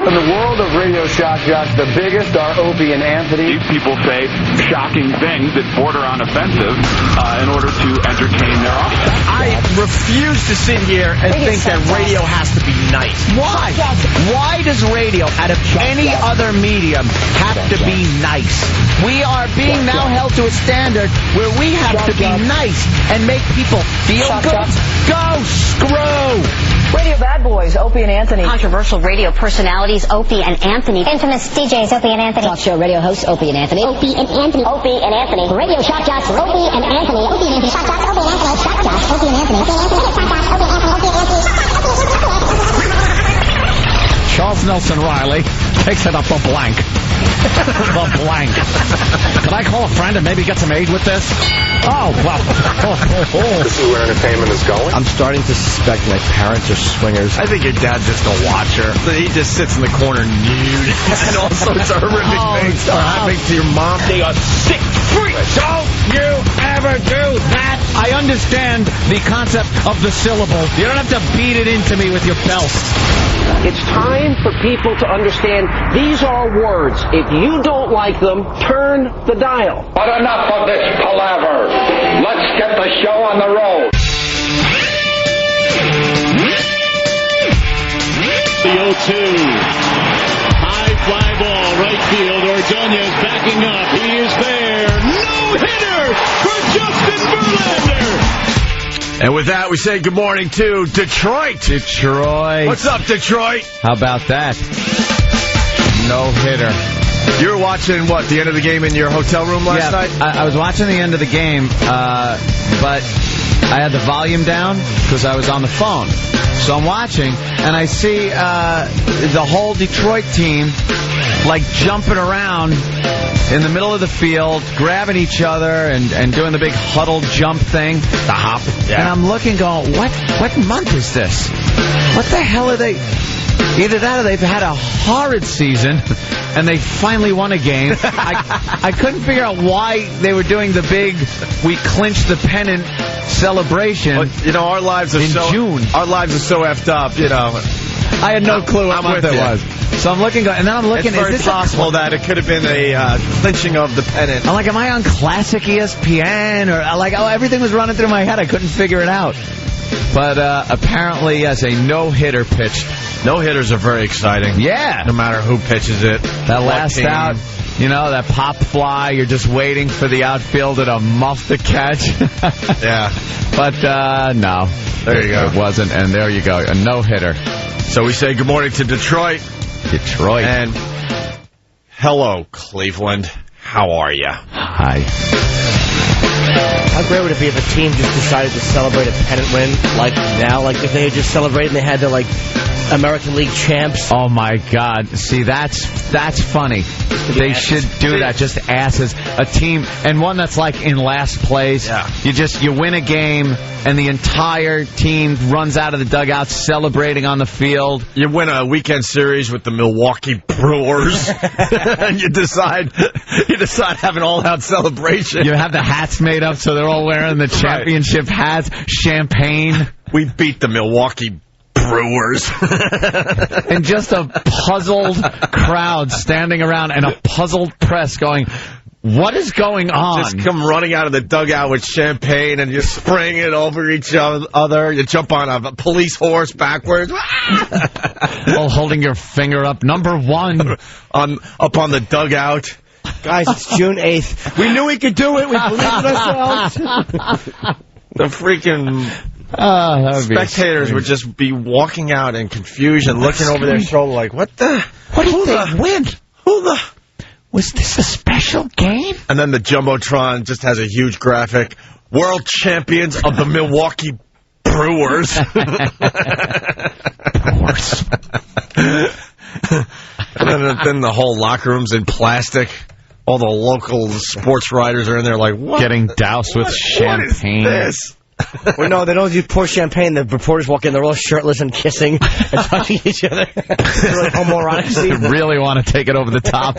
In the world of radio shock jocks, the biggest are Opie and Anthony. These people say shocking things that border on offensive in order to entertain their audience. I refuse to sit here and think that radio has to be nice. Why? Why does radio, out of any other medium, have to be nice? We are being now held to a standard where we have to be nice and make people feel good. Go screw! Radio bad boys, Opie and Anthony. Controversial radio personalities, Opie and Anthony. Infamous DJs, Opie and Anthony. Talk show radio hosts, Opie and Anthony. Opie and Anthony. Opie and Anthony. Radio shock jocks, Opie and Anthony. Opie and Anthony. Shock jocks, Opie and Anthony. Shock jocks, Opie and Anthony. Opie and Anthony. Shock jocks, Opie and Anthony. Opie and Anthony. Charles Nelson Riley takes it up the blank. The blank. Could I call a friend and maybe get some aid with this? Oh, well. This is where entertainment is going. I'm starting to suspect my parents are swingers. I think your dad's just a watcher. He just sits in the corner nude. And all sorts of horrific things are happening to your mom. They are sick freaks. Don't you ever do that. I understand the concept of the syllable. You don't have to beat it into me with your belt. It's time for people to understand these are words. If you don't like them, turn the dial. But enough of this palaver. Let's get the show on the road. The 0-2. High fly ball, right field. Ordonez backing up. He is there. No-hitter for Justin Verlander. And with that, we say good morning to Detroit. Detroit. What's up, Detroit? How about that? No-hitter. You were watching, what, the end of the game in your hotel room last night? I was watching the end of the game, but I had the volume down because I was on the phone. So I'm watching, and I see the whole Detroit team, like, jumping around in the middle of the field, grabbing each other and doing the big huddle jump thing. The hop. Yeah. And I'm looking, going, what month is this? What the hell are they... Either that or they've had a horrid season, and they finally won a game. I couldn't figure out why they were doing the big, we clinched the pennant celebration. Well, you know, our lives are June. Our lives are so effed up, you know. I had no clue what month it was. So I'm looking, and then I'm looking. It's very possible that it could have been a clinching of the pennant. I'm like, am I on classic ESPN? Or like, everything was running through my head. I couldn't figure it out. But apparently, as a no-hitter pitched. No-hitters are very exciting. Yeah. No matter who pitches it. That last out, you know, that pop fly, you're just waiting for the outfielder to muff the catch. Yeah. But, no. There you go. It wasn't, and there you go. A no-hitter. So we say good morning to Detroit. Detroit. And hello, Cleveland. How are you? Hi. How great would it be if a team just decided to celebrate a pennant win like now? Like if they had just celebrated and they had their, like, American League champs. Oh, my God. See, that's funny. They should do that. Just asses. A team, and one that's, like, in last place. Yeah. You win a game, and the entire team runs out of the dugout celebrating on the field. You win a weekend series with the Milwaukee Brewers, and you decide have an all-out celebration. You have the hats made up so they're all wearing the championship hats. Champagne. We beat the Milwaukee Brewers. And just a puzzled crowd standing around and a puzzled press going, what is going on? Just come running out of the dugout with champagne and you're spraying it over each other. You jump on a police horse backwards. While holding your finger up. Number one. Up on the dugout. Guys, it's June 8th. We knew we could do it. We believed in ourselves. The freaking... spectators would just be walking out in confusion, looking over their shoulder like, what did they win? Was this a special game? And then the Jumbotron just has a huge graphic. World champions of the Milwaukee Brewers. And then the whole locker room's in plastic. All the local sports writers are in there like, what? Getting doused with champagne. What is this? Well, no, they don't pour champagne. The reporters walk in, they're all shirtless and kissing and touching each other. They're like homoerotic. They really want to take it over the top.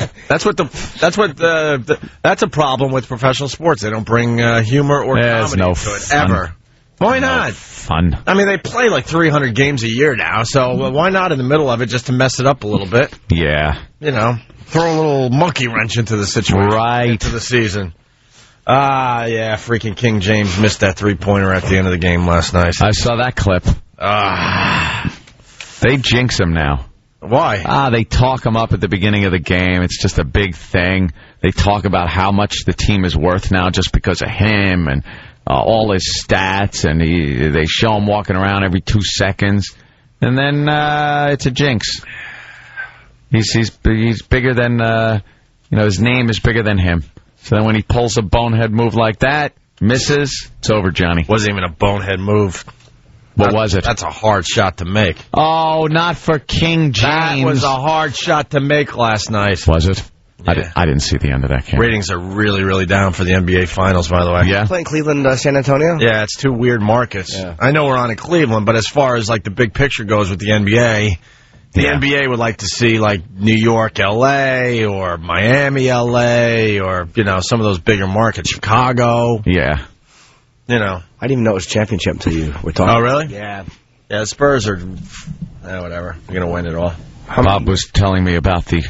That's a problem with professional sports. They don't bring humor or comedy to it ever. Why not? Fun. I mean, they play like 300 games a year now, so why not in the middle of it just to mess it up a little bit? Yeah. You know, throw a little monkey wrench into the situation. Right. Into the season. Yeah, freaking King James missed that three-pointer at the end of the game last night. I saw that clip. They jinx him now. Why? They talk him up at the beginning of the game. It's just a big thing. They talk about how much the team is worth now just because of him and all his stats, and they show him walking around every 2 seconds. And then it's a jinx. He's bigger than, his name is bigger than him. So then when he pulls a bonehead move like that, misses, it's over, Johnny. Wasn't even a bonehead move. What was it? That's a hard shot to make. Oh, not for King James. That was a hard shot to make last night. Was it? Yeah. I didn't see the end of that game. Ratings are really, really down for the NBA Finals, by the way. Yeah. Playing Cleveland, San Antonio? Yeah, it's two weird markets. Yeah. I know we're on in Cleveland, but as far as like the big picture goes with the NBA, the NBA would like to see like New York, LA, or Miami, LA, or, some of those bigger markets, Chicago. Yeah. I didn't even know it was championship until you were talking. Oh, really? Yeah. Yeah, the Spurs are, whatever. We're going to win it all. Bob was telling me about the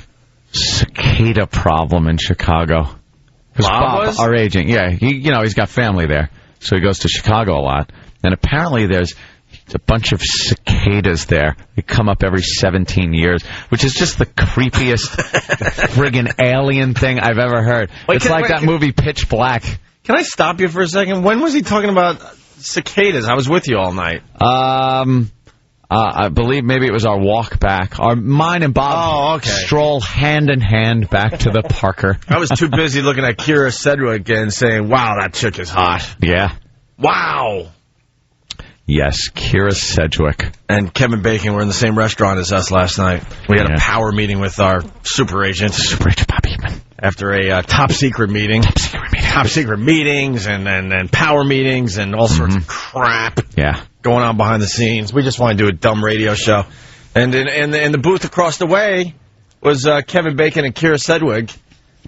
cicada problem in Chicago. Bob was? Our agent, yeah. He's got family there, so he goes to Chicago a lot. And apparently there's a bunch of cicadas there. They come up every 17 years, which is just the creepiest friggin' alien thing I've ever heard. It's like that movie Pitch Black. Can I stop you for a second? When was he talking about cicadas? I was with you all night. I believe maybe it was our walk back. Mine and Bob stroll hand in hand back to the Parker. I was too busy looking at Kira Sedgwick and saying, wow, that chick is hot. Yeah. Wow. Yes, Kira Sedgwick. And Kevin Bacon were in the same restaurant as us last night. We had a power meeting with our super agent. Super agent Bob Eatman. After a top secret meeting. Top secret meetings and power meetings and all sorts of crap. Yeah. Going on behind the scenes. We just want to do a dumb radio show. And in the booth across the way was Kevin Bacon and Kira Sedgwick.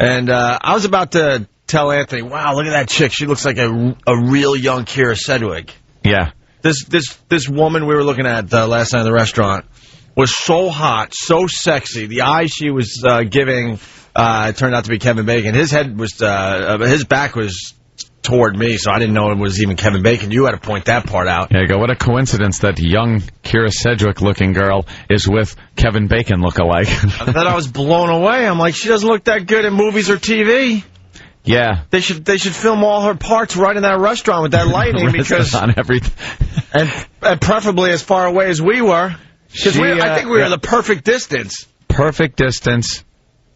And I was about to tell Anthony, wow, look at that chick. She looks like a real young Kira Sedgwick. Yeah. This woman we were looking at last night in the restaurant was so hot, so sexy. The eyes she was giving turned out to be Kevin Bacon. His head was, his back was toward me, so I didn't know it was even Kevin Bacon. You had to point that part out. There you go. What a coincidence that young Kira Sedgwick-looking girl is with Kevin Bacon look-alike. I thought I was blown away. I'm like, she doesn't look that good in movies or TV. Yeah, they should film all her parts right in that restaurant with that lighting because on everything, and preferably as far away as we were. Because I think we were the perfect distance. Perfect distance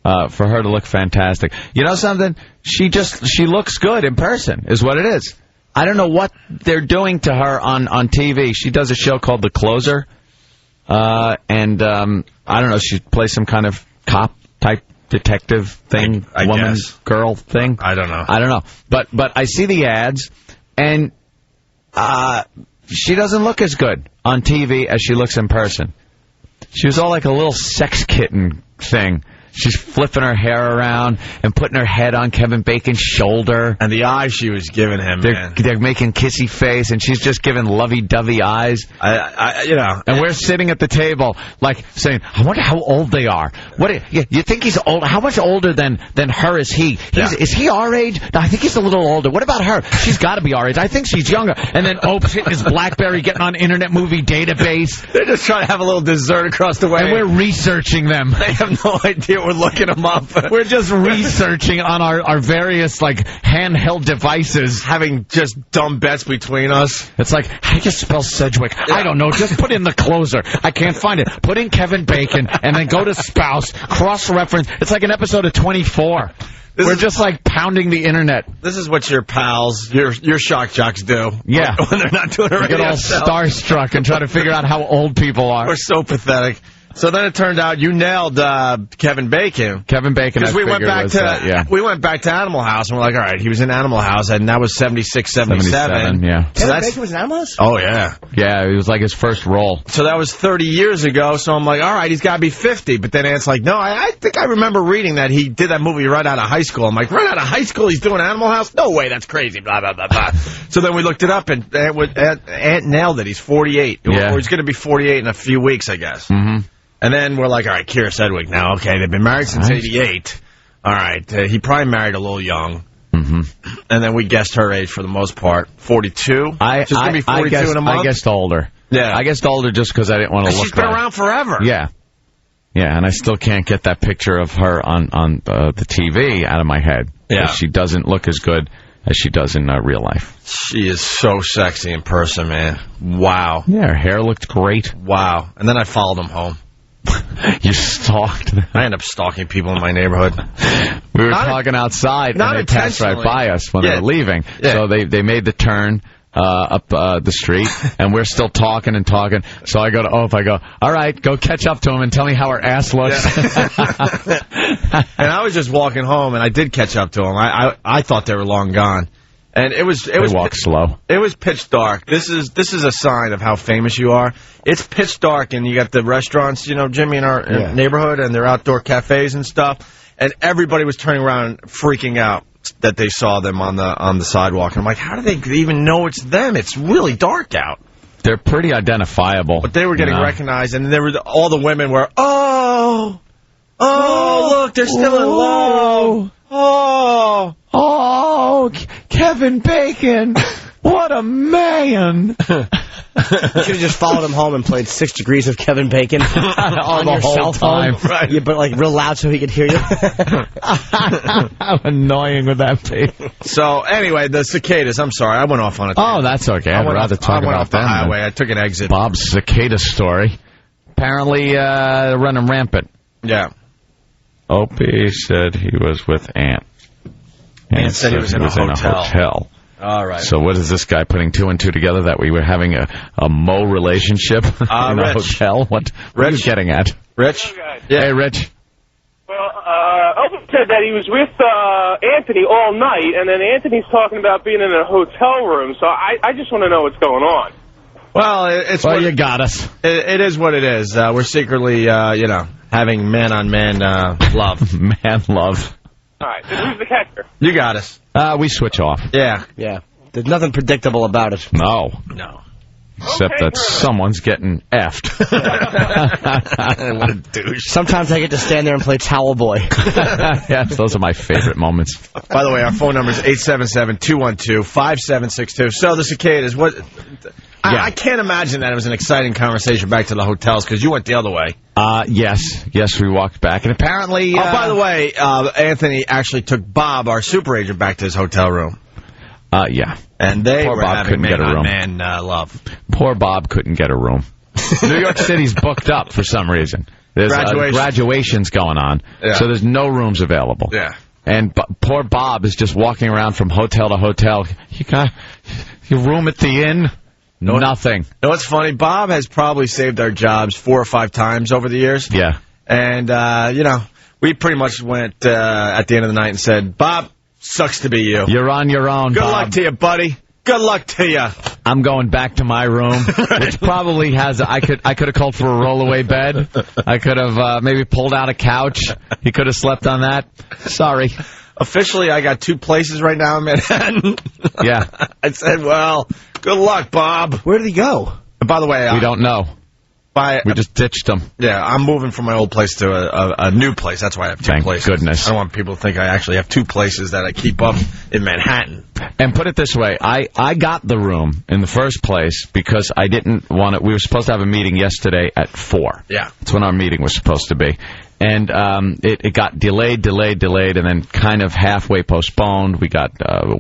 for her to look fantastic. You know something? She looks good in person, is what it is. I don't know what they're doing to her on TV. She does a show called The Closer, and I don't know. She plays some kind of cop type. Detective thing, I woman, guess. girl thing. I don't know. But I see the ads, and she doesn't look as good on TV as she looks in person. She was all like a little sex kitten thing. She's flipping her hair around and putting her head on Kevin Bacon's shoulder. And the eyes she was giving him, they're making kissy face, and she's just giving lovey-dovey eyes. And we're sitting at the table, like, saying, I wonder how old they are. You think he's old? How much older than her is he? Is he our age? No, I think he's a little older. What about her? She's got to be our age. I think she's younger. And then Opie's hitting his BlackBerry, getting on Internet Movie Database. They're just trying to have a little dessert across the way. And we're researching them. They have no idea we're looking them up. We're just researching on our various, like, handheld devices. Having just dumb bets between us. It's like, how do you spell Sedgwick? Yeah. I don't know. Just put in The Closer. I can't find it. Put in Kevin Bacon, and then go to spouse, cross-reference. It's like an episode of 24. We're just, like, pounding the Internet. This is what your pals, your shock jocks do. Yeah. When they're not doing a radio show. Get all starstruck and try to figure out how old people are. We're so pathetic. So then it turned out you nailed Kevin Bacon. Kevin Bacon, because we went back to Animal House, and we're like, all right, he was in Animal House, and that was 76, 77. Yeah. So Kevin Bacon was in Animal House? Oh, yeah. Yeah, it was like his first role. So that was 30 years ago, so I'm like, all right, he's got to be 50. But then Ant's like, no, I think I remember reading that he did that movie right out of high school. I'm like, right out of high school, he's doing Animal House? No way, that's crazy, blah, blah, blah, blah. So then we looked it up, and Ant nailed it. He's 48. Yeah. Or he's going to be 48 in a few weeks, I guess. Mm-hmm. And then we're like, all right, Keira Sedgwick now. Okay, they've been married since 88. All right, he probably married a little young. Mm-hmm. And then we guessed her age for the most part. 42? She's going to be 42 in a month? I guessed older. Yeah. I guessed older just because I didn't want to look She's been around forever. Yeah. Yeah, and I still can't get that picture of her on the TV out of my head. Yeah. She doesn't look as good as she does in real life. She is so sexy in person, man. Wow. Yeah, her hair looked great. Wow. And then I followed him home. You stalked them. I end up stalking people in my neighborhood. We were talking outside, and they passed right by us when they were leaving. Yeah. So they made the turn up the street, and we're still talking and talking. So I go to Opie, I go, all right, go catch up to him and tell me how her ass looks. Yeah. And I was just walking home, and I did catch up to him. I thought they were long gone. And it was walk slow. It was pitch dark. This is a sign of how famous you are. It's pitch dark, and you got the restaurants, you know, Jimmy, in our neighborhood, and their outdoor cafes and stuff. And everybody was turning around and freaking out that they saw them on the sidewalk. And I'm like, how do they even know it's them? It's really dark out. They're pretty identifiable. But they were getting recognized, and all the women were, oh, look, they're still in love. Oh, Kevin Bacon. What a man. You should have just followed him home and played 6 Degrees of Kevin Bacon on your cell phone. Right. Yeah, but like real loud so he could hear you. How annoying would that be? So, anyway, the cicadas. I'm sorry. I went off on it. Oh, that's okay. I'd rather talk about them. I went off the highway. I took an exit. Bob's cicada story. Apparently running rampant. Yeah. Opie said he was with Ant. Ant said he was in a hotel. All right. So what is this guy putting 2 and 2 together that we were having a Mo relationship in a hotel? What are you getting at? Rich? Yeah. Hey, Rich. Well, Opie said that he was with Anthony all night, and then Anthony's talking about being in a hotel room, so I just want to know what's going on. Well, you got us. It is what it is. We're secretly, having man-on-man love. Man love. All right, then who's the catcher? You got us. We switch off. Yeah. There's nothing predictable about it. No. Okay, Except that someone's getting effed. What a douche. Sometimes I get to stand there and play Towel Boy. Yes, those are my favorite moments. By the way, our phone number is 877-212-5762. So the cicadas, what... I can't imagine that it was an exciting conversation back to the hotels, because you went the other way. Yes, we walked back, and apparently... by the way, Anthony actually took Bob, our super agent, back to his hotel room. Yeah. And they Poor were Bob having couldn't get a room. man love. Poor Bob couldn't get a room. New York City's booked up for some reason. There's graduations going on, so there's no rooms available. Yeah. And poor Bob is just walking around from hotel to hotel. You got your room at the inn? Nothing. You know what's funny? Bob has probably saved our jobs 4 or 5 times over the years. Yeah. And, we pretty much went at the end of the night and said, Bob, sucks to be you. You're on your own, Good Bob. luck to you, buddy. Good luck to you. I'm going back to my room, which probably has... I could have called for a rollaway bed. I could have maybe pulled out a couch. He could have slept on that. Sorry. Officially, I got 2 places right now in Manhattan. Yeah. I said, well, good luck, Bob. Where did he go? By the way... we don't know. We just ditched him. Yeah, I'm moving from my old place to a new place. That's why I have 2 places. Thank goodness. I don't want people to think I actually have 2 places that I keep up in Manhattan. And put it this way, I got the room in the first place because I didn't want to... We were supposed to have a meeting yesterday at 4. Yeah. That's when our meeting was supposed to be. And it got delayed, and then kind of halfway postponed. We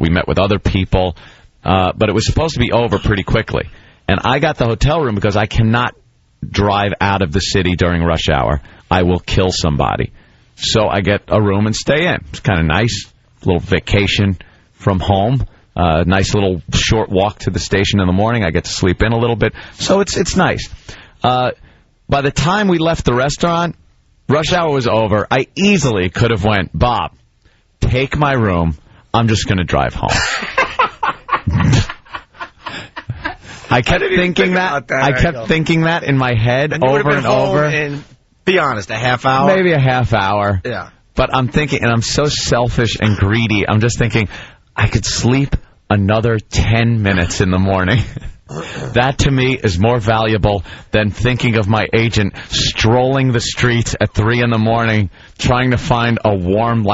met with other people, but it was supposed to be over pretty quickly. And I got the hotel room because I cannot drive out of the city during rush hour. I will kill somebody. So I get a room and stay in. It's kind of nice. A little vacation from home. Nice little short walk to the station in the morning. I get to sleep in a little bit. So it's nice. by the time we left the restaurant, rush hour was over. I easily could have went, Bob, take my room. I'm just going to drive home. I kept thinking that. I kept thinking that in my head over and over. And be honest, a half hour? Maybe a half hour. Yeah. But I'm thinking, and I'm so selfish and greedy, I'm just thinking, I could sleep another 10 minutes in the morning. That, to me, is more valuable than thinking of my agent strolling the streets at 3 in the morning, trying to find a warm,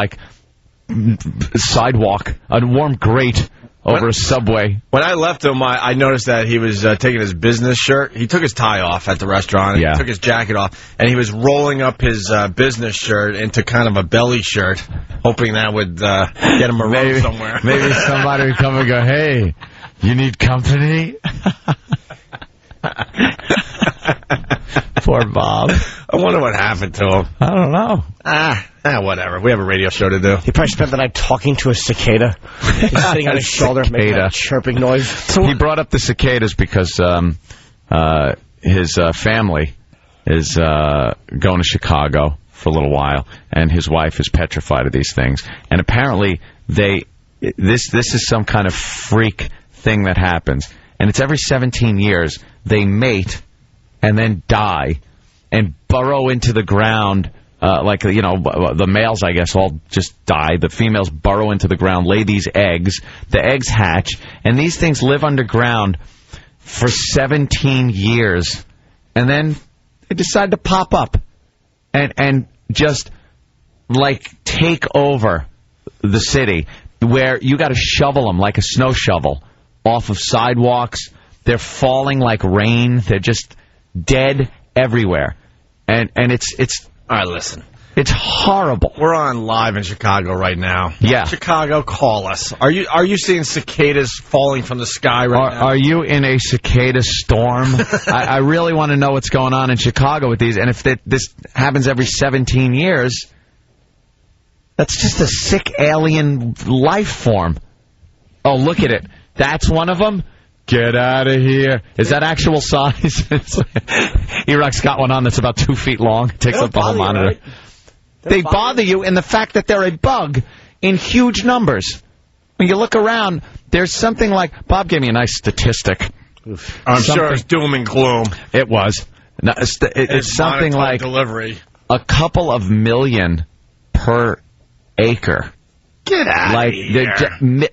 sidewalk, a warm grate over a subway. When I left him, I noticed that he was taking his business shirt. He took his tie off at the restaurant. And He took his jacket off, and he was rolling up his business shirt into kind of a belly shirt, hoping that would get him a room somewhere. Maybe somebody would come and go, hey, you need company? Poor Bob. I wonder what happened to him. I don't know. Whatever. We have a radio show to do. He probably spent the night talking to a cicada. He's sitting on his shoulder, making a chirping noise. He brought up the cicadas because his family is going to Chicago for a little while, and his wife is petrified of these things. And apparently, this is some kind of freak thing that happens. And it's every 17 years they mate and then die and burrow into the ground. The males, I guess, all just die. The females burrow into the ground, lay these eggs. The eggs hatch, and these things live underground for 17 years. And then they decide to pop up and just, take over the city, where you got to shovel them like a snow shovel off of sidewalks. They're falling like rain. They're just dead everywhere. And it's all right, listen. It's horrible. We're on live in Chicago right now. Yeah. Chicago, call us. Are you seeing cicadas falling from the sky right now? Are you in a cicada storm? I really want to know what's going on in Chicago with these. And if this happens every 17 years, that's just a sick alien life form. Oh, look at it. That's one of them? Get out of here. Is that actual size? E-Rock's got one on that's about 2 feet long. It takes up the whole monitor. Right? They bother you in the fact that they're a bug in huge numbers. When you look around, there's something like... Bob gave me a nice statistic. I'm sure it's doom and gloom. It was. No, it's something like delivery. A couple of million per acre. Get out of here.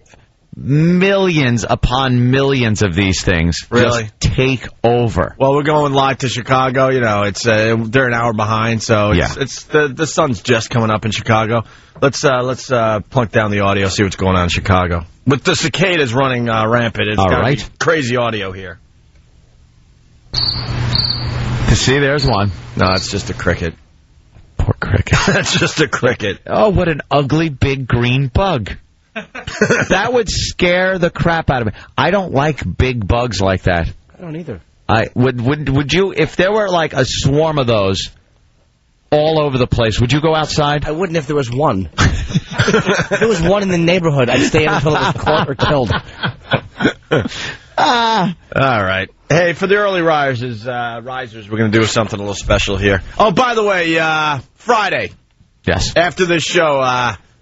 Millions upon millions of these things just take over. Well, we're going live to Chicago. You know, it's they're an hour behind, so it's the sun's just coming up in Chicago. Let's plunk down the audio, see what's going on in Chicago. With the cicadas running rampant, it's got to be crazy audio here. See, there's one. No, it's just a cricket. Poor cricket. That's just a cricket. Oh, what an ugly big green bug. That would scare the crap out of me. I don't like big bugs like that. I don't either. Would you, if there were like a swarm of those all over the place, would you go outside? I wouldn't if there was one. If there was one in the neighborhood, I'd stay until it was caught or killed. All right. Hey, for the early risers, we're going to do something a little special here. Oh, by the way, Friday. Yes. After this show,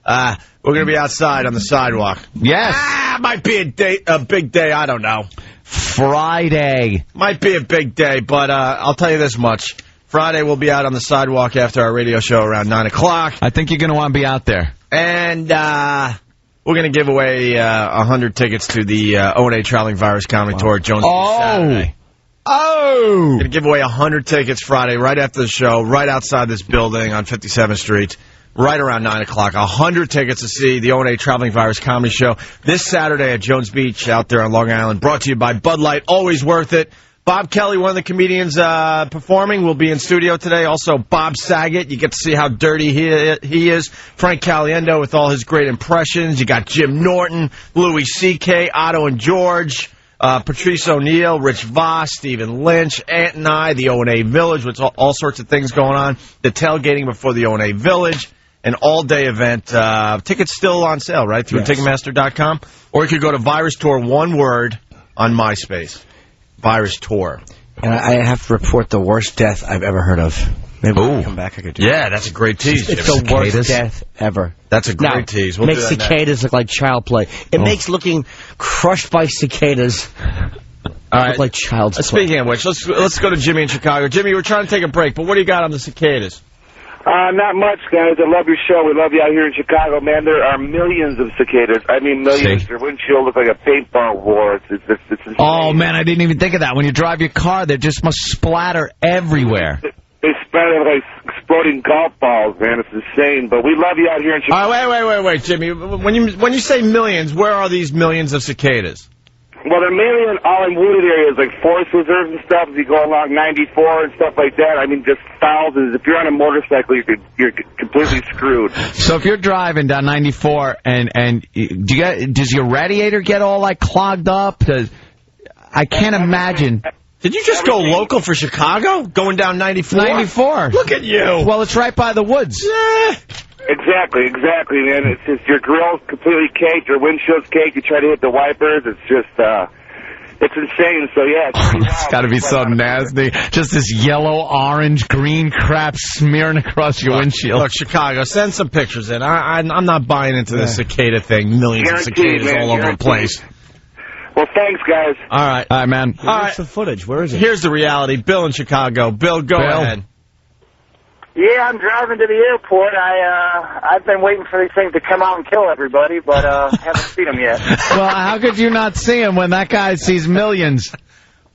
we're going to be outside on the sidewalk. Yes. Might be a big day. I don't know. Friday. Might be a big day, but I'll tell you this much. Friday, we'll be out on the sidewalk after our radio show around 9 o'clock. I think you're going to want to be out there. And we're going to give away 100 tickets to the O&A Traveling Virus Comedy Tour at Jones Beach Saturday. Oh! We're going to give away 100 tickets Friday right after the show, right outside this building on 57th Street. Right around 9 o'clock, 100 tickets to see the O&A Traveling Virus Comedy Show this Saturday at Jones Beach out there on Long Island. Brought to you by Bud Light. Always worth it. Bob Kelly, one of the comedians performing, will be in studio today. Also, Bob Saget. You get to see how dirty he is. Frank Caliendo with all his great impressions. You got Jim Norton, Louis C.K., Otto and George, Patrice O'Neill, Rich Voss, Stephen Lynch, Ant and I, the O&A Village, with all sorts of things going on. The tailgating before the O&A Village. An all-day event. Tickets still on sale, right? Through Ticketmaster.com. Or you could go to Virus Tour, one word, on MySpace. Virus Tour. And I have to report the worst death I've ever heard of. Maybe when we come back, I could do that. Yeah, that's a great tease. It's the worst death ever. That's a great tease. We'll makes cicadas look like child play. It makes looking crushed by cicadas look like child's play. Speaking of which, let's go to Jimmy in Chicago. Jimmy, we're trying to take a break, but what do you got on the cicadas? Not much, guys. I love your show. We love you out here in Chicago, man. There are millions of cicadas. I mean, millions. Their windshield looks like a paintball war. It's insane. Oh, man, I didn't even think of that. When you drive your car, they just must splatter everywhere. They splatter like exploding golf balls, man. It's insane. But we love you out here in Chicago. All right, wait, Jimmy. When you say millions, where are these millions of cicadas? Well, they're mainly all in wooded areas, like forest reserves and stuff. As you go along 94 and stuff like that, I mean, just thousands. If you're on a motorcycle, you're completely screwed. So if you're driving down 94 and does your radiator get all like clogged up? I can't imagine. Did you just go local for Chicago? Going down 94? 94. Look at you. Well, it's right by the woods. Yeah. Exactly, man. It's just your grill's completely caked, your windshield's caked. You try to hit the wipers. It's just, it's insane. So, yeah. It's got to be so nasty. Just this yellow, orange, green crap smearing across your windshield. Look, Chicago, send some pictures in. I'm not buying into this cicada thing. Millions of cicadas all over the place. Well, thanks, guys. All right, man. Where's the footage? Where is it? Here's the reality. Bill in Chicago. Bill, go ahead. Yeah, I'm driving to the airport. I've been waiting for these things to come out and kill everybody, but haven't seen them yet. Well, how could you not see him when that guy sees millions?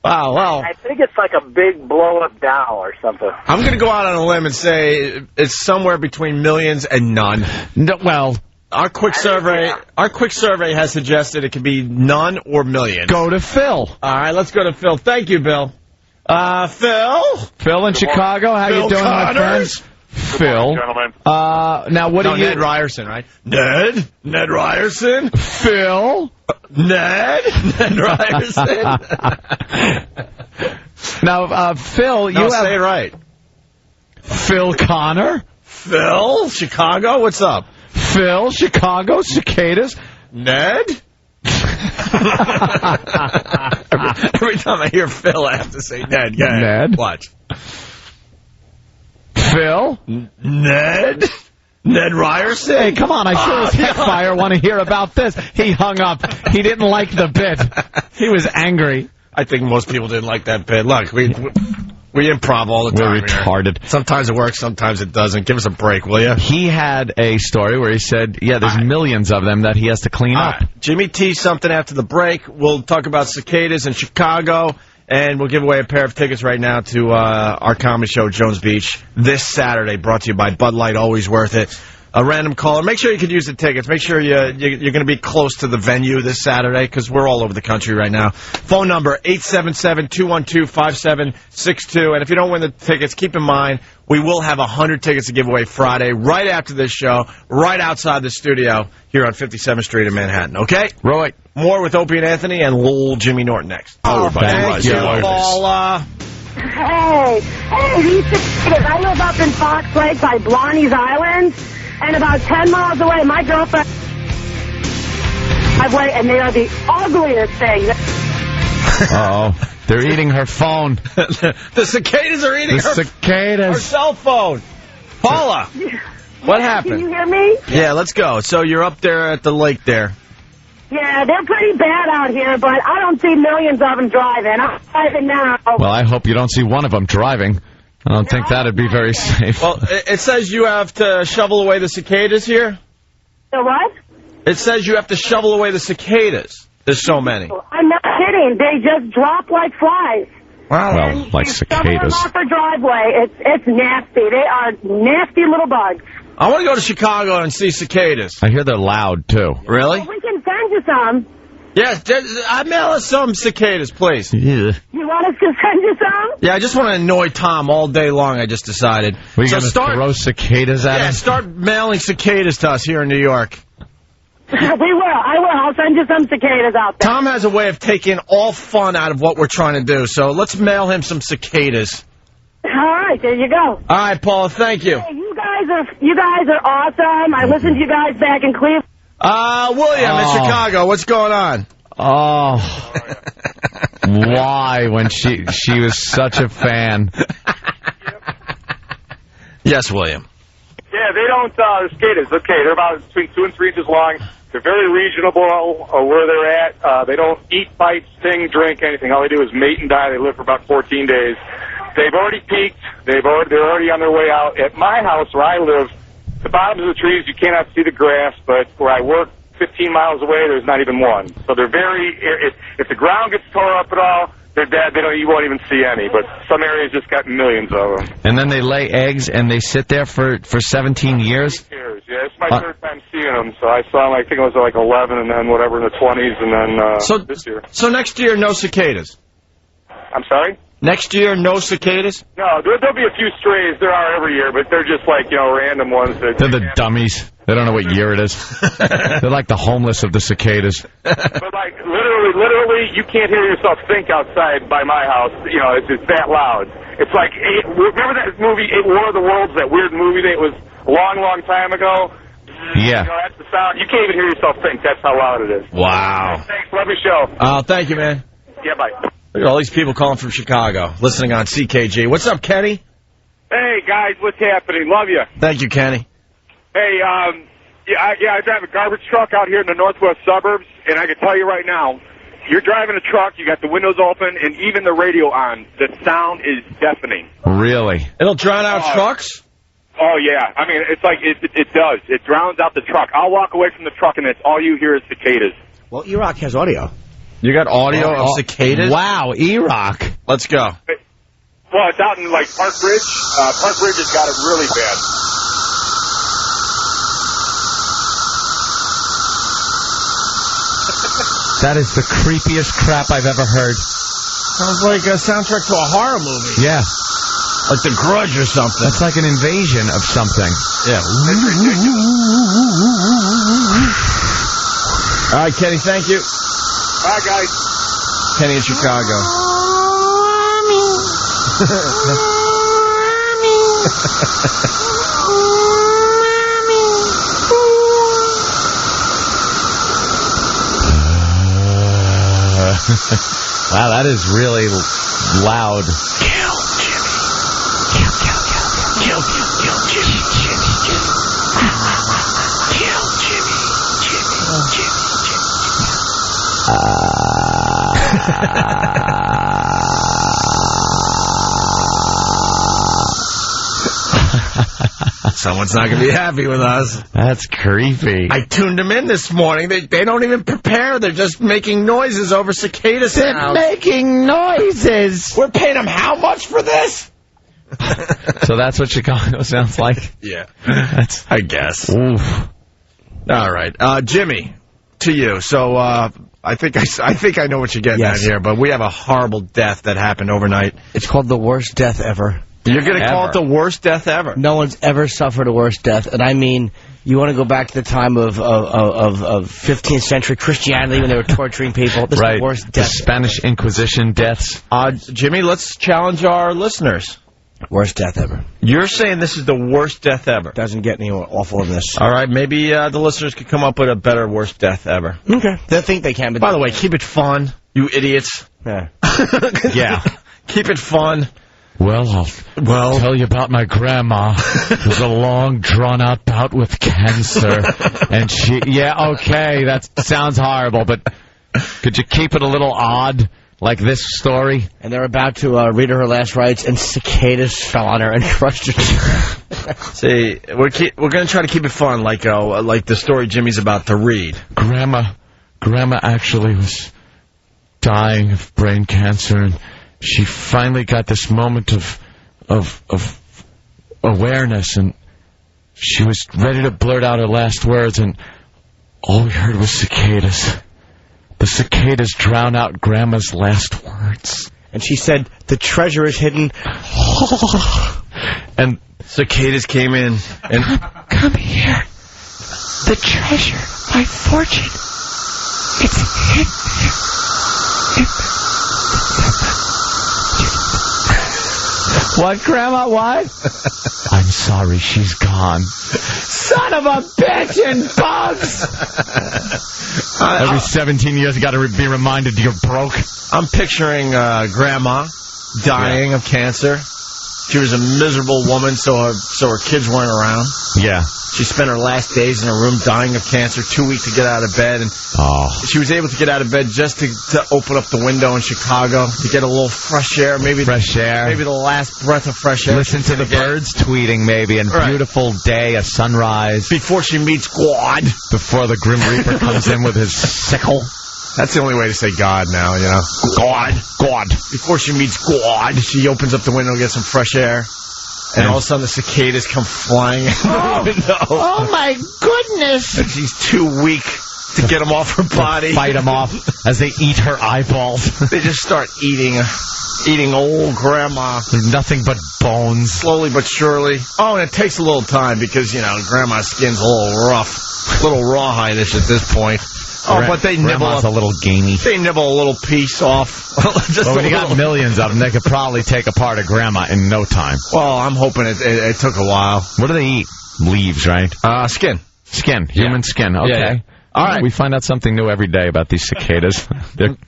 Wow, well. I think it's like a big blow-up doll or something. I'm going to go out on a limb and say it's somewhere between millions and none. No, well, our quick survey has suggested it could be none or millions. Go to Phil. All right, let's go to Phil. Thank you, Bill. Phil? Phil in Chicago, how you doing, my friends? Phil. Gentlemen. Now, what do you... Ned Ryerson, right? Ned Ryerson? Phil? Ned Ryerson? Now, Phil, you have... say it right. Phil Connor? Phil? Chicago? What's up? Phil? Chicago? Cicadas? Ned? Every time I hear Phil, I have to say Ned. Go ahead. Ned? Watch. Phil? Ned Ryerson? Hey, come on. I sure as heck fire want to hear about this. He hung up. He didn't like the bit. He was angry. I think most people didn't like that bit. Look, we improv all the time. We're retarded. Here. Sometimes it works, sometimes it doesn't. Give us a break, will you? He had a story where he said, there's millions of them that he has to clean up. Jimmy teased something after the break. We'll talk about cicadas in Chicago, and we'll give away a pair of tickets right now to our comedy show, Jones Beach, this Saturday, brought to you by Bud Light, always worth it. A random caller. Make sure you can use the tickets. Make sure you're going to be close to the venue this Saturday because we're all over the country right now. Phone number 877-212-5762. And if you don't win the tickets, keep in mind we will have 100 tickets to give away Friday right after this show, right outside the studio here on 57th Street in Manhattan. Okay? Right. More with Opie and Anthony and little Jimmy Norton next. Thank you, Paula. Hey, these cicadas. I live up in Fox Lake by Blarney's Island, and about 10 miles away, my girlfriend driveway, and they are the ugliest thing. Uh-oh. They're eating her phone. The cicadas are eating her cell phone. Paula, what happened? Can you hear me? Yeah, let's go. So you're up there at the lake there. Yeah, they're pretty bad out here, but I don't see millions of them driving. I'm driving now. Well, I hope you don't see one of them driving. I don't think that'd be very safe. Well, it says you have to shovel away the cicadas here. The what? It says you have to shovel away the cicadas. There's so many. I'm not kidding. They just drop like flies. Well, like cicadas. Shovel them off the driveway. It's nasty. They are nasty little bugs. I want to go to Chicago and see cicadas. I hear they're loud, too. Really? Well, we can send you some. Yes, I mail us some cicadas, please. Yeah. You want us to send you some? Yeah, I just want to annoy Tom all day long, I just decided. We're going to throw cicadas at him? Yeah, start mailing cicadas to us here in New York. We will. I will. I'll send you some cicadas out there. Tom has a way of taking all fun out of what we're trying to do, so let's mail him some cicadas. All right, there you go. All right, Paula, thank you. Hey, you guys are awesome. I listened to you guys back in Cleveland. William in Chicago, what's going on? Oh. Why, when she was such a fan? Yes, William. Yeah, they don't, the cicadas, okay, they're about between 2 and 3 inches long. They're very reasonable where they're at. They don't eat, bite, sting, drink, anything. All they do is mate and die. They live for about 14 days. They've already peaked. They're already on their way out. At my house where I live, the bottoms of the trees, you cannot see the grass, but where I work 15 miles away, there's not even one. So they're very, if the ground gets tore up at all, they're dead. You won't even see any, but some areas just got millions of them. And then they lay eggs and they sit there for 17 years? 8 years, yeah. It's my third time seeing them, so I saw them, I think it was like 11 and then whatever in the 20s and then this year. So next year, no cicadas? I'm sorry? Next year, no cicadas? No, there'll be a few strays. There are every year, but they're just like, random ones. They're the dummies. They don't know what year it is. They're like the homeless of the cicadas. But like, literally, you can't hear yourself think outside by my house. It's that loud. It's like, remember that movie, War of the Worlds, that weird movie that was a long, long time ago? Yeah. That's the sound. You can't even hear yourself think. That's how loud it is. Wow. Thanks. Love your show. Oh, thank you, man. Yeah, bye. Look at all these people calling from Chicago, listening on CKG. What's up, Kenny? Hey, guys, what's happening? Love you. Thank you, Kenny. Hey, I drive a garbage truck out here in the northwest suburbs, and I can tell you right now, you're driving a truck, you got the windows open, and even the radio on. The sound is deafening. Really? It'll drown out trucks? Oh, yeah. I mean, it's like, it does. It drowns out the truck. I'll walk away from the truck, and it's all you hear is cicadas. Well, E-Rock has audio. You got audio of cicadas? Wow, E-Rock. Let's go. Well, it's out in, like, Park Ridge. Park Ridge has got it really bad. That is the creepiest crap I've ever heard. Sounds like a soundtrack to a horror movie. Yeah. Like The Grudge or something. That's like an invasion of something. Yeah. All right, Kenny, thank you. Bye, guys. Kenny in Chicago. Wow, that is really loud. Kill Someone's not going to be happy with us. That's creepy. I tuned them in this morning. They don't even prepare. They're just making noises over cicada sounds. They're making noises. We're paying them how much for this? So that's what Chicago sounds like? Yeah. I guess. Oof. All right. Jimmy, to you. So I think I know what you're getting at here, but we have a horrible death that happened overnight. It's called the worst death ever. You're going to call it the worst death ever? No one's ever suffered a worse death. And I mean, you want to go back to the time of 15th century Christianity when they were torturing people. This is the worst death. The Spanish Inquisition deaths. Jimmy, let's challenge our listeners. Worst death ever. You're saying this is the worst death ever. Doesn't get any more awful than this. All right, maybe the listeners could come up with a better worst death ever. Okay. They think they can. But by the way, keep it fun, you idiots. Yeah. Yeah. Keep it fun. Well, I'll tell you about my grandma. It was a long, drawn-out bout with cancer. And okay, that sounds horrible, but could you keep it a little odd, like this story? And they're about to read her last rites, and cicadas fell on her and crushed her. See, we're going to try to keep it fun, like the story Jimmy's about to read. Grandma actually was dying of brain cancer, and she finally got this moment of awareness, and she was ready to blurt out her last words, and all we heard was cicadas. The cicadas drown out Grandma's last words. And she said, "The treasure is hidden." And cicadas came in and come here. The treasure, my fortune, it's hidden. What, Grandma? What? I'm sorry, she's gone. Son of a bitch and bugs! Every 17 years, you got to be reminded you're broke. I'm picturing Grandma dying of cancer. She was a miserable woman, so her kids weren't around. Yeah. She spent her last days in her room dying of cancer, too weak to get out of bed. And she was able to get out of bed just to open up the window in Chicago to get a little fresh air. Maybe the last breath of fresh air. Listen to the birds tweeting, maybe, and beautiful day, a sunrise. Before she meets God. Before the Grim Reaper comes in with his sickle. That's the only way to say God now, you know. God. Before she meets God, she opens up the window and gets some fresh air. And all of a sudden the cicadas come flying in the window. Oh, my goodness. And she's too weak to get them off her body. Fight them off as they eat her eyeballs. They just start eating old Grandma. There's nothing but bones. Slowly but surely. Oh, and it takes a little time because, you know, Grandma's skin's a little rough. A little rawhide-ish at this point. Oh, but they nibble a little gamey. They nibble a little piece off. Well, when you got millions of them, they could probably take apart a Grandma in no time. Well, I'm hoping it took a while. What do they eat? Leaves, right? Skin. Skin. Human skin. Okay. Yeah. All right. We find out something new every day about these cicadas. They're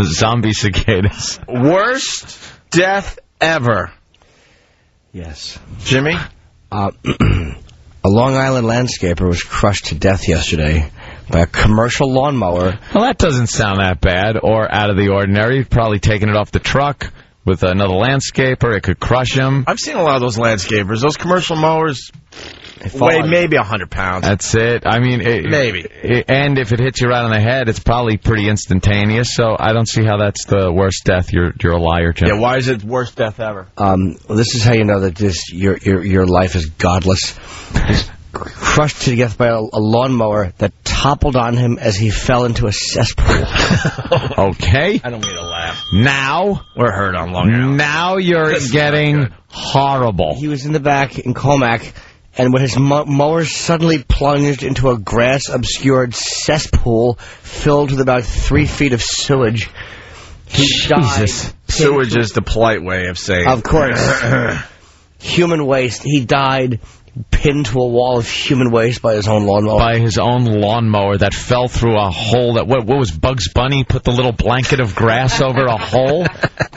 zombie cicadas. Worst death ever. Yes. Jimmy? A Long Island landscaper was crushed to death yesterday by a commercial lawnmower. Well, that doesn't sound that bad or out of the ordinary. Probably taking it off the truck with another landscaper. It could crush him. I've seen a lot of those landscapers. Those commercial mowers weigh maybe 100 pounds. That's it. I mean, maybe. And if it hits you right on the head, it's probably pretty instantaneous. So I don't see how that's the worst death. You're a liar, Jim. Yeah, why is it worst death ever? This is how you know that your life is godless. He's crushed to death by a lawnmower that toppled on him as he fell into a cesspool. Okay. I don't mean to laugh. Now we're hurt on Long Island. Now you're getting horrible. He was in the back in Comac, and when his mower suddenly plunged into a grass-obscured cesspool filled with about 3 feet of sewage, he died. Sewage is the polite way of saying. Of course. Human waste. He died pinned to a wall of human waste by his own lawnmower. By his own lawnmower that fell through a hole that, what was Bugs Bunny? Put the little blanket of grass over a hole?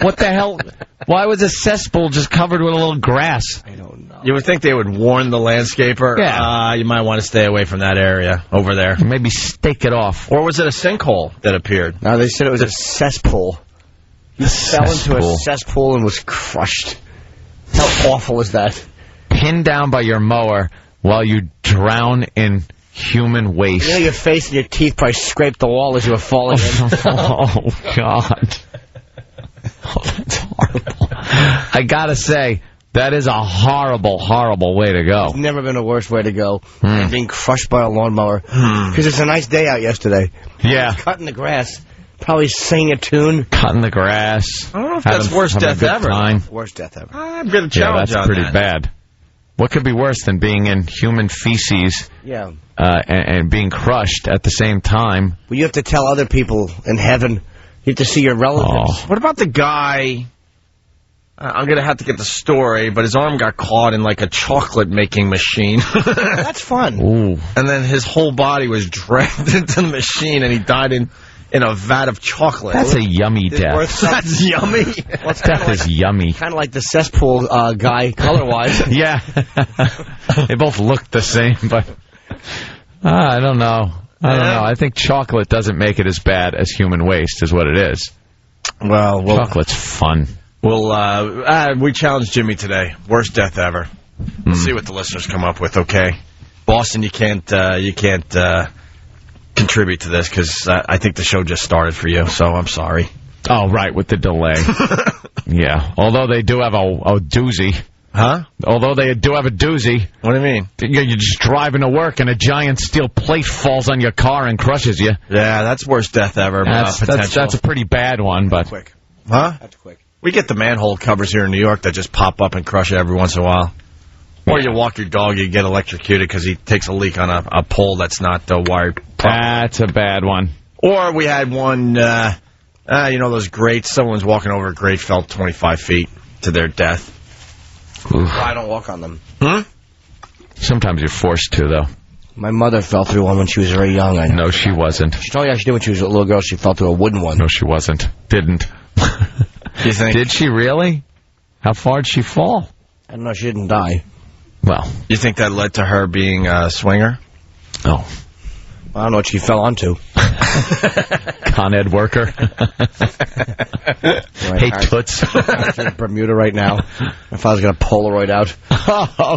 What the hell? Why was a cesspool just covered with a little grass? I don't know. You would think they would warn the landscaper. Yeah. You might want to stay away from that area over there. Maybe stake it off. Or was it a sinkhole that appeared? No, they said it was a cesspool. He fell into a cesspool and was crushed. How awful is that? Pinned down by your mower while you drown in human waste. You know, your face and your teeth probably scraped the wall as you were falling in. Oh, God. Oh, that's horrible. I gotta say, that is a horrible, horrible way to go. There's never been a worse way to go than being crushed by a lawnmower. Because it's a nice day out yesterday. Yeah. Cutting the grass. Probably singing a tune. Cutting the grass. I don't know if that's worst death ever. Worst death ever. I'm going to challenge that's pretty bad. What could be worse than being in human feces and being crushed at the same time? Well, you have to tell other people in heaven. You have to see your relatives. Oh. What about the guy? I'm going to have to get the story, but his arm got caught in like a chocolate-making machine. That's fun. Ooh. And then his whole body was dragged into the machine, and he died in a vat of chocolate. That's a yummy death. That's yummy. Well, death is yummy. Kind of like the cesspool guy, color-wise. Yeah. They both look the same, but I don't know. I don't know. I think chocolate doesn't make it as bad as human waste is what it is. Well, chocolate's fun. We challenged Jimmy today. Worst death ever. We'll see what the listeners come up with, okay? Boston, you can't contribute to this because I think the show just started for you, so I'm sorry. Oh, right, with the delay. Yeah. Although they do have a doozy. Huh? Although they do have a doozy. What do you mean? You're just driving to work and a giant steel plate falls on your car and crushes you. Yeah, that's worst death ever. That's a pretty bad one, but... Quick. Huh? That's quick. We get the manhole covers here in New York that just pop up and crush it every once in a while. Or you walk your dog, you get electrocuted because he takes a leak on a pole that's not wired properly. That's a bad one. Or we had one, those grates. Someone's walking over a grate, fell 25 feet to their death. I don't walk on them. Sometimes you're forced to, though. My mother fell through one when she was very young. No, she wasn't. She told me how she did when she was a little girl. She fell through a wooden one. No, she wasn't. Didn't. You think? Did she really? How far did she fall? I don't know. She didn't die. Well. You think that led to her being a swinger? Oh. I don't know what she fell onto. Con Ed worker. Hey, toots. I'm in Bermuda right now. My father's got a Polaroid out.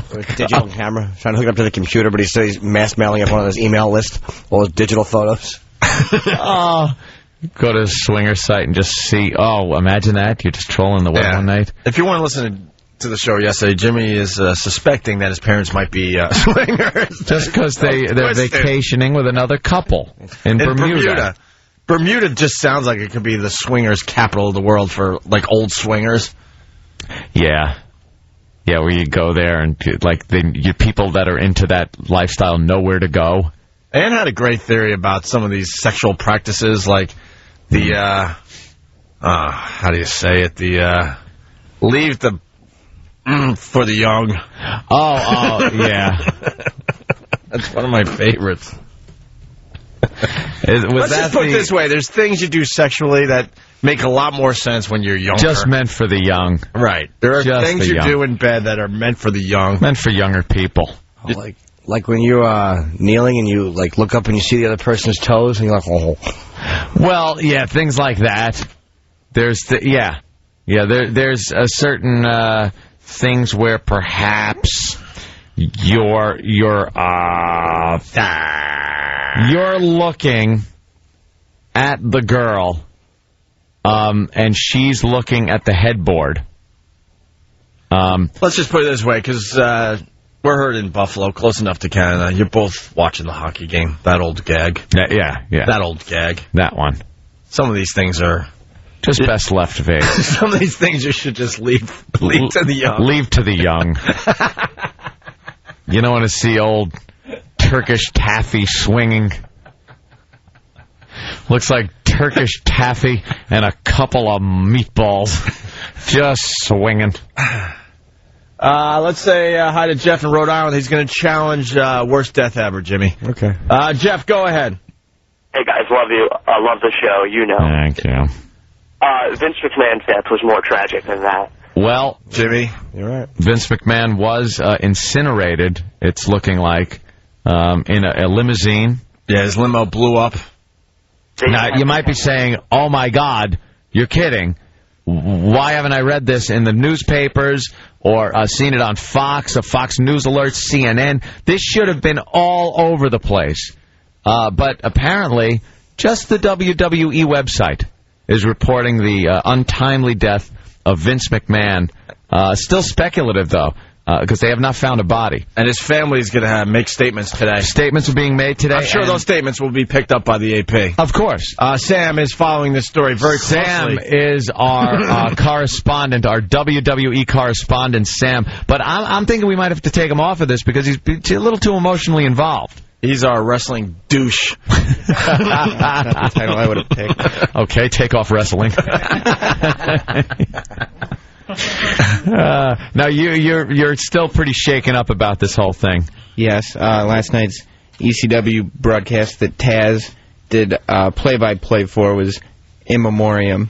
With a digital camera. Trying to hook it up to the computer, but he said he's mass mailing up one of those email lists. All those digital photos. Go to a swinger site and just see. Oh, imagine that. You're just trolling the web one night. If you weren't listening to the show yesterday, Jimmy is suspecting that his parents might be swingers. Just because they're vacationing with another couple in Bermuda. Bermuda just sounds like it could be the swingers capital of the world for, like, old swingers. Yeah. Yeah, where you go there and, like, people that are into that lifestyle know where to go. Ann had a great theory about some of these sexual practices, like the, how do you say it? The, leave the for the young. Oh, yeah. That's one of my favorites. Let's just put it this way. There's things you do sexually that make a lot more sense when you're younger. Just meant for the young. Right. There are things you do in bed that are meant for the young. Meant for younger people. Oh, like when you're kneeling and you like look up and you see the other person's toes and you're like, oh. Well, yeah, things like that. There's there's a certain things where perhaps you're looking at the girl, and she's looking at the headboard. Let's just put it this way, because we're heard in Buffalo, close enough to Canada. You're both watching the hockey game. That old gag. Yeah. That old gag. That one. Some of these things are just best left vague. Some of these things you should just leave to the young. Leave to the young. You don't want to see old Turkish taffy swinging. Looks like Turkish taffy and a couple of meatballs just swinging. Let's say hi to Jeff in Rhode Island. He's going to challenge worst death ever, Jimmy. Okay. Jeff, go ahead. Hey, guys, love you. I love the show, you know. Thank you. Vince McMahon's death was more tragic than that. Well, Jimmy, you're right. Vince McMahon was incinerated, it's looking like, in a limousine. Yeah, his limo blew up. Now, you might be saying, oh, my God, you're kidding. Why haven't I read this in the newspapers or seen it on Fox, Fox News Alerts, CNN? This should have been all over the place. But apparently, just the WWE website is reporting the untimely death of Vince McMahon. Still speculative, though, because they have not found a body. And his family is going to make statements today. Statements are being made today. I'm sure those statements will be picked up by the AP. Of course. Sam is following this story very closely. Sam is our correspondent, our WWE correspondent, Sam. But I'm thinking we might have to take him off of this because he's a little too emotionally involved. He's our wrestling douche. That's the title I would have picked. Okay, take off wrestling. Now you're still pretty shaken up about this whole thing. Yes, last night's ECW broadcast that Taz did play-by-play for was in memoriam.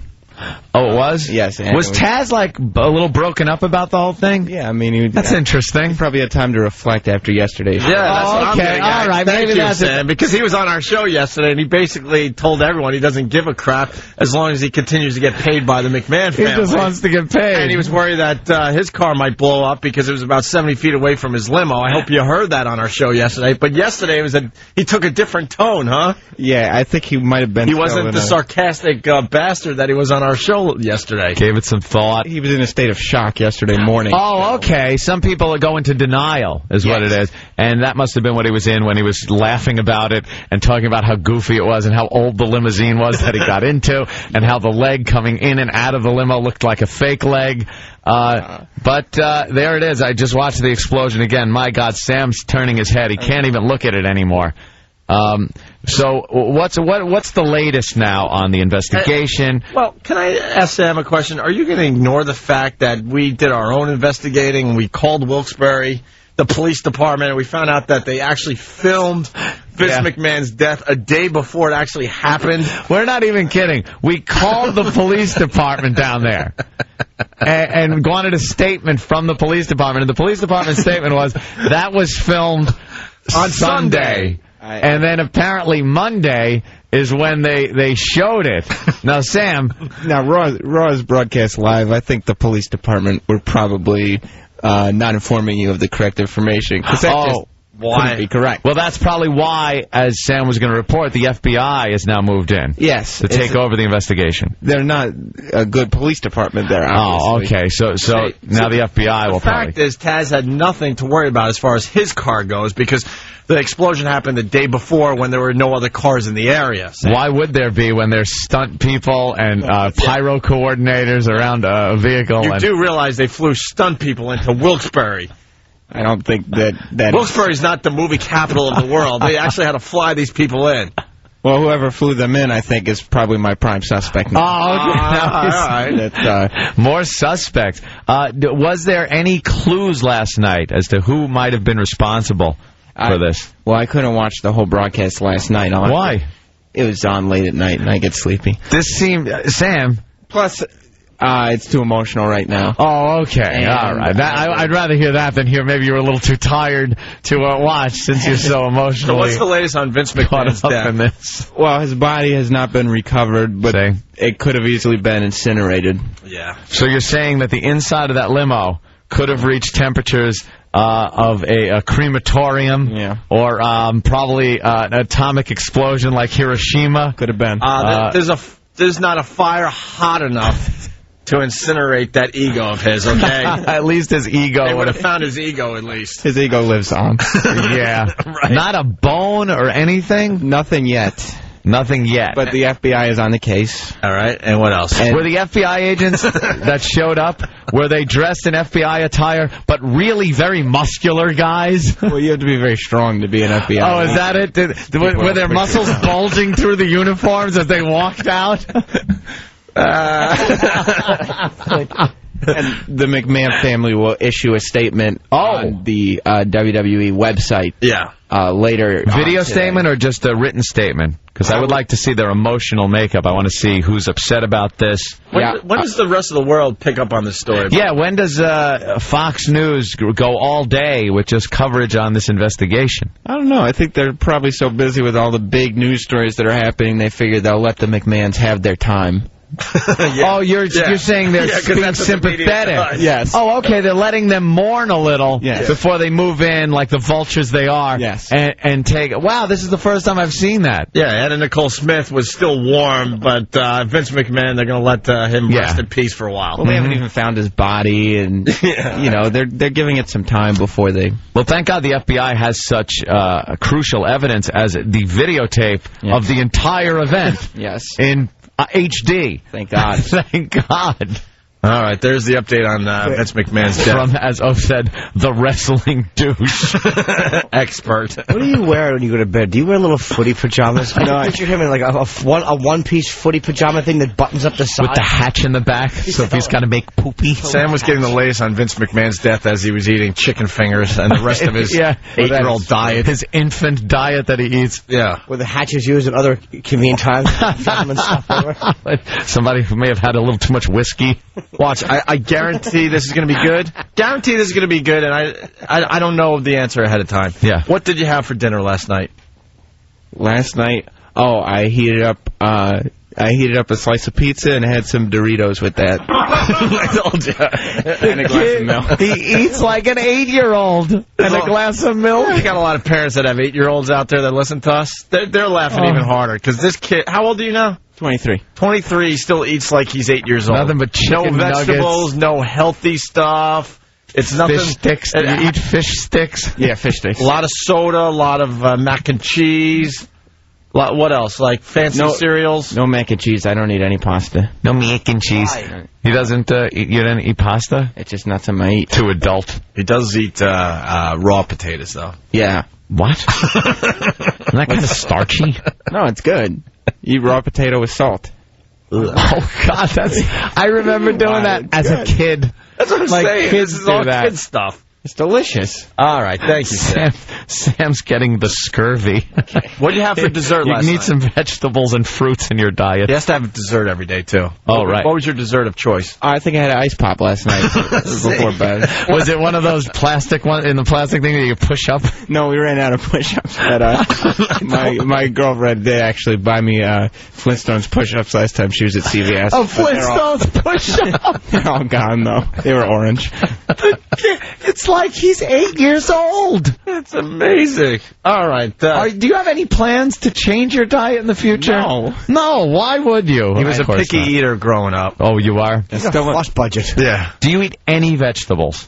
Oh, it was? Yes. Was Taz, like, a little broken up about the whole thing? Yeah, I mean... That's interesting. He probably had time to reflect after yesterday's show. Yeah, that's what I'm getting at. All right. Thank Maybe you, that's Sam, because he was on our show yesterday, and he basically told everyone he doesn't give a crap as long as he continues to get paid by the McMahon family. He just wants to get paid. And he was worried that his car might blow up because it was about 70 feet away from his limo. I hope you heard that on our show yesterday. But yesterday he took a different tone, huh? Yeah, I think he might have been... He wasn't the sarcastic bastard that he was on our show yesterday. Gave it some thought. He was in a state of shock yesterday morning. Oh, okay. Some people go into denial, is what it is. And that must have been what he was in when he was laughing about it and talking about how goofy it was and how old the limousine was that he got into and how the leg coming in and out of the limo looked like a fake leg. But there it is. I just watched the explosion again. My God, Sam's turning his head. He can't even look at it anymore. So what's the latest now on the investigation? Well, can I ask Sam a question? Are you going to ignore the fact that we did our own investigating and we called Wilkes-Barre, the police department, and we found out that they actually filmed Vince McMahon's death a day before it actually happened? We're not even kidding. We called the police department down there and wanted a statement from the police department. And the police department's statement was, that was filmed on Sunday. And then apparently Monday is when they showed it. Now, Sam. Now, Raw is broadcast live. I think the police department were probably not informing you of the correct information. Why? Couldn't be correct. Well, that's probably why, as Sam was going to report, the FBI has now moved in. Yes. To take over the investigation. They're not a good police department there, obviously. Oh, okay. So now the FBI will probably... The fact is, Taz had nothing to worry about as far as his car goes, because the explosion happened the day before when there were no other cars in the area. Why would there be when there's stunt people and pyro coordinators around a vehicle? You do realize they flew stunt people into Wilkes-Barre. I don't think that Wilkes-Barre's not the movie capital of the world. They actually had to fly these people in. Well, whoever flew them in, I think, is probably my prime suspect now. Oh, okay. All right. More suspect. Was there any clues last night as to who might have been responsible for this? Well, I couldn't watch the whole broadcast last night. Why? It was on late at night, and I get sleepy. This seemed... Sam... Plus... it's too emotional right now. Oh, okay. All right. I'd rather hear that than hear maybe you were a little too tired to watch since you're so emotional. So what's the latest on Vince McMahon's death? In this? Well, his body has not been recovered, but it could have easily been incinerated. Yeah. So you're saying that the inside of that limo could have reached temperatures of a crematorium, or probably an atomic explosion like Hiroshima? Could have been. There's not a fire hot enough to incinerate that ego of his, okay? At least his ego. They would have found his ego, at least. His ego lives on. Yeah. Right. Not a bone or anything? Nothing yet. Nothing yet. But the FBI is on the case. All right. And what else? Were the FBI agents that showed up, were they dressed in FBI attire, but really very muscular guys? Well, you have to be very strong to be an FBI. Oh, is that it? Were their muscles bulging through the uniforms as they walked out? And the McMahon family will issue a statement on the WWE website. Later. Video statement or just a written statement? Because I would like to see their emotional makeup. I want to see who's upset about this. When does the rest of the world pick up on this story? Yeah, when does Fox News go all day with just coverage on this investigation? I don't know. I think they're probably so busy with all the big news stories that are happening, they figure they'll let the McMahons have their time. Oh, you're saying they're being sympathetic. Yes. Oh, okay. They're letting them mourn a little before they move in, like the vultures they are. Yes. And take. Wow, this is the first time I've seen that. Yeah, Anna Nicole Smith was still warm, but Vince McMahon, they're going to let him rest in peace for a while. Well, they haven't even found his body, and they're giving it some time before they. Well, thank God the FBI has such crucial evidence as the videotape of the entire event. Yes. In HD. Thank God. Thank God. All right, there's the update on Vince McMahon's death. From, as Oak said, the wrestling douche expert. What do you wear when you go to bed? Do you wear little footy pajamas? I picture him in like a one-piece footy pajama thing that buttons up the side. With the hatch in the back, so if he's got to make poopy. Sam was getting the latest on Vince McMahon's death as he was eating chicken fingers and the rest of his 8-year-old diet. His infant diet that he eats. Yeah. Where the hatch is used at other convenient times. Somebody who may have had a little too much whiskey. Watch, I guarantee this is going to be good. Guarantee this is going to be good, and I don't know the answer ahead of time. Yeah. What did you have for dinner last night? Last night? Oh, I heated up a slice of pizza and had some Doritos with that. I told you. And a glass of milk. He eats like an 8-year-old and a glass of milk. We got a lot of parents that have 8-year-olds out there that listen to us. They're laughing even harder because this kid. How old are you now? 23. 23 still eats like he's 8 years old. Nothing but chicken nuggets. No vegetables, no healthy stuff. It's nothing. Fish sticks. Do you eat fish sticks? Yeah, fish sticks. A lot of soda, a lot of mac and cheese. What else? Like fancy cereals? No mac and cheese. I don't eat any pasta. No mac and cheese. He doesn't you don't eat pasta? It's just not something I eat. Too adult. He does eat raw potatoes, though. Yeah. What? Isn't that kind of starchy? No, it's good. Eat raw potato with salt. Ugh. Oh, God. I remember doing that as a kid. That's what I'm saying. Kids this is all do that. kid stuff. It's delicious. All right, thank you, Sam. Sam's getting the scurvy. What did you have for dessert last night? You need some vegetables and fruits in your diet. He has to have a dessert every day, too. Oh, right. What was your dessert of choice? I think I had an ice pop last night before bed. Was it one of those plastic ones in the plastic thing that you push up? No, we ran out of push-ups. But, my girlfriend did actually buy me Flintstones push-ups last time she was at CVS. Oh, Flintstones push-ups! They're all gone, though. They were orange. It's like he's 8 years old. That's amazing. All right. Do you have any plans to change your diet in the future? No. No, why would you? He was a picky eater growing up. Oh, you are? He's got a flush budget. Yeah. Do you eat any vegetables?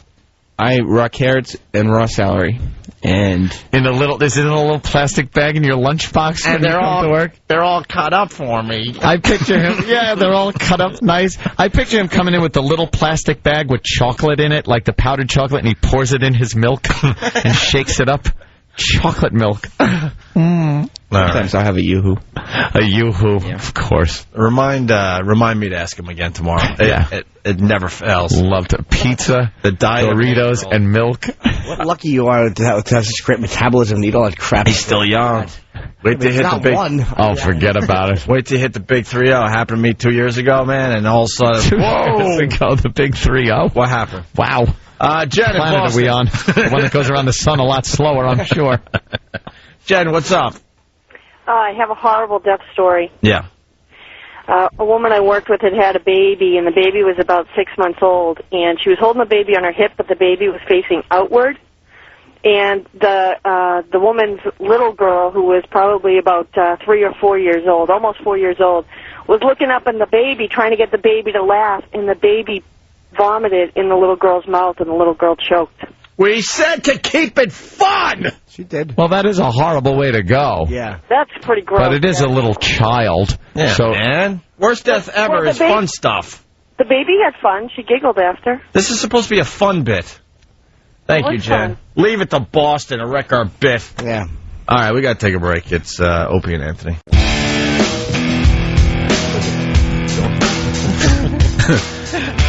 I eat raw carrots and raw celery. And is it in a little plastic bag in your lunchbox when you come to work? They're all cut up for me. I picture him. Yeah, they're all cut up nice. I picture him coming in with the little plastic bag with chocolate in it, like the powdered chocolate, and he pours it in his milk and shakes it up. Chocolate milk. Sometimes I'll have a Yoo-hoo. A Yoo-hoo, yeah. Of course. Remind me to ask him again tomorrow. Yeah. It never fails. Love to pizza, the diet, Doritos, and milk. What lucky you are to have such great metabolism and eat all that crap. He's still young. Wait till you hit the big one. Oh, forget about it. Wait till you hit the big 3-0. It happened to me 2 years ago, man, and all of a sudden, whoa! The big 3-0. What happened? Wow. Jen, what planet are we on? The one that goes around the sun a lot slower, I'm sure. Jen, what's up? I have a horrible death story. Yeah. A woman I worked with had a baby, and the baby was about 6 months old, and she was holding the baby on her hip, but the baby was facing outward. And the woman's little girl, who was probably about 3 or 4 years old, almost 4 years old, was looking up at the baby, trying to get the baby to laugh, and the baby vomited in the little girl's mouth, and the little girl choked. We said to keep it fun! She did. Well, that is a horrible way to go. Yeah. That's pretty gross. But it is a little child. Yeah, so, man. Worst death ever is fun stuff. The baby had fun. She giggled after. This is supposed to be a fun bit. Thank you, Jen. Fun. Leave it to Boston to wreck our bit. Yeah. All right, we got to take a break. It's Opie and Anthony.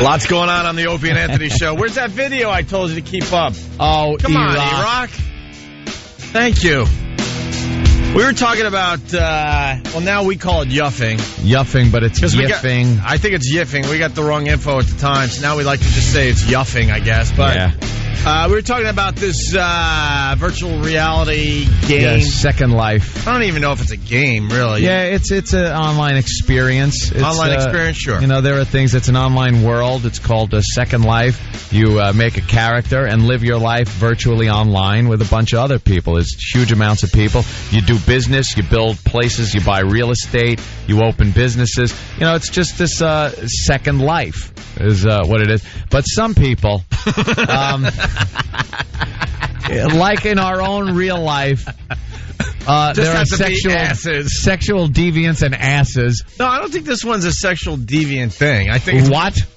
Lots going on the Opie and Anthony show. Where's that video I told you to keep up? Oh, come on, E-Rock. Thank you. We were talking about, well, now we call it yuffing. Yuffing, but it's yiffing. I think it's yiffing. We got the wrong info at the time, so now we like to just say it's yuffing, I guess. But we were talking about this virtual reality game. Yeah, Second Life. I don't even know if it's a game, really. Yeah, it's an online experience. It's, online experience, sure. You know, there are things. It's an online world. It's called Second Life. You make a character and live your life virtually online with a bunch of other people. There's huge amounts of people. You do business. You build places. You buy real estate. You open businesses. You know, it's just this Second Life is what it is. But some people, like in our own real life, there are sexual deviants and asses. No, I don't think this one's a sexual deviant thing. I think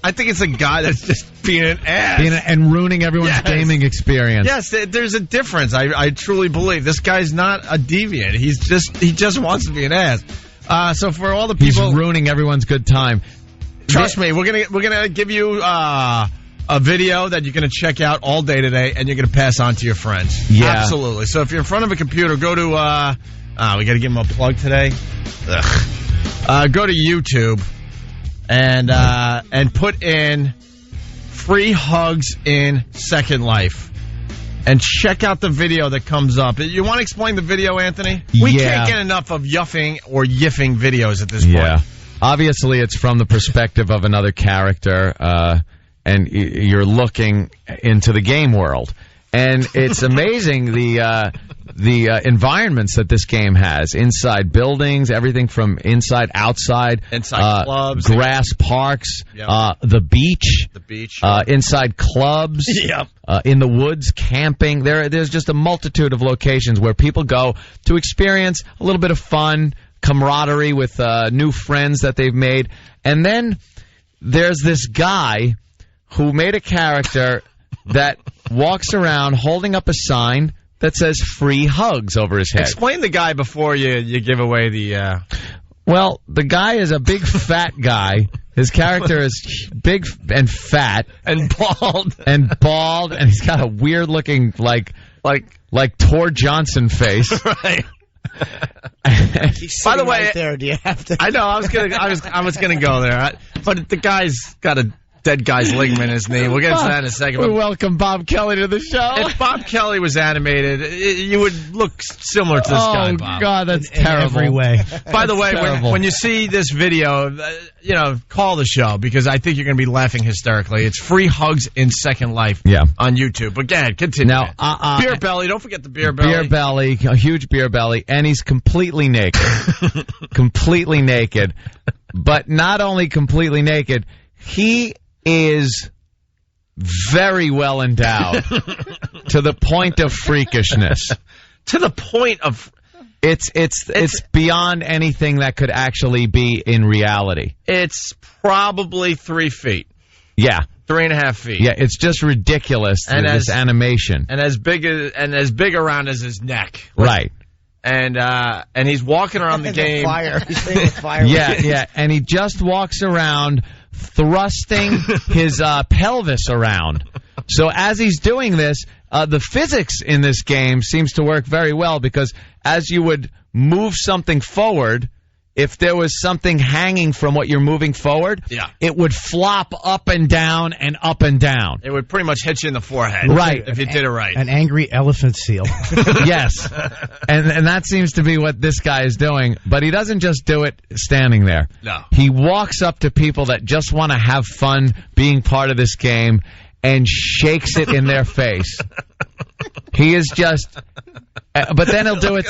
I think it's a guy that's just being an ass. And ruining everyone's gaming experience. Yes, there's a difference. I truly believe this guy's not a deviant. He just wants to be an ass. So for all the people, he's ruining everyone's good time. Trust me, we're gonna give you a video that you're gonna check out all day today, and you're gonna pass on to your friends. Yeah, absolutely. So if you're in front of a computer, go to we gotta give him a plug today. Go to YouTube and put in free hugs in Second Life. And check out the video that comes up. You want to explain the video, Anthony? We can't get enough of yuffing or yiffing videos at this point. Yeah. Obviously, it's from the perspective of another character, and you're looking into the game world. And it's amazing the environments that this game has. Inside buildings, everything from inside, outside. Inside clubs. Grass parks. Yep. The beach. Inside clubs. Yep. In the woods, camping. There's just a multitude of locations where people go to experience a little bit of fun, camaraderie with new friends that they've made. And then there's this guy who made a character that walks around holding up a sign that says free hugs over his head. Explain the guy before you give away the... Well, the guy is a big fat guy. His character is big and fat. And bald. And he's got a weird looking, like Tor Johnson face. Right. By the way, right there, do you have to? I know. I was gonna go there, but the guy's got a dead guy's ligament in his knee. We'll get into that in a second. We welcome Bob Kelly to the show. If Bob Kelly was animated, you would look similar to this guy, Bob. Oh, God, that's terrible. In every way. By the way, when you see this video, call the show, because I think you're going to be laughing hysterically. It's Free Hugs in Second Life on YouTube. But go ahead, continue. Now, beer belly. Don't forget the beer belly. Beer belly, a huge beer belly, and he's completely naked. Completely naked. But not only completely naked, he is very well endowed to the point of freakishness. To the point of... It's beyond anything that could actually be in reality. It's probably 3 feet. Yeah. 3.5 feet. Yeah, it's just ridiculous, this animation. And as big around as his neck. Right. And he's walking around the game. He's fire. Yeah, and he just walks around thrusting his pelvis around. So as he's doing this, the physics in this game seems to work very well, because as you would move something forward, if there was something hanging from what you're moving forward, it would flop up and down and up and down. It would pretty much hit you in the forehead. Right. If you did it right. An angry elephant seal. Yes. And that seems to be what this guy is doing. But he doesn't just do it standing there. No. He walks up to people that just want to have fun being part of this game and shakes it in their face. He is just... but then he'll do it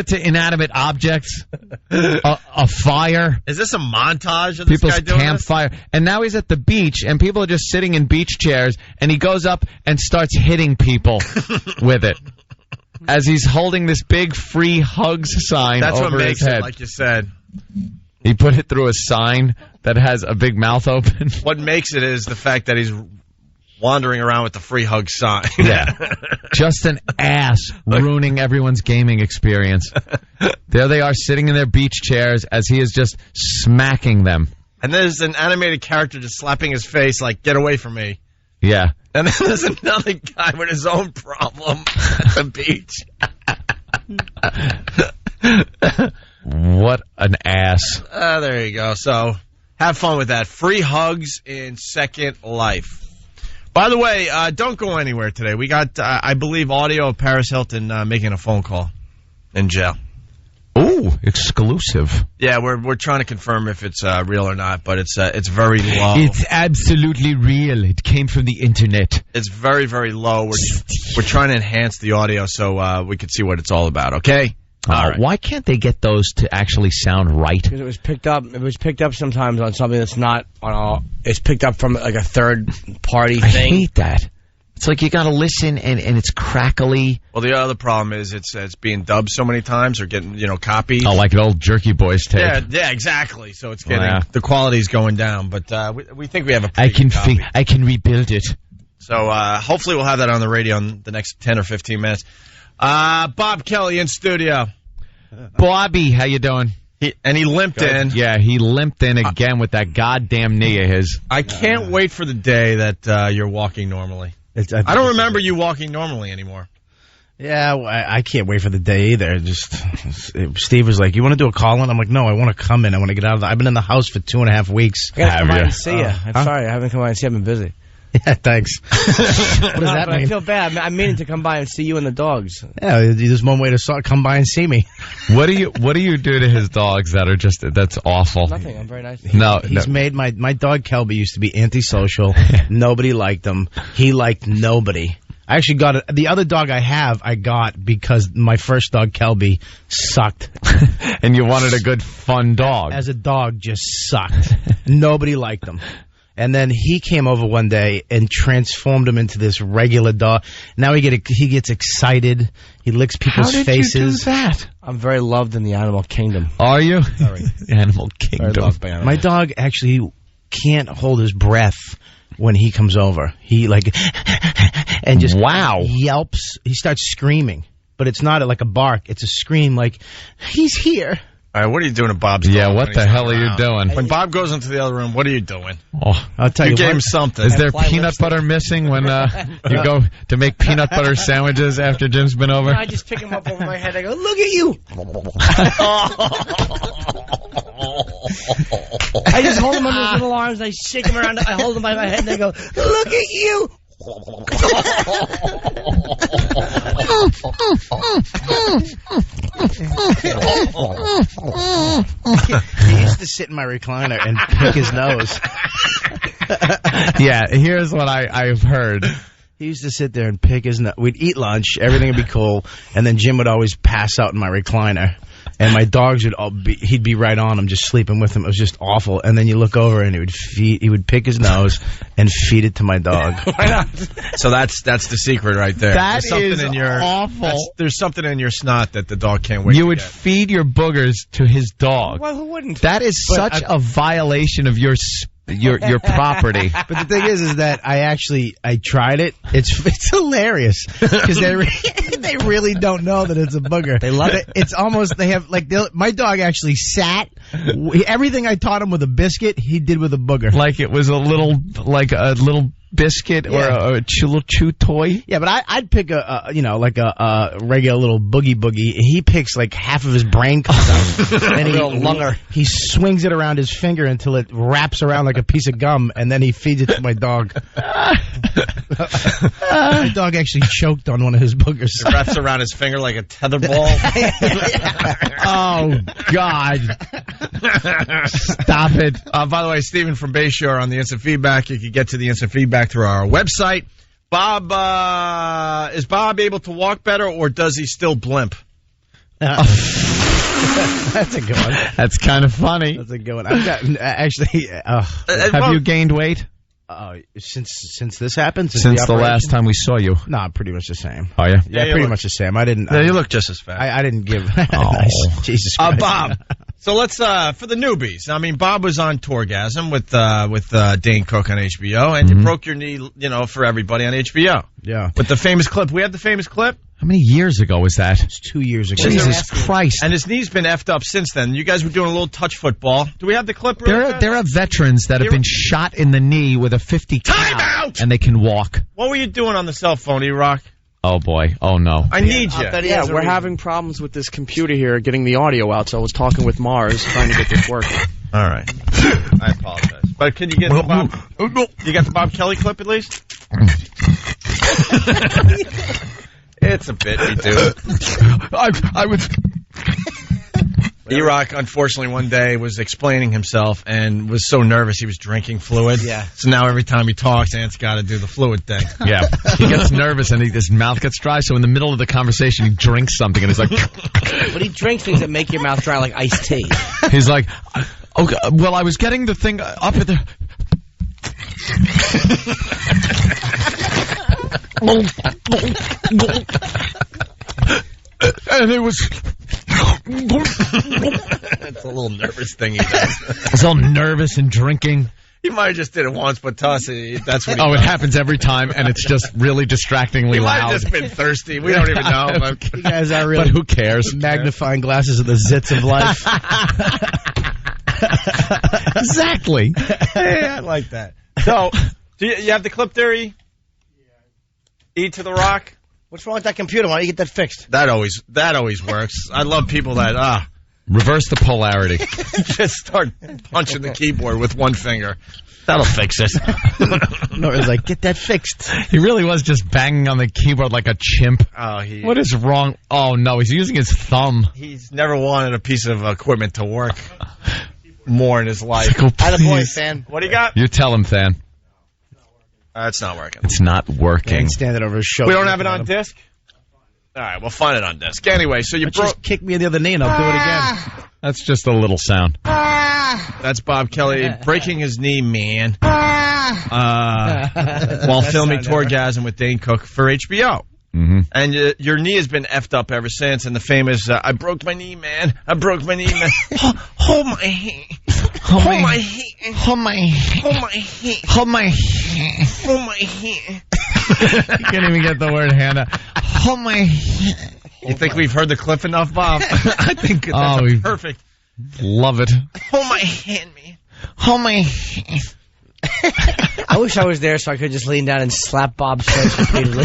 to inanimate objects, a fire. Is this a montage of this people's guy doing campfire? And now he's at the beach, and people are just sitting in beach chairs, and he goes up and starts hitting people with it as he's holding this big free hugs sign over his head. That's what makes it, like you said. He put it through a sign that has a big mouth open. What makes it is the fact that he's wandering around with the free hug sign. Yeah. Just an ass ruining everyone's gaming experience. There they are sitting in their beach chairs as he is just smacking them. And there's an animated character just slapping his face like, get away from me. Yeah. And then there's another guy with his own problem at the beach. What an ass. There you go. So have fun with that. Free hugs in Second Life. By the way, don't go anywhere today. We got, I believe, audio of Paris Hilton making a phone call in jail. Ooh, exclusive. Yeah, we're trying to confirm if it's real or not, but it's very low. It's absolutely real. It came from the internet. It's very, very low. We're trying to enhance the audio so we can see what it's all about. Okay. Right. Why can't they get those to actually sound right? Because it was picked up. It was picked up sometimes on something that's not on all. It's picked up from like a third party thing. I hate that. It's like you got to listen and it's crackly. Well, the other problem is it's being dubbed so many times or getting copied. Oh, like an old Jerky Boys tape. Yeah, exactly. So it's getting the quality's going down. But we think we have a pretty good copy. I can rebuild it. So hopefully we'll have that on the radio in the next 10 or 15 minutes. Bob Kelly in studio. Bobby, how you doing? He limped in. Yeah, he limped in again with that goddamn knee of his. I can't wait for the day that you're walking normally. I don't remember you walking normally anymore. Yeah, I can't wait for the day either. Steve was like, "You want to do a call-in?" I'm like, "No, I want to come in. I want to get out of the. I've been in the house for 2.5 weeks." I gotta come by and see you. I'm sorry, I haven't come by and see you. I've been busy. Yeah, thanks. What does that mean? I feel bad. I'm meaning to come by and see you and the dogs. Yeah, there's one way to start. Come by and see me. What do you do to his dogs that's awful? Nothing. I'm very nice. He's made my dog Kelby used to be antisocial. Nobody liked him. He liked nobody. I actually got it. The other dog I got because my first dog, Kelby, sucked. And you wanted a good, fun dog. As a dog, just sucked. Nobody liked him. And then he came over one day and transformed him into this regular dog. Now he gets excited. He licks people's faces. How did you do that? I'm very loved in the animal kingdom. Are you? Sorry. Animal kingdom. Very loved by animals. My dog actually can't hold his breath when he comes over. He and just yelps. He starts screaming, but it's not like a bark. It's a scream like, he's here. All right, what are you doing to Bob's Yeah, dog what the hell are you doing? When Bob goes into the other room, what are you doing? Oh, I'll tell you. You gave him something. Is there peanut butter missing when you go to make peanut butter sandwiches after Jim's been over? I just pick him up over my head. I go, look at you. I just hold him under his little arms. I shake him around. I hold him by my head, and I go, look at you. He used to sit in my recliner and pick his nose. Yeah, here's what I've heard. He used to sit there and pick his nose. We'd eat lunch, everything would be cool, and then Jim would always pass out in my recliner. And my dogs he'd be right on him, just sleeping with him. It was just awful. And then you look over and he would pick his nose and feed it to my dog. Why not? So that's the secret right there. That is awful. There's something in your snot that the dog can't wait You to would get. feed your boogers to his dog. Well, who wouldn't? That is such a violation of your property. But the thing is that I tried it. It's hilarious because they really don't know that it's a booger. They love it. It's almost my dog actually sat. Everything I taught him with a biscuit, he did with a booger. Like it was a little biscuit or a little chew toy. Yeah, but I'd pick a regular little boogie. He picks like half of his brain comes out, and he swings it around his finger until it wraps around like a piece of gum, and then he feeds it to my dog. My dog actually choked on one of his boogers. It wraps around his finger like a tether ball. Oh God! Stop it! By the way, Stephen from Bayshore on the Instant Feedback. You can get to the Instant Feedback through our website. Bob, is Bob able to walk better, or does he still blimp? That's a good one. That's kind of funny. That's a good one. I've gotten actually. Have you gained weight? Since this happened? Since the last time we saw you? No, pretty much the same. Oh, yeah? Yeah, pretty much the same. I didn't. Yeah, you look just as fat. I didn't give. Nice. Jesus Christ. Bob. So let's for the newbies. I mean, Bob was on Tourgasm with Dane Cook on HBO, and you broke your knee, for everybody on HBO. Yeah. With the famous clip. We have the famous clip. How many years ago was that? It's 2 years ago. Jesus Christ. And his knee's been effed up since then. You guys were doing a little touch football. Do we have the clip? There are veterans that have been shot in the knee with a 50 cal. Time out! And they can walk. What were you doing on the cell phone, E-Rock? Oh, boy. Oh, no. I need you. Yeah, we're having problems with this computer here getting the audio out, so I was talking with Mars trying to get this working. All right. I apologize. But can you get the Bob... You got the Bob Kelly clip at least? It's a bit we do. I was... E-Rock, unfortunately, one day was explaining himself and was so nervous he was drinking fluid. Yeah. So now every time he talks, Ant's got to do the fluid thing. Yeah. He gets nervous and his mouth gets dry, so in the middle of the conversation, he drinks something and he's like... But he drinks things that make your mouth dry like iced tea. He's like, okay, well, I was getting the thing up at the... And it was... It's a little nervous thing he does. He's all nervous and drinking. He might have just did it once, but to us, that's what he does. It happens every time, and it's just really distractingly he loud. He might have just been thirsty. We don't even know. But you guys are really... But who cares? Magnifying glasses of the zits of life. Exactly. Hey, I like that. So, do you have the clip there, E? E to the Rock? What's wrong with that computer? Why don't you get that fixed? That always works. I love people that reverse the polarity. Just start punching the keyboard with one finger. That'll fix it. No, it's like, get that fixed. He really was just banging on the keyboard like a chimp. What is wrong? Oh, no, he's using his thumb. He's never wanted a piece of equipment to work more in his life. Attaboy, fan. What do you got? You tell him, Fan. It's not working. It's not working. And stand it over his shoulder. We don't have it on disc? All right, we'll find it on disc. Anyway, so you just kick me in the other knee and I'll do it again. That's just a little sound. That's Bob Kelly breaking his knee, man. While filming Tourgasm with Dane Cook for HBO. Mm-hmm. And your knee has been effed up ever since. And the famous, I broke my knee, man. I broke my knee, man. Hold my hand. Hold my hand. Hold my hand. Hold my hand. Hold my hand. Hold my hand. You can't even get the word Hannah. Hold my hand. You think we've heard the clip enough, Bob? I think that's perfect. Love it. Hold my hand, man. Hold my hand. I wish I was there so I could just lean down and slap Bob's face repeatedly.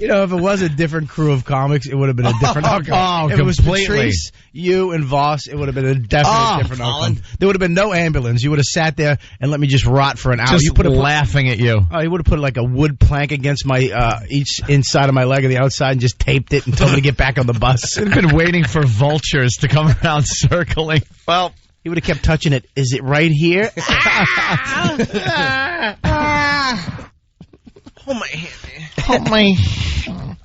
If it was a different crew of comics, it would have been a different outcome. If it was Patrice, you, and Voss, it would have been a definite different outcome. There would have been no ambulance. You would have sat there and let me just rot for an hour. Just laughing at you. Oh, you would have put like a wood plank against my each inside of my leg or the outside and just taped it and told me to get back on the bus. I've been waiting for vultures to come around circling. Well, he would have kept touching it. Is it right here? Hold my hand, man. Hold my.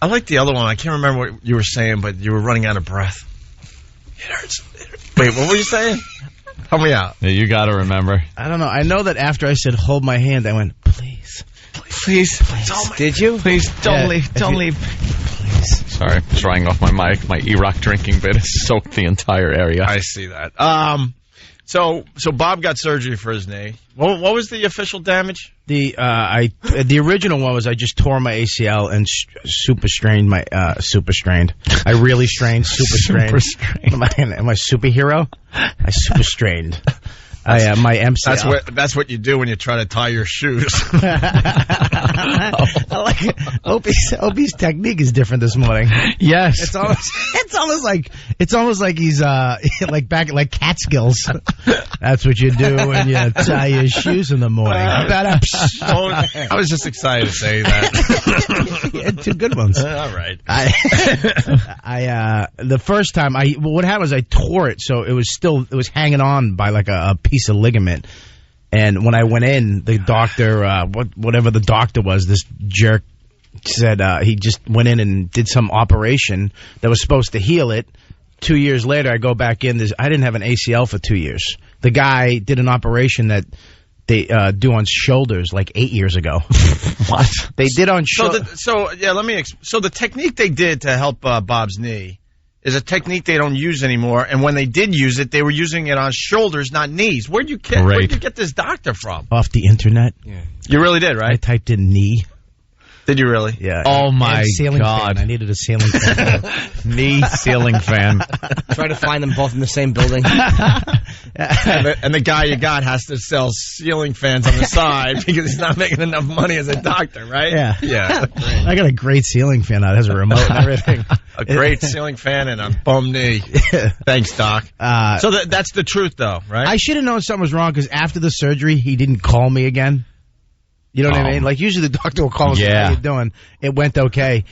I like the other one. I can't remember what you were saying, but you were running out of breath. It hurts. Wait, what were you saying? Help me out. Yeah, you got to remember. I don't know. I know that after I said hold my hand, I went, please. Please. Did you? Please, don't leave. Don't leave. Please. Sorry, drying off my mic. My E-Rock drinking bit has soaked the entire area. I see that. So Bob got surgery for his knee. What was the official damage? The original one was I just tore my ACL and super strained my super strained. I really strained, super strained. Am I a superhero? I super strained. My MCL. That's what you do when you try to tie your shoes. I like it. Opie's technique is different this morning. Yes, it's almost like he's like Catskills. That's what you do when you tie your shoes in the morning. I was just excited to say that. You had two good ones. All right. The first time what happened was I tore it, so it was hanging on by like a piece of ligament. And when I went in, the doctor, whatever the doctor was, this jerk said he just went in and did some operation that was supposed to heal it. 2 years later, I go back in. I didn't have an ACL for 2 years. The guy did an operation that they do on shoulders like 8 years ago. What? They did on shoulders. So the technique they did to help Bob's knee is a technique they don't use anymore. And when they did use it, they were using it on shoulders, not knees. Where'd you get this doctor from? Off the internet. Yeah. You really did, right? I typed in knee. Did you really? Yeah. Oh, my Fan. God. I needed a ceiling fan. Knee ceiling fan. Try to find them both in the same building. and the guy you got has to sell ceiling fans on the side because he's not making enough money as a doctor, right? Yeah. Yeah. I got a great ceiling fan out. It has a remote and everything. A great ceiling fan and a bum knee. Thanks, Doc. So that's the truth, though, right? I should have known something was wrong because after the surgery, he didn't call me again. You know what I mean? Like, usually the doctor will call and say, how you doing? It went okay.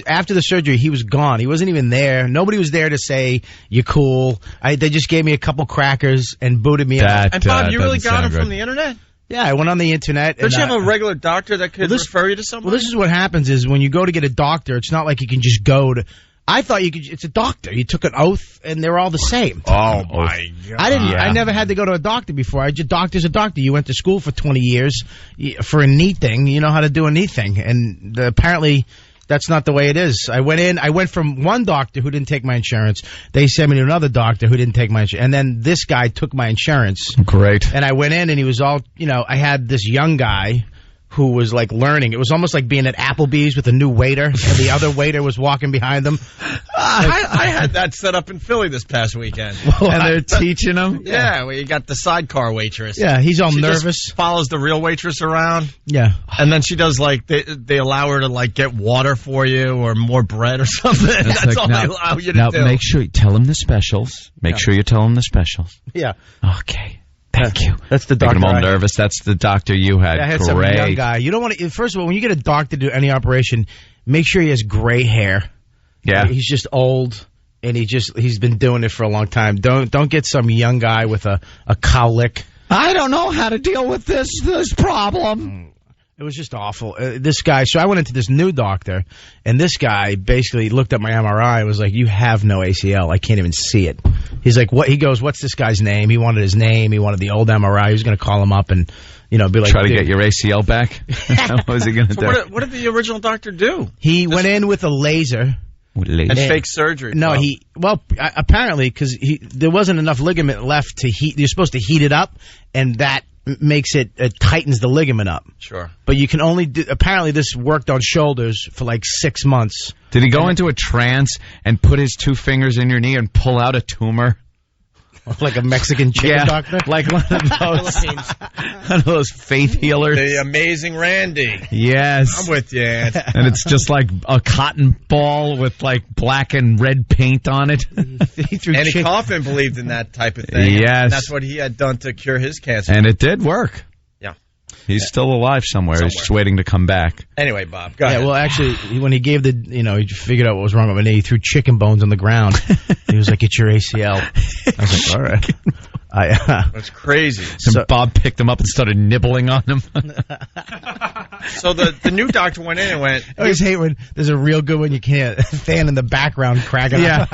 After the surgery, he was gone. He wasn't even there. Nobody was there to say, you're cool. They just gave me a couple crackers and booted me out. And Bob, you really got him from the internet? Yeah, I went on the internet. Don't you have a regular doctor that could refer you to someone? Well, this is what happens is when you go to get a doctor, it's not like you can just go to... I thought it's a doctor. You took an oath, and they're all the same. Oh, my God. I never had to go to a doctor before. Doctor's a doctor. You went to school for 20 years for a knee thing. You know how to do a knee thing. And apparently, that's not the way it is. I went from one doctor who didn't take my insurance. They sent me to another doctor who didn't take my insurance. And then this guy took my insurance. Great. And I went in, and he was all, I had this young guy who was like learning. It was almost like being at Applebee's with a new waiter, and the other waiter was walking behind them. I had that set up in Philly this past weekend. And they're teaching him? Yeah, where you got the sidecar waitress. Yeah, he's all she nervous. Just follows the real waitress around. Yeah. And then she does like, they allow her to like get water for you or more bread or something. That's like, all they allow you to do. Now make sure you tell him the specials. Make sure you tell him the specials. Yeah. Okay. Thank you. That's the doctor. Making him all nervous. That's the doctor you had. I had some young guy. You don't want to. First of all, when you get a doctor to do any operation, make sure he has gray hair. Yeah. He's just old, and he's been doing it for a long time. Don't get some young guy with a cowlick. I don't know how to deal with this problem. It was just awful. This guy, so I went into this new doctor, and this guy basically looked at my MRI and was like, you have no ACL. I can't even see it. He's like, what? He goes, what's this guy's name? He wanted his name. He wanted the old MRI. He was going to call him up and, be like... Try to get your ACL back? What was he going to do? What did the original doctor do? He went in with a laser. And fake surgery. No, apparently, because there wasn't enough ligament left to heat. You're supposed to heat it up, and that makes it tightens the ligament up. Sure. But you can only apparently this worked on shoulders for like 6 months. Did he go into a trance and put his 2 fingers in your knee and pull out a tumor? Like a Mexican chicken doctor? Like one of those faith healers. The amazing Randy. Yes. I'm with you, Ant. And it's just like a cotton ball with like black and red paint on it. Andy Kaufman believed in that type of thing. Yes. And that's what he had done to cure his cancer. And it did work. Yeah. He's still alive somewhere. He's just waiting to come back. Anyway, Bob, go ahead. Yeah, well, actually, when he gave he figured out what was wrong with my knee, he threw chicken bones on the ground. He was like, it's your ACL. I was like, all right. That's crazy. So Bob picked him up and started nibbling on him. So the new doctor went in and went... I always hate when there's a real good one you can't. Fan in the background cracking up.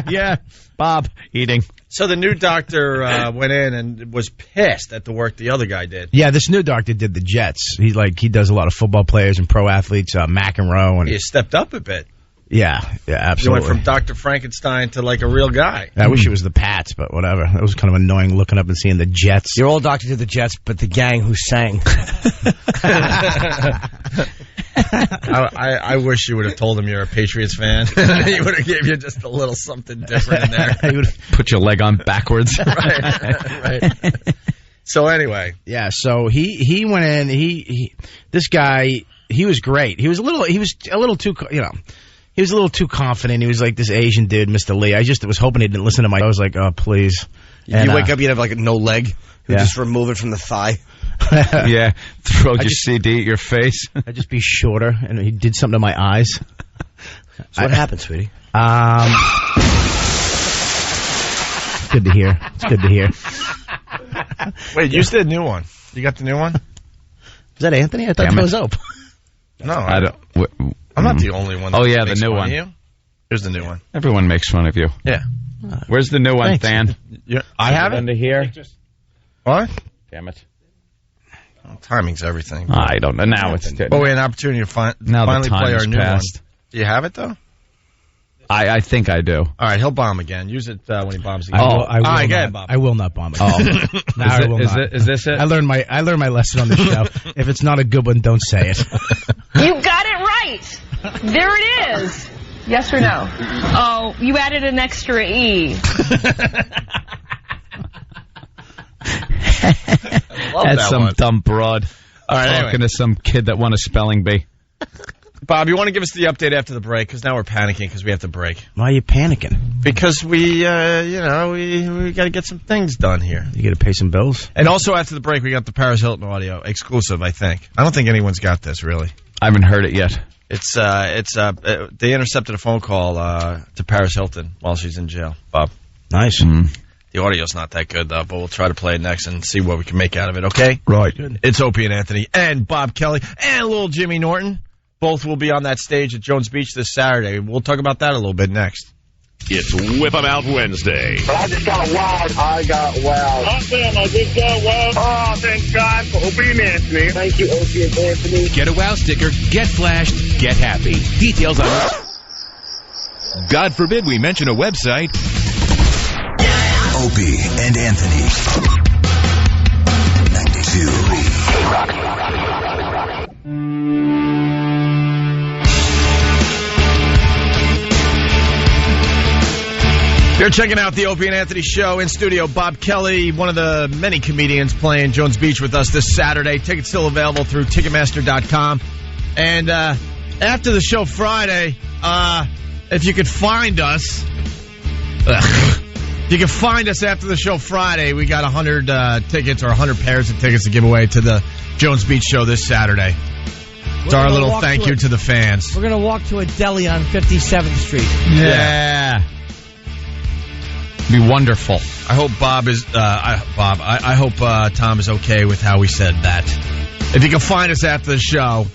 Yeah. Bob eating. So the new doctor went in and was pissed at the work the other guy did. Yeah, this new doctor did the Jets. He does a lot of football players and pro athletes, McEnroe. And he stepped up a bit. Yeah, absolutely. You went from Dr. Frankenstein to like a real guy. I wish it was the Pats, but whatever. It was kind of annoying looking up and seeing the Jets. Your old doctor did the Jets, but the gang who sang. I wish you would have told him you're a Patriots fan. He would have gave you just a little something different in there. He would have put your leg on backwards. Right. So anyway. Yeah, so he went in, this guy, he was great. He was a little too, he was a little too confident. He was like this Asian dude, Mr. Lee. I just was hoping he didn't listen to I was like, oh, please. And, you wake up, you'd have like no leg. You just remove it from the thigh. Yeah, throw your CD at your face. I'd just be shorter, and he did something to my eyes. So what happened, sweetie? It's good to hear. It's good to hear. Wait, you said new one. You got the new one? Is that Anthony? I thought it was Ope. No, I don't. I'm not the only one. Oh, yeah, the new one. Here's the new one. Everyone makes fun of you. Yeah. Where's the new one, Than? I have it. Under here. What? Damn it. Well, timing's everything. I don't know. Now it's... Oh, wait, an opportunity to finally play our new one. Do you have it, though? I think I do. All right, he'll bomb again. Use it when he bombs again. I will not bomb again. Is this it? I learned my lesson on the show. If it's not a good one, don't say it. You got it right. There it is. Yes or no? Oh, you added an extra E. That's some dumb broad. All right, talking to some kid that won a spelling bee. Bob, you want to give us the update after the break? Because now we're panicking because we have to break. Why are you panicking? Because we got to get some things done here. You got to pay some bills. And also after the break, we got the Paris Hilton audio exclusive. I think. I don't think anyone's got this really. I haven't heard it yet. They intercepted a phone call to Paris Hilton while she's in jail. Bob, nice. The audio's not that good though, but we'll try to play it next and see what we can make out of it. Okay? Right. Good. It's Opie and Anthony and Bob Kelly and little Jimmy Norton. Both will be on that stage at Jones Beach this Saturday. We'll talk about that a little bit next. It's Whip 'em Out Wednesday. I just got wild. I got wild. Hot damn, I just got wild. Oh, thank God for Opie and Anthony. Thank you, Opie and Anthony. Get a wow sticker, get flashed, get happy. Details on it. God forbid we mention a website. Opie and Anthony. 92.3 K-Rock. You're checking out the Opie and Anthony show. In studio, Bob Kelly, one of the many comedians playing Jones Beach with us this Saturday. Tickets still available through Ticketmaster.com. And after the show Friday, if you could find us... You can find us after the show Friday. We got 100 tickets or 100 pairs of tickets to give away to the Jones Beach show this Saturday. It's our little thank you to the fans. We're going to walk to a deli on 57th Street. Yeah. Be wonderful. I hope Bob is. I hope Tom is okay with how we said that. If you can find us after the show,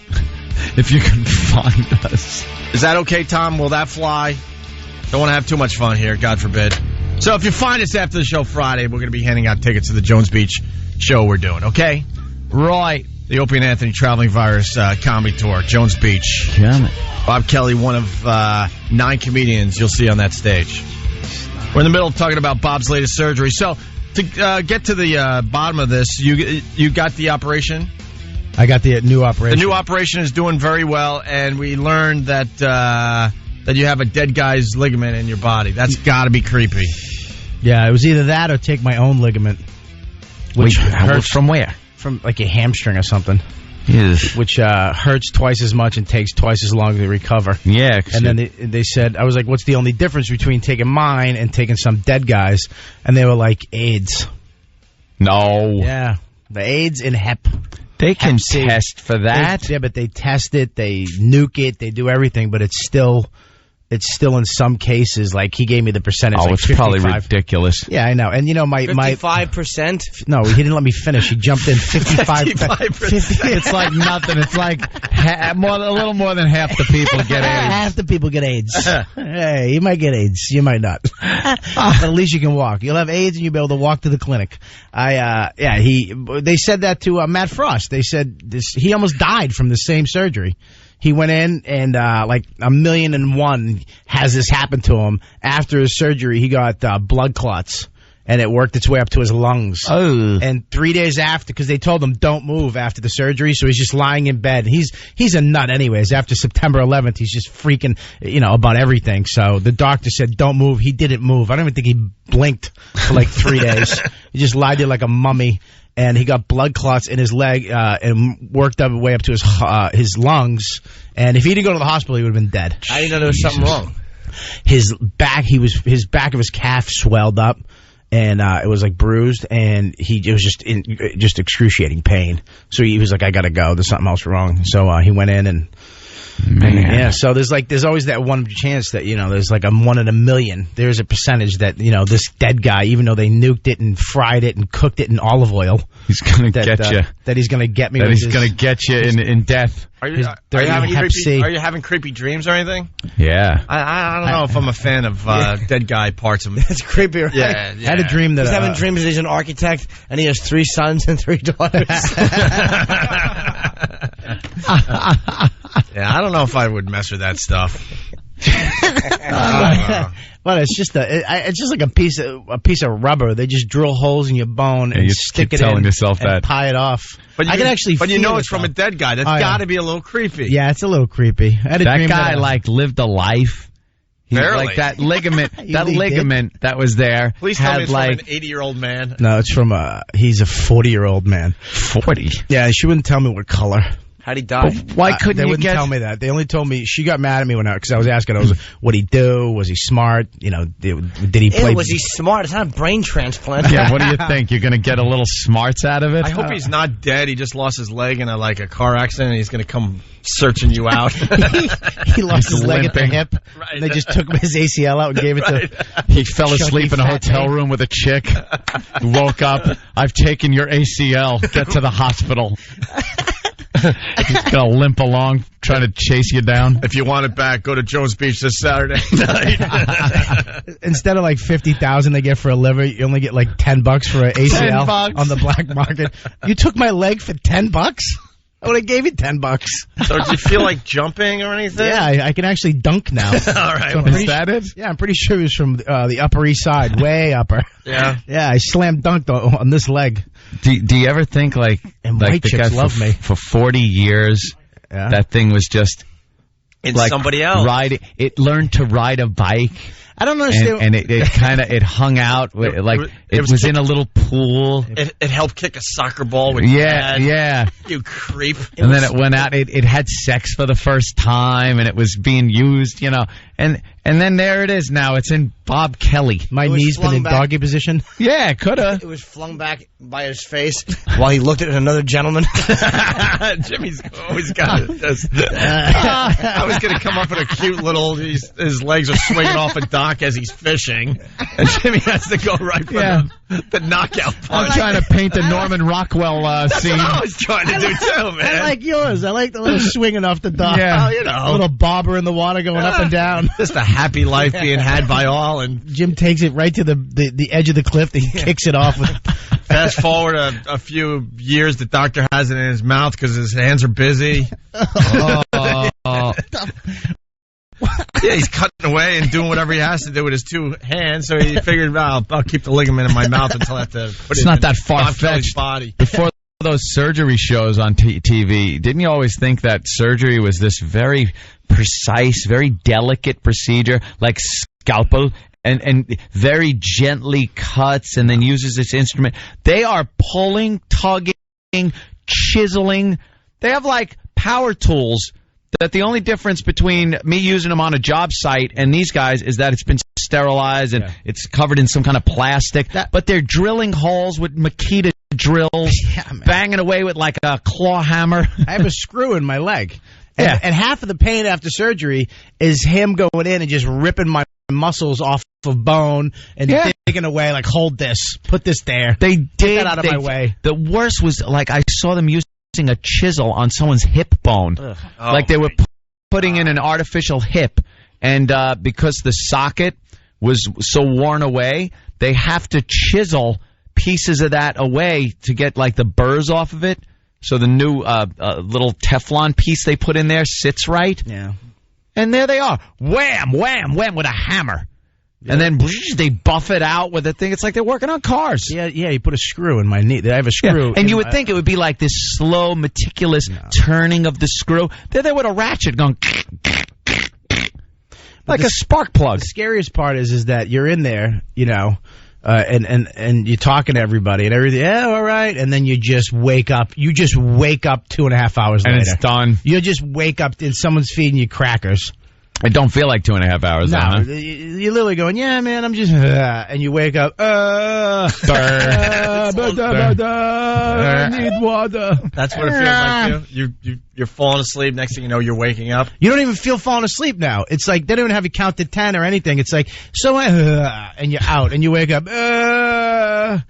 if you can find us, is that okay, Tom? Will that fly? Don't want to have too much fun here, God forbid. So if you find us after the show Friday, we're going to be handing out tickets to the Jones Beach show we're doing. Okay, right? The Opie and Anthony Traveling Virus Comedy Tour, Jones Beach. Damn it. Bob Kelly, one of 9 comedians you'll see on that stage. We're in the middle of talking about Bob's latest surgery. So, to get to the bottom of this, you got the operation? I got the new operation. The new operation is doing very well, and we learned that you have a dead guy's ligament in your body. That's got to be creepy. Yeah, it was either that or take my own ligament. Which hurts from where? From like a hamstring or something. Yes. Which hurts twice as much and takes twice as long to recover. Yeah. And then they said, I was like, what's the only difference between taking mine and taking some dead guys? And they were like, AIDS. No. Yeah. The AIDS and Hep. They can test for that. Yeah, but they test it, they nuke it, they do everything, but it's still in some cases, like he gave me the percentage. Oh, like it's 55. probably ridiculous. Yeah, I know. And you know, my 55%? No, he didn't let me finish. He jumped in 55%. 55%. It's like nothing. It's like a little more than half the people get AIDS. Half the people get AIDS. Hey, you might get AIDS. You might not. But at least you can walk. You'll have AIDS and you'll be able to walk to the clinic. They said that to Matt Frost. They said he almost died from the same surgery. He went in and like 1,000,001 has this happen to him. After his surgery, he got blood clots, and it worked its way up to his lungs. Oh! And 3 days after, because they told him don't move after the surgery, so he's just lying in bed. He's a nut, anyways. After September 11th, he's just freaking, about everything. So the doctor said don't move. He didn't move. I don't even think he blinked for like 3 days. He just lied there like a mummy. And he got blood clots in his leg and worked up way up to his lungs. And if he didn't go to the hospital, he would have been dead. I didn't know there was something wrong. His back of his calf swelled up, and it was like bruised, and it was just excruciating pain. So he was like, "I gotta go. There's something else wrong." So he went in and. Man. Yeah, so there's always that one chance that, there's like a 1 in a million. There's a percentage that, this dead guy, even though they nuked it and fried it and cooked it in olive oil, he's going to get you. That he's going to get me. That he's going to get you in death. Are you having creepy dreams or anything? Yeah. I don't know if I'm a fan of dead guy parts of me. It's creepy, right? Yeah. I had a dream that... He's having dreams that he's an architect, and he has 3 sons and 3 daughters. Yeah, I don't know if I would mess with that stuff. Well, it's just like a piece of rubber. They just drill holes in your bone and stick it in yourself and tie it off. But I can actually. But it's from a dead guy. That's got to be a little creepy. Yeah, it's a little creepy. I had a dream guy lived a life. Barely. Like that ligament, that was there. Please tell me it's from an 80-year-old man. No, it's from he's a 40-year-old man. 40? Yeah, she wouldn't tell me what color. How'd he die? Why couldn't they you wouldn't tell me that? They only told me she got mad at me because I was asking her, what'd he do? Was he smart? Did he play? Was he smart? It's not a brain transplant. Yeah, what do you think? You're going to get a little smarts out of it? I hope he's not dead. He just lost his leg in a car accident, and he's going to come searching you out. He lost his leg at the hip. Right. They just took his ACL out and gave it to... He fell asleep in a hotel room with a chick. Woke up. I've taken your ACL. Get to the hospital. He's going to limp along, trying to chase you down. If you want it back, go to Jones Beach this Saturday night. Instead of like $50,000 they get for a liver, you only get like $10 for an ACL on the black market. You took my leg for $10? I would have gave you $10. So do you feel like jumping or anything? Yeah, I can actually dunk now. All right. So is that it? Yeah, I'm pretty sure it was from the Upper East Side, way upper. Yeah. Yeah, I slam dunked on this leg. Do you ever think white chicks love me for 40 years? Yeah. That thing was just somebody else. It learned to ride a bike. I don't understand. And it hung out it was in a little pool. It helped kick a soccer ball with Dad. Yeah. You creep. And then it went out. It had sex for the first time, and it was being used, And then there it is now. It's in Bob Kelly. My knee's been in doggy position? Yeah, it could have. It was flung back by his face while he looked at another gentleman. Jimmy's always got it. I was going to come up with a cute little, his legs are swinging off a dime rock as he's fishing, and Jimmy has to go right for the knockout punch. I'm trying to paint the Norman Rockwell scene. That's what I was trying to do too, man. I like yours. I like the little swinging off the dock. Yeah. A little bobber in the water going up and down. Just a happy life being had by all, and Jim takes it right to the edge of the cliff and kicks it off with. Fast forward a few years, the doctor has it in his mouth because his hands are busy. Yeah, he's cutting away and doing whatever he has to do with his two hands. So he figured, I'll keep the ligament in my mouth until I have to put it not in that far-fetched. Body. Before those surgery shows on TV, didn't you always think that surgery was this very precise, very delicate procedure, like scalpel? And very gently cuts and then uses this instrument. They are pulling, tugging, chiseling. They have like power tools that the only difference between me using them on a job site and these guys is that it's been sterilized and it's covered in some kind of plastic. But they're drilling holes with Makita drills, banging away with like a claw hammer. I have a screw in my leg. And half of the pain after surgery is him going in and just ripping my muscles off of bone and digging away, like, hold this, put this there. They did. Get that out of my way. The worst was, like, I saw them using a chisel on someone's hip bone. Like they were putting in an artificial hip, and because the socket was so worn away, they have to chisel pieces of that away to get, like, the burrs off of it. So the new little Teflon piece they put in there sits right. Yeah. And there they are. Wham, wham, wham with a hammer. Yeah. And then they buff it out with a thing. It's like they're working on cars. Yeah, you put a screw in my knee. I have a screw. Yeah. And you would think it would be like this slow, meticulous turning of the screw. They're there with a ratchet going like a spark plug. The scariest part is that you're in there, and you're talking to everybody and everything. Yeah, all right. And then you just wake up. You just wake up 2.5 hours later. And it's done. You just wake up and someone's feeding you crackers. It don't feel like 2.5 hours. No, huh? You're literally going, yeah, man, I'm just, and you wake up, I need water. That's what it feels like, too. You're falling asleep. Next thing you know, you're waking up. You don't even feel falling asleep now. It's like they don't even have you count to 10 or anything. It's like, and you're out, and you wake up, Mr.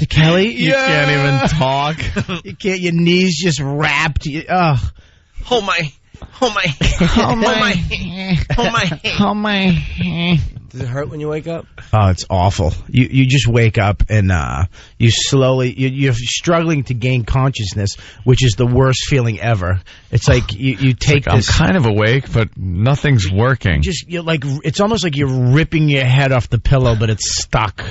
Kelly. You can't even talk. You can't, your knees just wrapped. Oh, my. Does it hurt when you wake up? Oh, it's awful. You just wake up and you slowly you're struggling to gain consciousness, which is the worst feeling ever. It's like you take this. I'm kind of awake, but nothing's working. You're like, it's almost like you're ripping your head off the pillow, but it's stuck.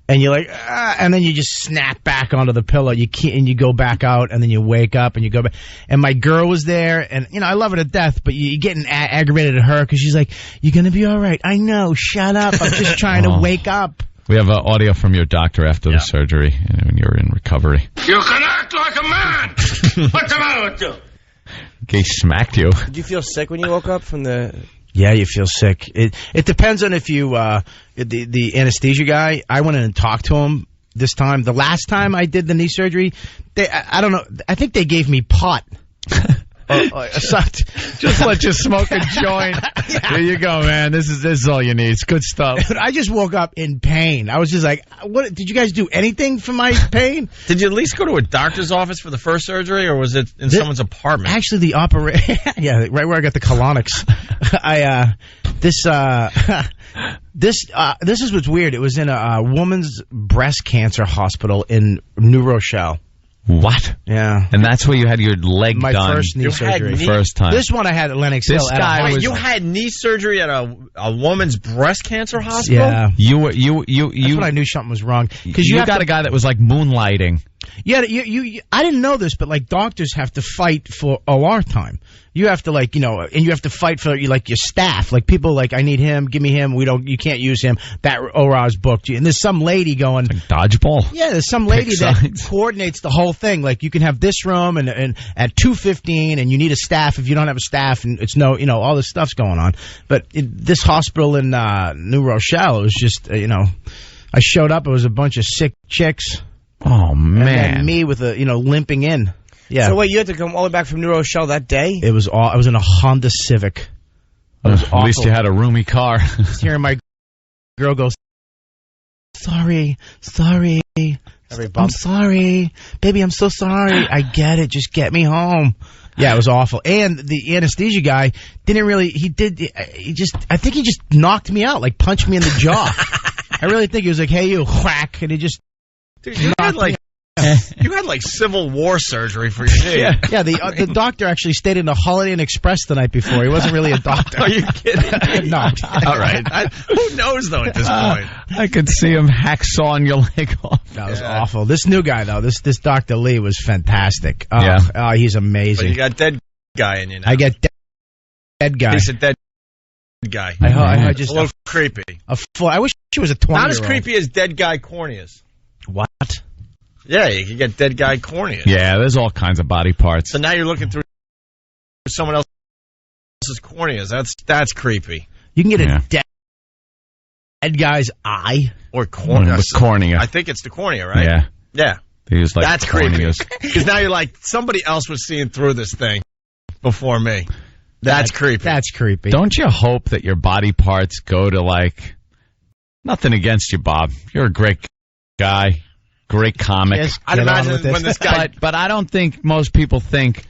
And you're like, and then you just snap back onto the pillow. You can't, and you go back out, and then you wake up, and you go back. And my girl was there, and I love her to death, but you're getting aggravated at her because she's like, "You're gonna be all right." I know. Shut up. I'm just trying to wake up. We have audio from your doctor after the surgery when you're in recovery. You can act like a man. What's the matter with you? He smacked you. Did you feel sick when you woke up from the? Yeah, you feel sick. It depends on if you the anesthesia guy. I went in and talked to him this time. The last time I did the knee surgery, I don't know. I think they gave me pot. Just let you smoke a joint. Here you go, man. This is all you need. It's good stuff. I just woke up in pain. I was just like, "What? Did you guys do anything for my pain?" Did you at least go to a doctor's office for the first surgery, or was it in someone's apartment? Actually, the operation. Yeah, right where I got the colonics. This is what's weird. It was in a woman's breast cancer hospital in New Rochelle. What? Yeah. And that's where you had your leg my done. My first knee surgery. First time. This one I had at Lenox Hill. Wait, you had knee surgery at a woman's breast cancer hospital? Yeah. You. That's when I knew something was wrong. Because you got a guy that was like moonlighting. Yeah, I didn't know this, but like doctors have to fight for OR time. You have to and you have to fight for your staff. Like people I need him, give me him. You can't use him. That OR's booked. And there's some lady going dodgeball. Yeah, there's some lady that coordinates the whole thing. Like you can have this room and at 2:15, and you need a staff. If you don't have a staff, and it's all this stuff's going on. But this hospital in New Rochelle, it was just I showed up. It was a bunch of sick chicks. Oh man! And then me with limping in. Yeah. So wait, you had to come all the way back from New Rochelle that day? It was I was in a Honda Civic. It was awful. At least you had a roomy car. Just hearing my girl goes, sorry. I'm sorry. Baby, I'm so sorry. I get it. Just get me home. Yeah, it was awful. And the anesthesia guy I think he just knocked me out, like punched me in the jaw. I really think he was like, hey, you, whack. And he just knocked me out. You had like Civil War surgery for your knee. Yeah. The doctor actually stayed in the Holiday Inn Express the night before. He wasn't really a doctor. Are you kidding? No. All right. Who knows though at this point? I could see him hacksawing your leg off. That was awful. This new guy though, this Dr. Lee was fantastic. He's amazing. But you got dead guy in you now. I get dead guy. He's a dead guy. I just a little creepy. I wish she was a 20-year-old. Not as creepy as dead guy corneas. What? Yeah, you can get dead guy corneas. Yeah, there's all kinds of body parts. So now you're looking through someone else's corneas. That's creepy. You can get a dead guy's eye. Or cornea. The cornea. I think it's the cornea, right? Yeah. He was like, that's creepy. Because now you're like, somebody else was seeing through this thing before me. That's creepy. That's creepy. Don't you hope that your body parts go to like, nothing against you, Bob. You're a great guy. Great comic. Yes, I'd imagine when this guy... But I don't think most people think,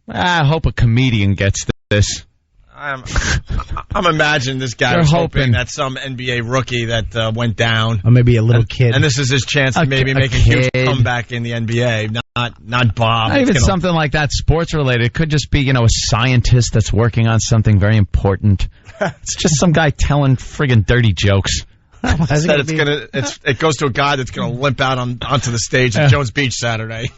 I hope a comedian gets this. I'm imagining this guy was hoping that some NBA rookie that went down. Or maybe a little kid. And this is his chance to maybe make a huge comeback in the NBA. Not Bob. Not even something like that sports related. It could just be, a scientist that's working on something very important. It's just some guy telling friggin' dirty jokes. It goes to a guy that's going to limp out onto the stage at Jones Beach Saturday.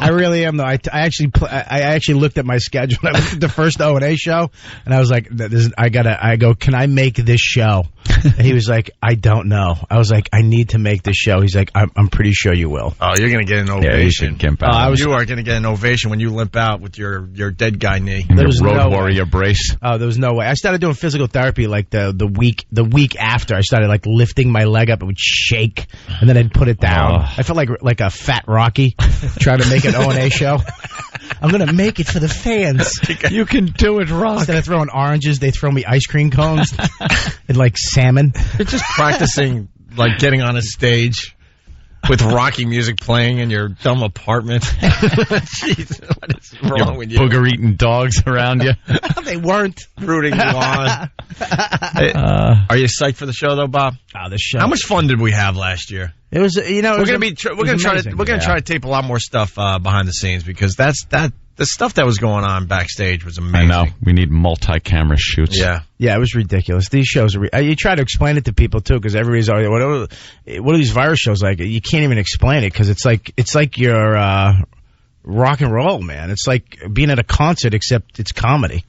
I really am though. I actually looked at my schedule. I looked at the first O&A show, and I was like, can I make this show? And he was like, I don't know. I was like, I need to make this show. He's like, I'm pretty sure you will. Oh, you're going to get an ovation. You are going to get an ovation when you limp out with your dead guy knee. Your road warrior brace. Oh, there was no way. I started doing physical therapy like the week after. I started like lifting my leg up. It would shake, and then I'd put it down. I felt like a fat Rocky trying to make an O&A show. I'm going to make it for the fans. You can do it, Rock. Instead of throwing oranges, they throw me ice cream cones and like salmon. You're just practicing like getting on a stage with Rocky music playing in your dumb apartment. Jeez, what is wrong with you? Booger-eating dogs around you. They weren't. Rooting you on. Are you psyched for the show, though, Bob? The show. How much fun did we have last year? It was, we're going to try to tape a lot more stuff behind the scenes because the stuff that was going on backstage was amazing. I know. We need multi-camera shoots. Yeah, it was ridiculous. These shows you try to explain it to people too because everybody's always what are these virus shows like? You can't even explain it because it's like you're rock and roll, man. It's like being at a concert except it's comedy.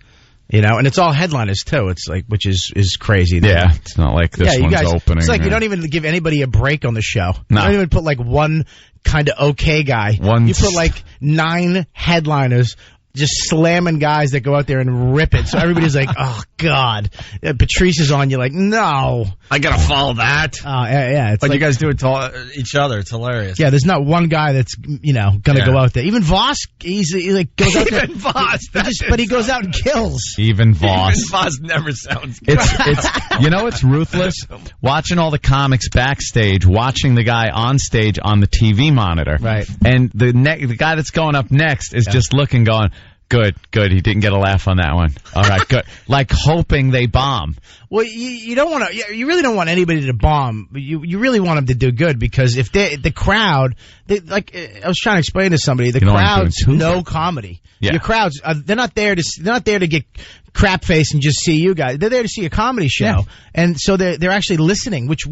And it's all headliners too. It's like, which is crazy. Yeah, it's not like this one's opening. It's like you don't even give anybody a break on the show. No. You don't even put like one kind of okay guy. You put like 9 headliners just slamming guys that go out there and rip it. So everybody's like, oh, God. Patrice is on. You're like, no. I got to follow that. Yeah. But you guys do it to each other. It's hilarious. Yeah, there's not one guy that's, going to go out there. Even Voss, he goes out there. Even Voss. But he goes out and kills. Even Voss. Even Voss never sounds good. It's ruthless. Watching all the comics backstage, watching the guy on stage on the TV monitor. Right. And the guy that's going up next is just looking, going, Good. He didn't get a laugh on that one. All right, good. Like hoping they bomb. Well, you don't want to. You really don't want anybody to bomb. You really want them to do good because if the crowd, I was trying to explain to somebody, the crowd's no comedy. Yeah. Your crowds, they're not there to get crap face and just see you guys. They're there to see a comedy show, and so they're actually listening, which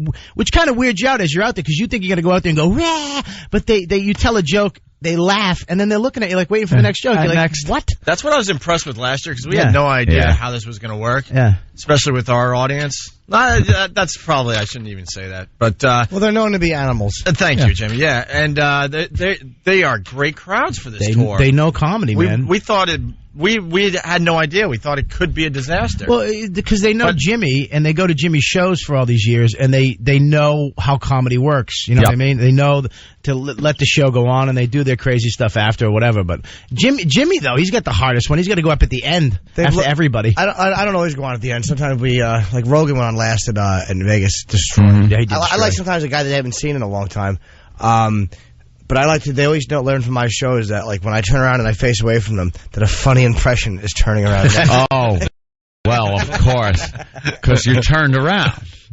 kind of weirds you out as you're out there because you think you're going to go out there and go, rah! But you tell a joke. They laugh, and then they're looking at you like waiting for the next joke. You're like, next. What? That's what I was impressed with last year because we had no idea how this was going to work. Yeah. Especially with our audience. That's probably, I shouldn't even say that. But they're known to be animals. Thank you, Jimmy. Yeah, and they are great crowds for this tour. They know comedy, man. We thought it. We had no idea. We thought it could be a disaster. Well, because they know Jimmy, and they go to Jimmy's shows for all these years, and they know how comedy works. You know what I mean? They know to let the show go on, and they do their crazy stuff after or whatever. But Jimmy though, he's got the hardest one. He's got to go up at the end after everybody. I don't always go on at the end. sometimes we, like Rogan went on last in Vegas, destroyed. Yeah, he did I like sometimes a guy that I haven't seen in a long time. But I like to, they always don't learn from my shows that, like, when I turn around and I face away from them, that a funny impression is turning around. Oh, well, of course, because you turned around.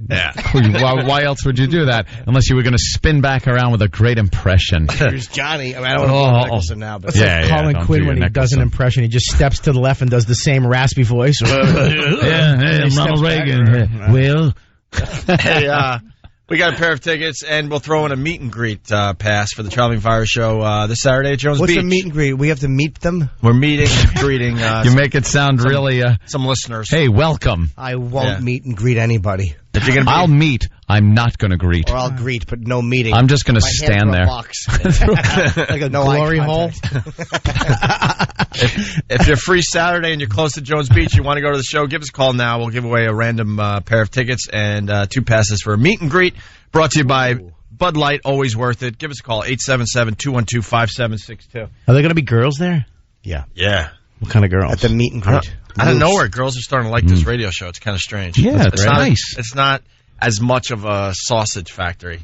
Yeah. Why else would you do that? Unless you were going to spin back around with a great impression. Here's Johnny. I mean, I don't want to Nicholson now, but it's like Colin Quinn when he does an impression. He just steps to the left and does the same raspy voice. Hey, Ronald Reagan. Well, hey, we got a pair of tickets, and we'll throw in a meet and greet pass for the Traveling Fire Show this Saturday at Jones Beach. What's a meet and greet? We have to meet them? We're meeting and greeting. You make it sound really... some listeners. Hey, welcome. I won't meet and greet anybody. If you're gonna I'll meet. I'm not going to greet. Or I'll greet, but no meeting. I'm just going to stand there. Like a glory hole. If you're free Saturday and you're close to Jones Beach, you want to go to the show, give us a call now. We'll give away a random pair of tickets and 2 passes for a meet and greet. Brought to you by Bud Light, always worth it. Give us a call, 877-212-5762. Are there going to be girls there? Yeah. Yeah. What kind of girls? At the meet and greet. I don't know where girls are starting to like this radio show. It's kind of strange. Yeah, it's nice. It's not as much of a sausage factory.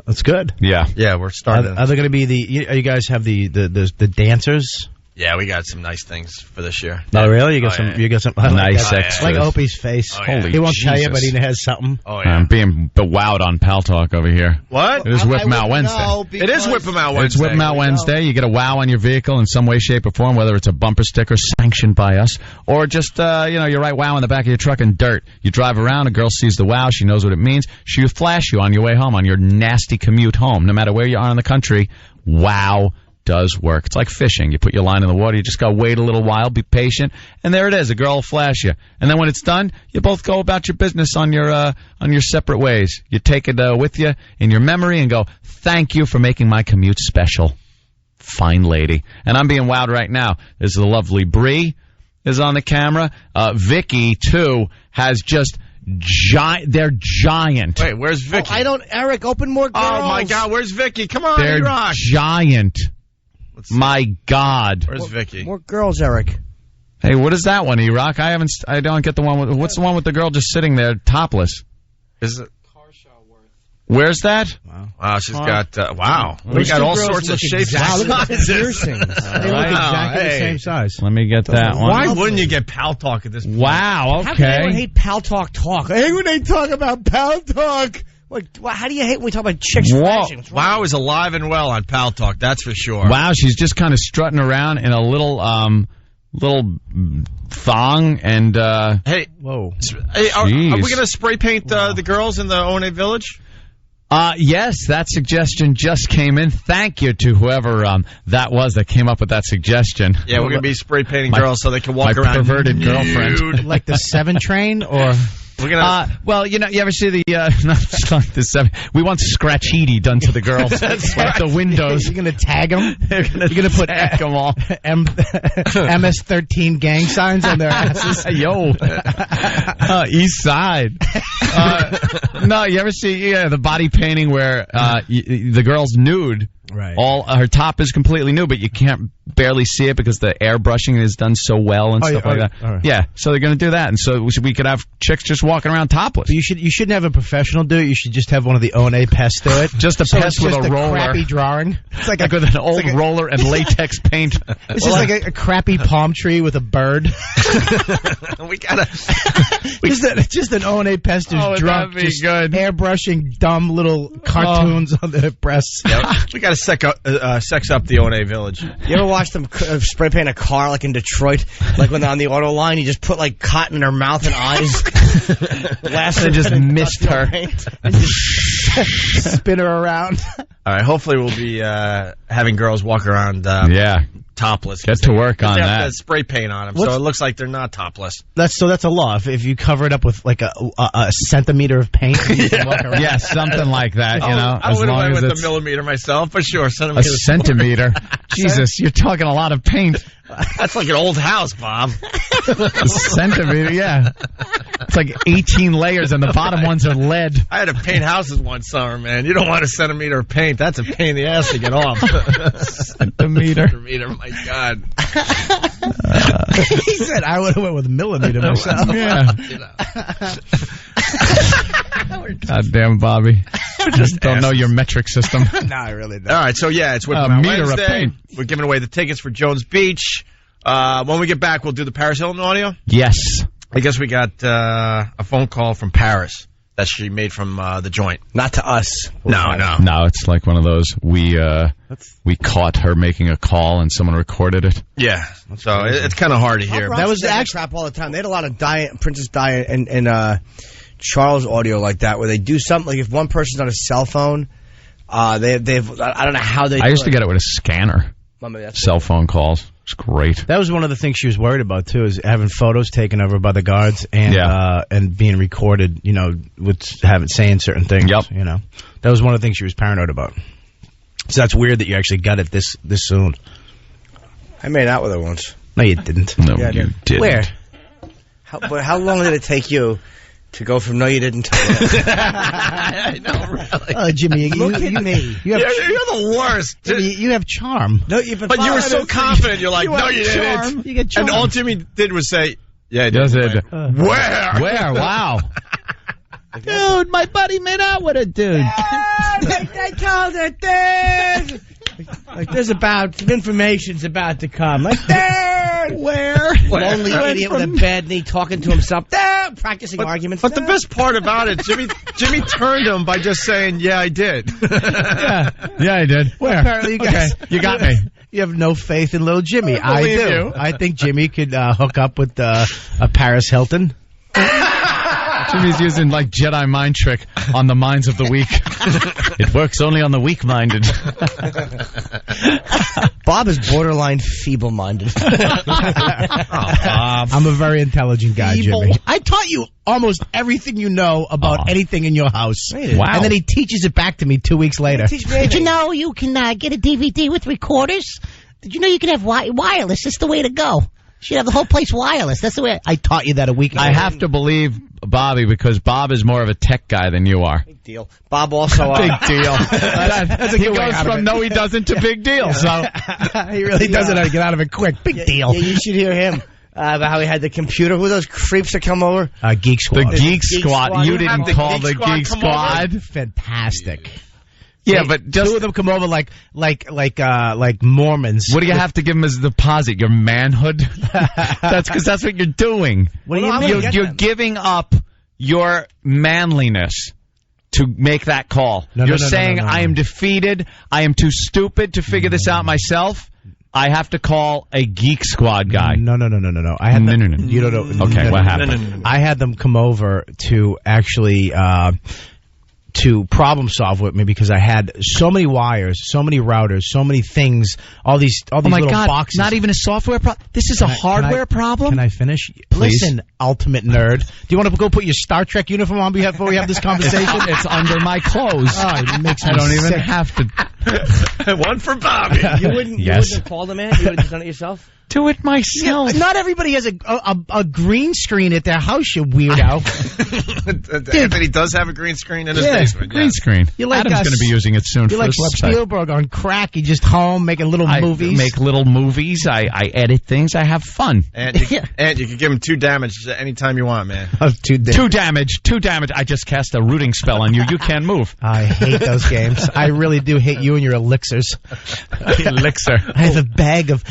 That's good. Yeah. Yeah, we're starting. Are there going to be you guys have the dancers? Yeah, we got some nice things for this year. Oh, really? You got some. You got some nice extras. Like Opie's face. Holy he won't Jesus. tell you, but he has something. Oh yeah. I'm being wowed on Pal Talk over here. What? It is Whip 'em Out Wednesday. It is Whip 'em Out Wednesday. It's Whip 'em Out Wednesday. You get a wow on your vehicle in some way, shape, or form, whether it's a bumper sticker sanctioned by us, or just you write wow in the back of your truck in dirt. You drive around, a girl sees the wow, she knows what it means. She'll flash you on your way home on your nasty commute home, no matter where you are in the country. Wow does work. It's like fishing. You put your line in the water, you just got to wait a little while, be patient, and there it is. A girl will flash you. And then when it's done, you both go about your business on your separate ways. You take it with you in your memory and go, thank you for making my commute special. Fine lady. And I'm being wowed right now. There's the lovely Bree is on the camera. Vicky, too, has just... They're giant. Wait, where's Vicky? Eric, open more girls. Oh, my God, where's Vicky? Come on, they're rock. Giant. My God. Where's Vicky? More girls, Eric. Hey, what is that one, E-Rock? I don't get the one with... What's the one with the girl just sitting there topless? Is it... Where's that? Wow, she's got... wow. We got all sorts of shapes. Look at the piercings. They look exactly the same size. Let me get that one. Why wouldn't you get Pal Talk at this point? Wow, How can anyone okay. hate Pal Talk? I hate when they talk about Pal Talk. How do you hate when we talk about chicks flashing? Wow is alive and well on Pal Talk, that's for sure. Wow, she's just kind of strutting around in a little thong and... Hey, whoa. Hey, are we going to spray paint the girls in the O&A Village? Yes, that suggestion just came in. Thank you to whoever that was that came up with that suggestion. Yeah, we're going to be spray painting girls so they can walk my around perverted nude. girlfriend. Like the 7 train, or... We're gonna... well, you ever see the we want scratchiti done to the girls. That's like the windows. You're gonna tag them. You're gonna put them all. MS-13 gang signs on their asses. Yo, East Side. No, you ever see the body painting where the girl's nude? Right. All her top is completely nude, but you can't barely see it because the airbrushing is done so well and stuff like that. Right. Yeah, so they're going to do that, and so we could have chicks just walking around topless. But you shouldn't have a professional do it. You should just have one of the O&A pests do it. Just a pest with a roller, crappy drawing. It's like with an old roller and latex paint. It's just like a crappy palm tree with a bird. We gotta just an O&A pest who's drunk, just good. airbrushing dumb little cartoons on their breasts. Yep. We gotta sex up the O&A Village. You ever watch them spray paint a car like in Detroit? Like when they're on the auto line, you just put like cotton in her mouth and eyes. They just missed her. And just spin her around. All right, hopefully we'll be having girls walk around topless. Get to work on they that. have spray paint on them, so it looks like they're not topless. That's a law. If you cover it up with like a centimeter of paint, you can walk around. Yeah, something like that. I would have went with the millimeter myself, but sure, a centimeter. Jesus, you're talking a lot of paint. That's like an old house, Bob. A centimeter, yeah. It's like 18 layers, and the bottom ones are lead. I had to paint houses one summer, man. You don't want a centimeter of paint. That's a pain in the ass to get off. Centimeter. My God. He said I would have went with millimeter myself. Yeah. Goddamn, Bobby. Just don't know your metric system. No, I really don't. All right, so yeah, it's Whipping Out Wednesday. We're giving away the tickets for Jones Beach. When we get back, we'll do the Paris Hilton audio. Yes. I guess we got a phone call from Paris that she made from the joint. Not to us. No, it's like one of those we caught her making a call and someone recorded it. Yeah, so it's kind of hard to hear. That was actually crap all the time. They had a lot of Princess Diana and Charles audio like that, where they do something like if one person's on a cell phone, they've I don't know how they. I used to get it with a scanner. Cell phone calls. It's great. That was one of the things she was worried about too, is having photos taken over by the guards and being recorded. You know, with saying certain things. Yep. You know, that was one of the things she was paranoid about. So that's weird that you actually got it this soon. I made out with her once. No, you didn't. No, you didn't. Where? How long did it take you to go from no, you didn't? I know, really. Oh, Jimmy, look at me. You're the worst. Jimmy, you have charm. No, but you were so confident. You're like, no, you didn't. You get charm. And all Jimmy did was say, yeah, I did. Yes, it. Where? Where? Wow. Dude, my buddy made out with a dude. They called it this. Like, there's some information's about to come. Like, there. Where? Lonely idiot with a bad knee talking to himself. There. Practicing arguments. But the best part about it, Jimmy turned him by just saying, yeah, I did. Yeah, I did. Where? Apparently you got me. You have no faith in little Jimmy. I do. You. I think Jimmy could hook up with a Paris Hilton. Jimmy's using like Jedi mind trick on the minds of the weak. It works only on the weak-minded. Bob is borderline feeble-minded. I'm a very intelligent guy, Jimmy. I taught you almost everything you know about anything in your house. Wow. And then he teaches it back to me 2 weeks later. Did you know you can get a DVD with recorders? Did you know you can have wireless? That's the way to go. You should have the whole place wireless. That's the way. I taught you that a week ago. I have to believe Bobby because Bob is more of a tech guy than you are. Big deal. Bob also... Big deal. That's a he good way goes out of from it. no he doesn't to big deal. So he really doesn't know how to get out of it quick. Big deal. Yeah, you should hear him. About how he had the computer. Who are those creeps that come over? Geek Squad. The Geek Squad. You didn't call the Geek Squad. Fantastic. Yeah, but just two of them come over like Mormons. What do you have to give them as a deposit? Your manhood? That's what you're doing. What do you mean? You're giving up your manliness to make that call. You're saying I am defeated. I am too stupid to figure this out myself. I have to call a Geek Squad guy. No. I had them, no. You don't know. Okay, what happened? I had them come over to actually to problem solve with me because I had so many wires, so many routers, so many things, all these oh my little God, boxes. Not even a software problem. This is a hardware problem. Can I finish? Please. Listen, ultimate nerd. Do you want to go put your Star Trek uniform on before we have this conversation? It's under my clothes. Oh, it makes me I don't even sick. have to. One for Bobby. You wouldn't have called him in? You would have just done it yourself? Do it myself. Yeah, not everybody has a green screen at their house, you weirdo. Anthony does have a green screen in his basement. Green screen. Like Adam's going to be using it soon for like his website. Spielberg on crack. He's just home making little movies. I make little movies. I edit things. I have fun. And you can give him 2 damage anytime you want, man. 2 damage. 2 damage. I just cast a rooting spell on you. You can't move. I hate those games. I really do hate you and your elixirs. Elixir. I have a bag of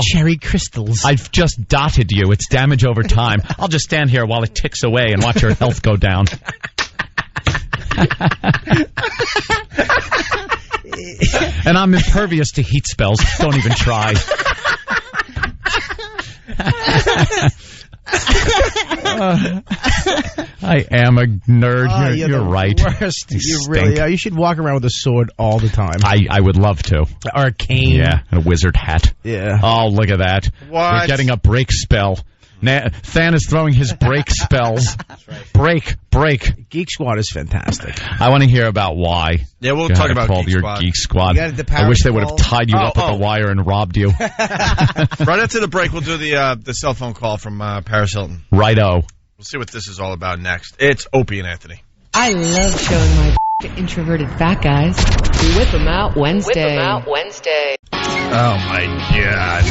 cherry crystals. I've just dotted you. It's damage over time. I'll just stand here while it ticks away and watch your health go down. And I'm impervious to heat spells. Don't even try. I am a nerd. You're right. Worst. You really are. You should walk around with a sword all the time. I would love to. Or a cane. Yeah, and a wizard hat. Yeah. Oh, look at that. What? We're getting a break spell. Than is throwing his break spells. That's right. Break. Geek Squad is fantastic. I want to hear about why. Yeah, we'll talk about Geek Squad. I wish they would have tied you up with a wire and robbed you. Right after the break, we'll do the cell phone call from Paris Hilton. Righto. We'll see what this is all about next. It's Opie and Anthony. I love showing my to introverted fat guys. Whip 'em out Wednesday. Oh, my God.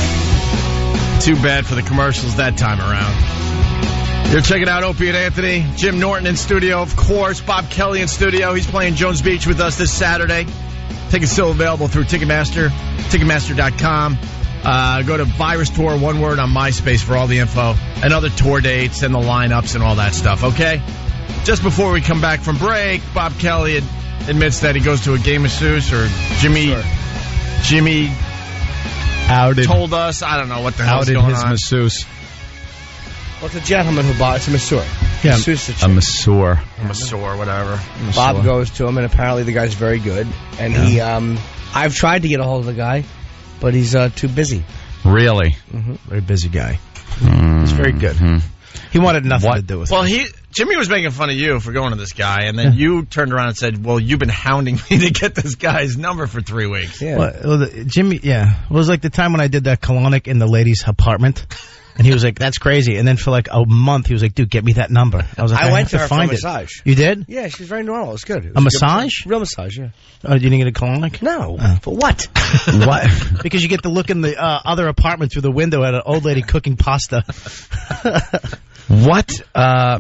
too bad for the commercials that time around. You're checking out Opie and Anthony. Jim Norton in studio, of course. Bob Kelly in studio. He's playing Jones Beach with us this Saturday. Tickets still available through Ticketmaster, Ticketmaster.com. Go to Virus Tour, one word, on MySpace for all the info and other tour dates and the lineups and all that stuff, okay? Just before we come back from break, Bob Kelly admits that he goes to a gay masseuse, or Jimmy outed. Told us. I don't know what the hell's outed going his on. masseuse. Well, it's a gentleman who bought it. It's a masseur. Yeah, Masseuse, a masseur. Masseur, whatever. Bob goes to him, and apparently the guy's very good. And he, I've tried to get a hold of the guy, but he's too busy. Really? Very busy guy. He's very good. He wanted nothing to do with it. Jimmy was making fun of you for going to this guy, and then you turned around and said, well, you've been hounding me to get this guy's number for 3 weeks. Yeah. Well, Jimmy, it was like the time when I did that colonic in the lady's apartment. And he was like, that's crazy. And then for like a month, he was like, dude, get me that number. I was like, I went to her find for a massage. You did? Yeah, she's very normal. It's good. A massage? Real massage, yeah. Oh, you didn't get a colonic? No. For what? What? Because you get to look in the other apartment through the window at an old lady cooking pasta. What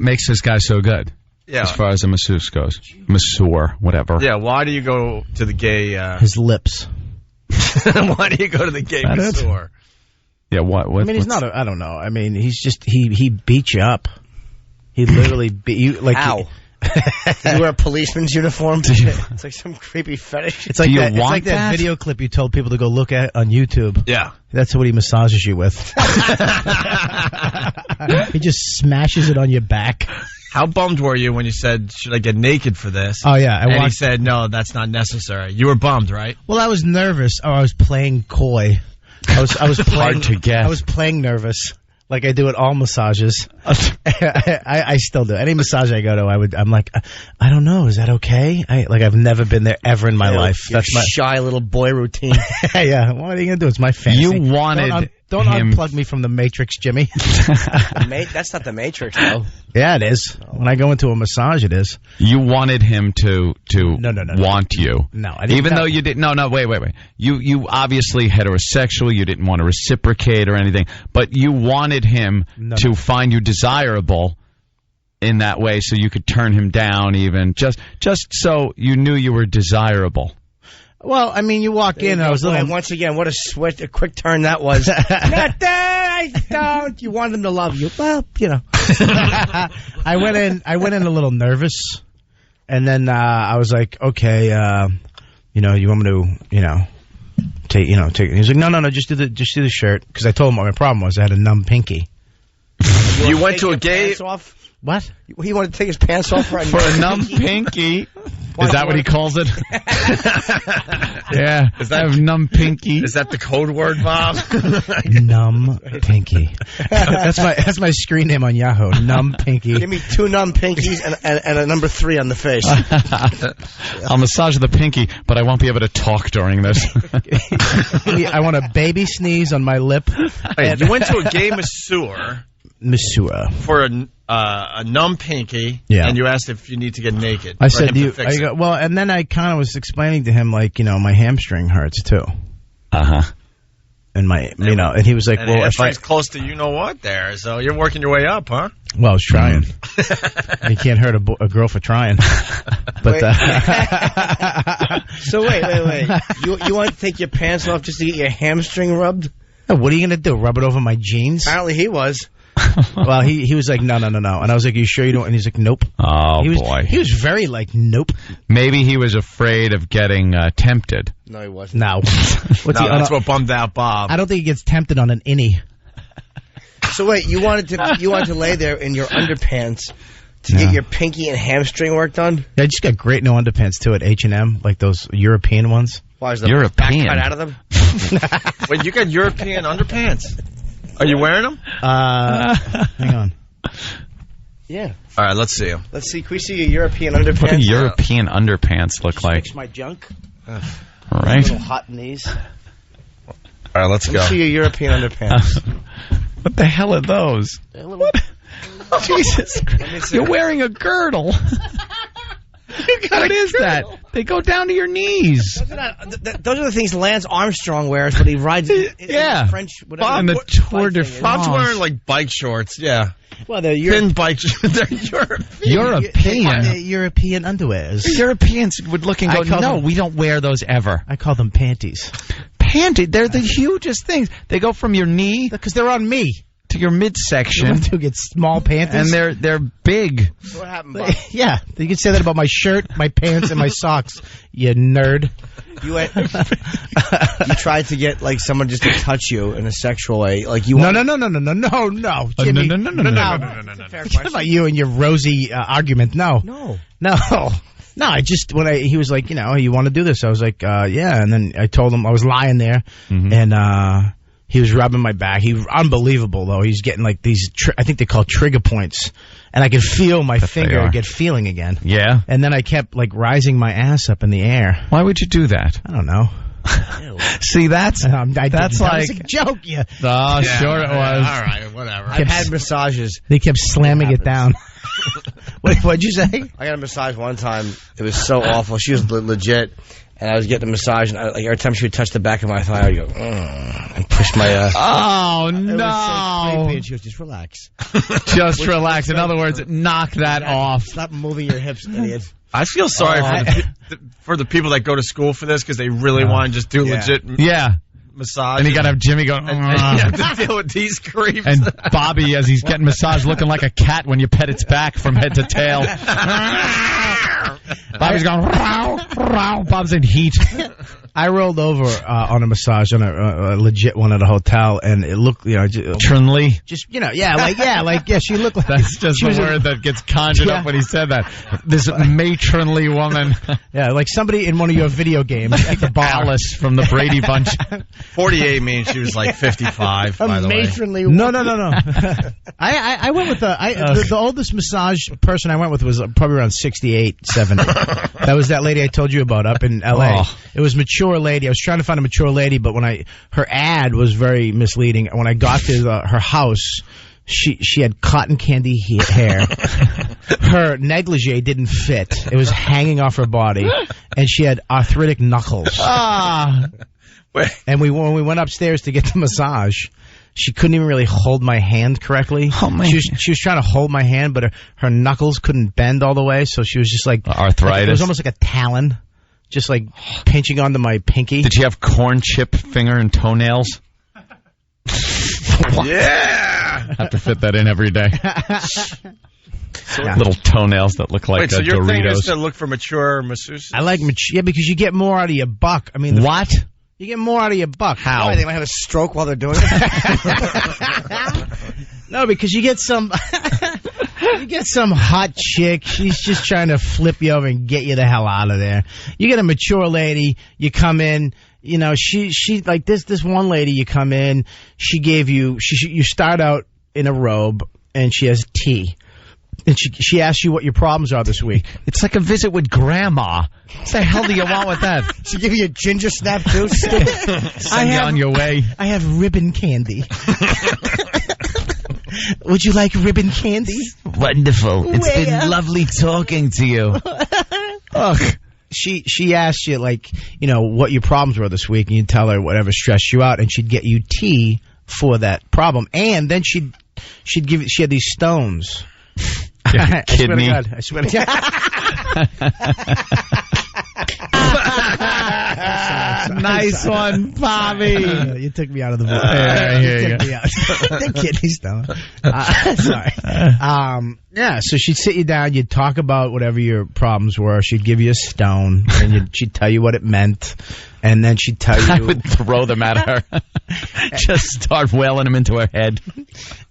makes this guy so good? Yeah. As far as a masseuse goes. Masseur, whatever. Yeah, why do you go to the gay... His lips. Why do you go to the gay masseur? Yeah, what? I mean, he's not I don't know. I mean, he's just, he beats you up. He literally beat you, like... Ow. You wear a policeman's uniform? It's like some creepy fetish. It's like that video clip you told people to go look at on YouTube. Yeah. That's what he massages you with. He just smashes it on your back. How bummed were you when you said, should I get naked for this? Oh, yeah. And he said, no, that's not necessary. You were bummed, right? Well, I was nervous. Oh, I was playing coy. I was playing, hard to get. I was playing nervous, like I do at all massages. I still do. Any massage I go to, I'm like, I don't know, is that okay? I've never been there ever in my life. That's my shy little boy routine. Yeah, what are you gonna do? It's my fantasy. You wanted don't unplug me from the Matrix, Jimmy. That's not the Matrix, though. Yeah, it is. When I go into a massage, it is. You wanted him to No, want you. No, I didn't. Even though you didn't. No, wait. You obviously heterosexual. You didn't want to reciprocate or anything, but you wanted him to find you desirable in that way, so you could turn him down, even just so you knew you were desirable. Well, I mean, you walk in, and I was little... Once again, what a quick turn that was. Not that I don't. You want them to love you. Well, you know. I went in a little nervous, and then I was like, okay, you want me to, take. He's like, no, just do the shirt, because I told him what my problem was. I had a numb pinky. You went to a gay... What? He wanted to take his pants off for a numb pinky. Is that what he calls it? Yeah. I have numb pinky. Is that the code word, Bob? Numb pinky. That's my screen name on Yahoo. Numb pinky. Give me 2 numb pinkies and a number 3 on the face. I'll massage the pinky, but I won't be able to talk during this. I want a baby sneeze on my lip. Wait, you went to a gay masseur. For a numb pinky, yeah. And you asked if you need to get naked. I said, and then I kind of was explaining to him, like, my hamstring hurts too. And and he was like, well, if hamstring's close to what there, so you're working your way up, huh? Well, I was trying. You can't hurt a girl for trying. But so wait. You want to take your pants off just to get your hamstring rubbed? What are you going to do? Rub it over my jeans? Apparently he was. Well, he was like, no. And I was like, you sure you don't? And he's like, nope. Oh, boy. He was very like, nope. Maybe he was afraid of getting tempted. No, he wasn't. No. That's what bummed out Bob. I don't think he gets tempted on an innie. So wait, you wanted to lay there in your underpants to get your pinky and hamstring work done? Yeah, I just got great no underpants, too, at H&M, like those European ones. Why, is the back cut out of them? Wait, you got European underpants? Are you wearing them? Hang on. Yeah. All right, let's see them. Let's see. Can we see your European underpants? What do European underpants look like? My junk. All right. A little hot in these. All right, let's go. Let's see your European underpants. What the hell are those? What? Jesus Christ. You're wearing a girdle. What is that? They go down to your knees. Those are the things Lance Armstrong wears when he rides in French. On the Tour de France. Bob's wearing like bike shorts. Yeah. Well, they're thin bike. They're European. European underwears. Europeans would look and go, no, we don't wear those ever. I call them panties. Panties? They're the hugest things. They go from your knee. Because they're on me. To your midsection. To get small panties. And they're big. So what happened, Bob? Yeah. You can say that about my shirt, my pants, and my socks, you nerd. You tried to get like someone just to touch you in a sexual way, like you. No, Jimmy. No. What about you and your rosy argument? No. I just he was like, you want to do this? I was like, yeah. And then I told him I was lying there, and he was rubbing my back. He was unbelievable though. He's getting like these. I think they call trigger points. And I could feel my finger get feeling again. Yeah. And then I kept like rising my ass up in the air. Why would you do that? I don't know. See, that's like a joke. Yeah. Oh, sure it was. All right, whatever. I've had massages. They kept slamming it down. What'd you say? I got a massage one time. It was so awful. She was legit. And I was getting a massage, and every time she would touch the back of my thigh, I would go, and push my... oh, no. It was so creepy, and she goes, just relax. Just relax. In other words, knock that off. Stop moving your hips, idiot. I feel sorry for the people that go to school for this because they really want to just do legit massage. And you got to have Jimmy going, and you have to deal with these creeps. And Bobby, as he's getting massaged, looking like a cat when you pet its back from head to tail. Bobby's going, Bob's in heat. I rolled over on a massage on a legit one at a hotel, and it looked, Chun-Li? Just, she looked like... That's just the word that gets conjured up when he said that. This matronly woman. Yeah, like somebody in one of your video games at the bar. Alice from the Brady Bunch. 48 means she was like 55, by the way. Matronly woman. No. I went with the oldest massage person I went with was probably around 68, 70. That was that lady I told you about up in L.A. Oh. It was mature lady. I was trying to find a mature lady, but her ad was very misleading. When I got to her house, she had cotton candy hair. Her negligee didn't fit. It was hanging off her body, and she had arthritic knuckles. And when we went upstairs to get the massage, she couldn't even really hold my hand correctly. Oh, man. She was trying to hold my hand, but her knuckles couldn't bend all the way, so she was just like... arthritis. It was almost like a talon, just like pinching onto my pinky. Did she have corn chip finger and toenails? Yeah! Have to fit that in every day. Little toenails that look like so your Doritos. thing is to look for mature masseuses? I like because you get more out of your buck. I mean, what? You get more out of your buck. How? Why, they might have a stroke while they're doing it? No, because you get some hot chick. She's just trying to flip you over and get you the hell out of there. You get a mature lady. You come in. She like this one lady. You come in. She gave you. You start out in a robe, and she has tea. And she asks you what your problems are this week. It's like a visit with Grandma. What the hell do you want with that? She give you a ginger snap juice? Send you on your way. I have ribbon candy. Would you like ribbon candy? Wonderful. It's been lovely talking to you. Ugh. She asked you, what your problems were this week, and you'd tell her whatever stressed you out, and she'd get you tea for that problem. And then she had these stones. Kidney. I swear to God. Nice one, Bobby. You took me out of the book. You took me out. The kidney stone. Sorry. So she'd sit you down. You'd talk about whatever your problems were. She'd give you a stone, and she'd tell you what it meant. And then she'd tell you... I would throw them at her. Just start wailing them into her head.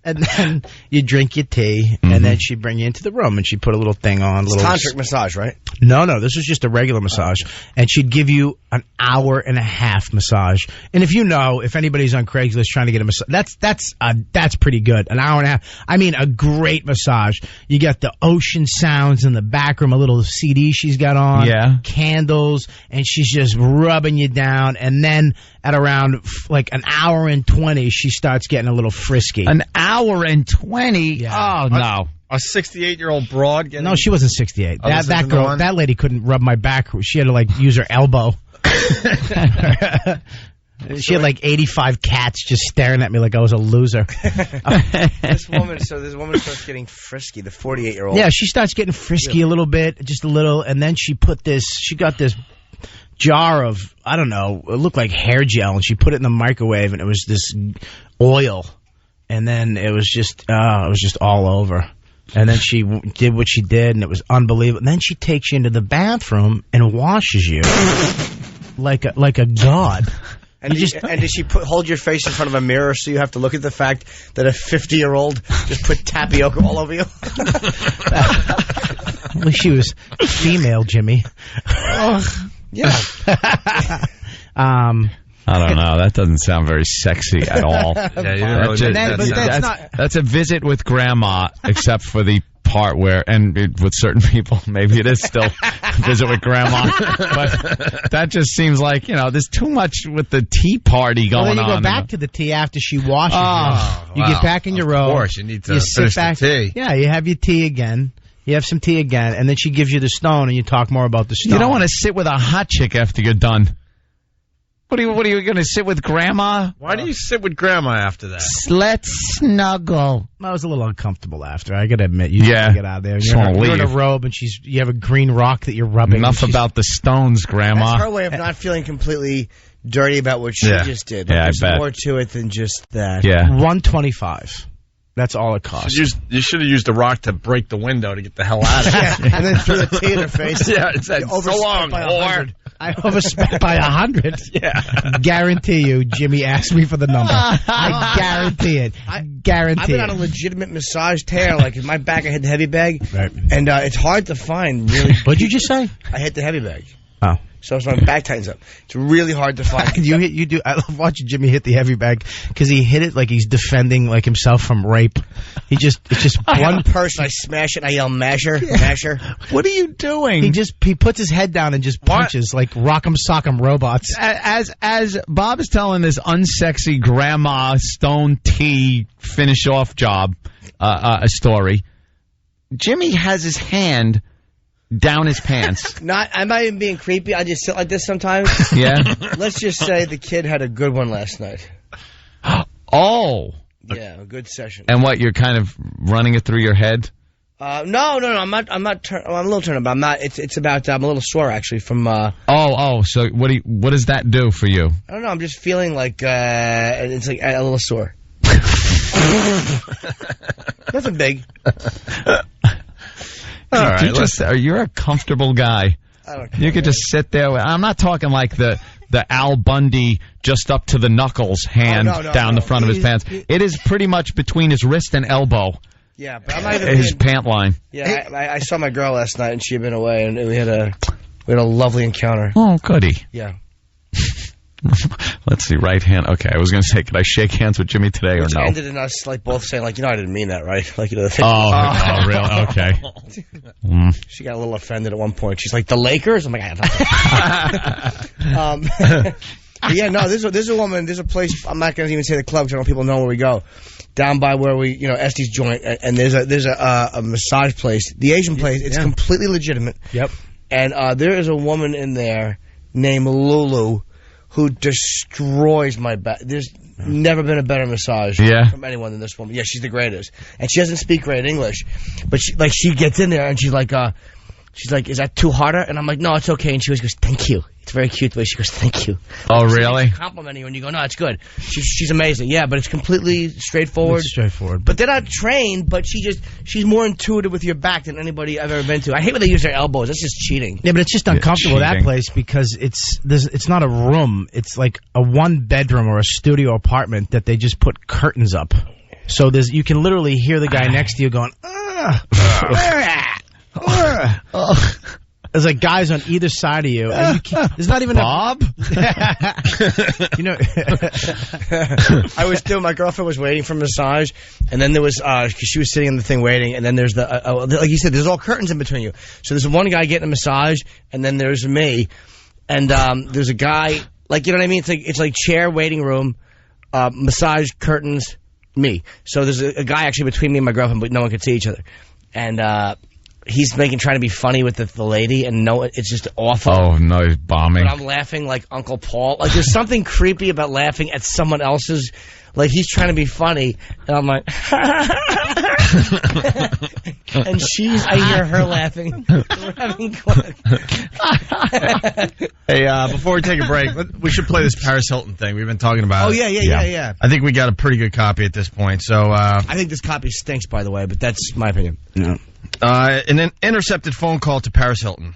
And then you drink your tea, and then she'd bring you into the room, and she'd put a little thing on. It's tantric massage, right? No, this was just a regular massage. And she'd give you an hour and a half massage. And if anybody's on Craigslist trying to get a massage, that's pretty good. An hour and a half. I mean, a great massage. You got the ocean sounds in the back room, a little CD she's got on. Yeah. Candles, and she's just rubbing you down. And then at around an hour and 20, she starts getting a little frisky. An hour and 20? Yeah. Oh, no. A 68-year-old broad getting... No, she wasn't 68. Oh, that girl, that lady couldn't rub my back. She had to, like, use her elbow. She had, like, 85 cats just staring at me like I was a loser. This woman starts getting frisky, the 48-year-old. Yeah, she starts getting frisky a little bit, just a little, and then she got this jar of, I don't know, it looked like hair gel, and she put it in the microwave, and it was this oil, and then it was just all over. And then she did what she did, and it was unbelievable. And then she takes you into the bathroom and washes you like a god. And did she hold your face in front of a mirror so you have to look at the fact that a 50-year-old just put tapioca all over you? Well, she was female, Jimmy. Yeah. I don't know. That doesn't sound very sexy at all. That's a visit with grandma, except for the part where, and with certain people, maybe it is still a visit with grandma. But that just seems like, there's too much with the tea party going on. Well, then you go back to the tea after she washes you. You get back in your robe. Of course, you need to finish the tea. Yeah, you have your tea again. You have some tea again, and then she gives you the stone, and you talk more about the stone. You don't want to sit with a hot chick after you're done. What are you going to sit with grandma? Why do you sit with grandma after that? Let's snuggle. I was a little uncomfortable after. I got to admit, you got to get out of there. You're in a robe, and you have a green rock that you're rubbing. Enough about the stones, grandma. That's her way of not feeling completely dirty about what she just did. Yeah, there's I bet. more to it than just that. Yeah. $125. That's all it costs. You should have used the rock to break the window to get the hell out of it. And then threw the tea in her face. Yeah, it's so long, whore. I overspent by 100. Yeah. Guarantee you, Jimmy asked me for the number. I guarantee it. Guarantee I've been on a legitimate massage tear. Like, in my back, I hit the heavy bag. Right. And it's hard to find, really. What'd you just say? I hit the heavy bag. Oh. So my back tightens up. It's really hard to find. You do. I love watching Jimmy hit the heavy bag because he hit it like he's defending like himself from rape. It's just one person. I smash it. I yell, "Masher, masher!" What are you doing? He puts his head down and just punches like Rock'em Sock'em robots. As Bob is telling this unsexy grandma stone tea finish off job a story, Jimmy has his hand down his pants. I'm not even being creepy. I just sit like this sometimes. Yeah. Let's just say the kid had a good one last night. Oh. Yeah, a good session. And what, you're kind of running it through your head? No. I'm not. I'm a little turned up. I'm not. It's about. I'm a little sore actually from. So what does that do for you? I don't know. I'm just feeling like it's like a little sore. Nothing big. All right, you're a comfortable guy. I don't care. You could just sit there. I'm not talking like the Al Bundy just up to the knuckles hand down the front of his pants. It is pretty much between his wrist and elbow. Yeah, but I'm not even his pant line. Yeah, I saw my girl last night, and she had been away, and we had a lovely encounter. Oh, goody. Yeah. Let's see, right hand. Okay, I was going to say, could I shake hands with Jimmy today or no? It ended in us like both saying, like, I didn't mean that, right? Like, the thing. Oh, really? Okay. She got a little offended at one point. She's like, the Lakers? I'm like, yeah, no, there's a woman, there's a place, I'm not going to even say the club because I don't know people know where we go. Down by where we, Estes joint, and there's a massage place, the Asian place. It's completely legitimate. Yep. And there is a woman in there named Lulu who destroys my back. There's never been a better massage from anyone than this woman. Yeah, she's the greatest. And she doesn't speak great English. But she gets in there and she's like, is that too harder? And I'm like, no, it's okay. And she always goes, thank you. It's very cute the way she goes, thank you. Oh, really? She's complimenting you and you go, no, it's good. She's amazing. Yeah, but it's completely straightforward. It's straightforward. But they're not trained, but she's more intuitive with your back than anybody I've ever been to. I hate when they use their elbows. That's just cheating. Yeah, but it's just uncomfortable, that place, because it's not a room. It's like a one-bedroom or a studio apartment that they just put curtains up. So you can literally hear the guy next to you going, There's like guys on either side of you. And there's not even Bob? I was doing, my girlfriend was waiting for massage, and then there was, cause she was sitting in the thing waiting, and then there's like you said, there's all curtains in between you. So there's one guy getting a massage, and then there's me, and there's a guy, like, you know what I mean? It's like chair, waiting room, massage, curtains, me. So there's a guy actually between me and my girlfriend, but no one could see each other. and he's trying to be funny with the lady, and no, it's just awful. Oh no, he's bombing. But I'm laughing like Uncle Paul. Like there's something creepy about laughing at someone else's. Like he's trying to be funny, and I'm like, and I hear her laughing. We're having Hey, before we take a break, we should play this Paris Hilton thing. We've been talking about it. Yeah. I think we got a pretty good copy at this point. So I think this copy stinks, by the way, but that's my opinion. Yeah. An intercepted phone call to Paris Hilton.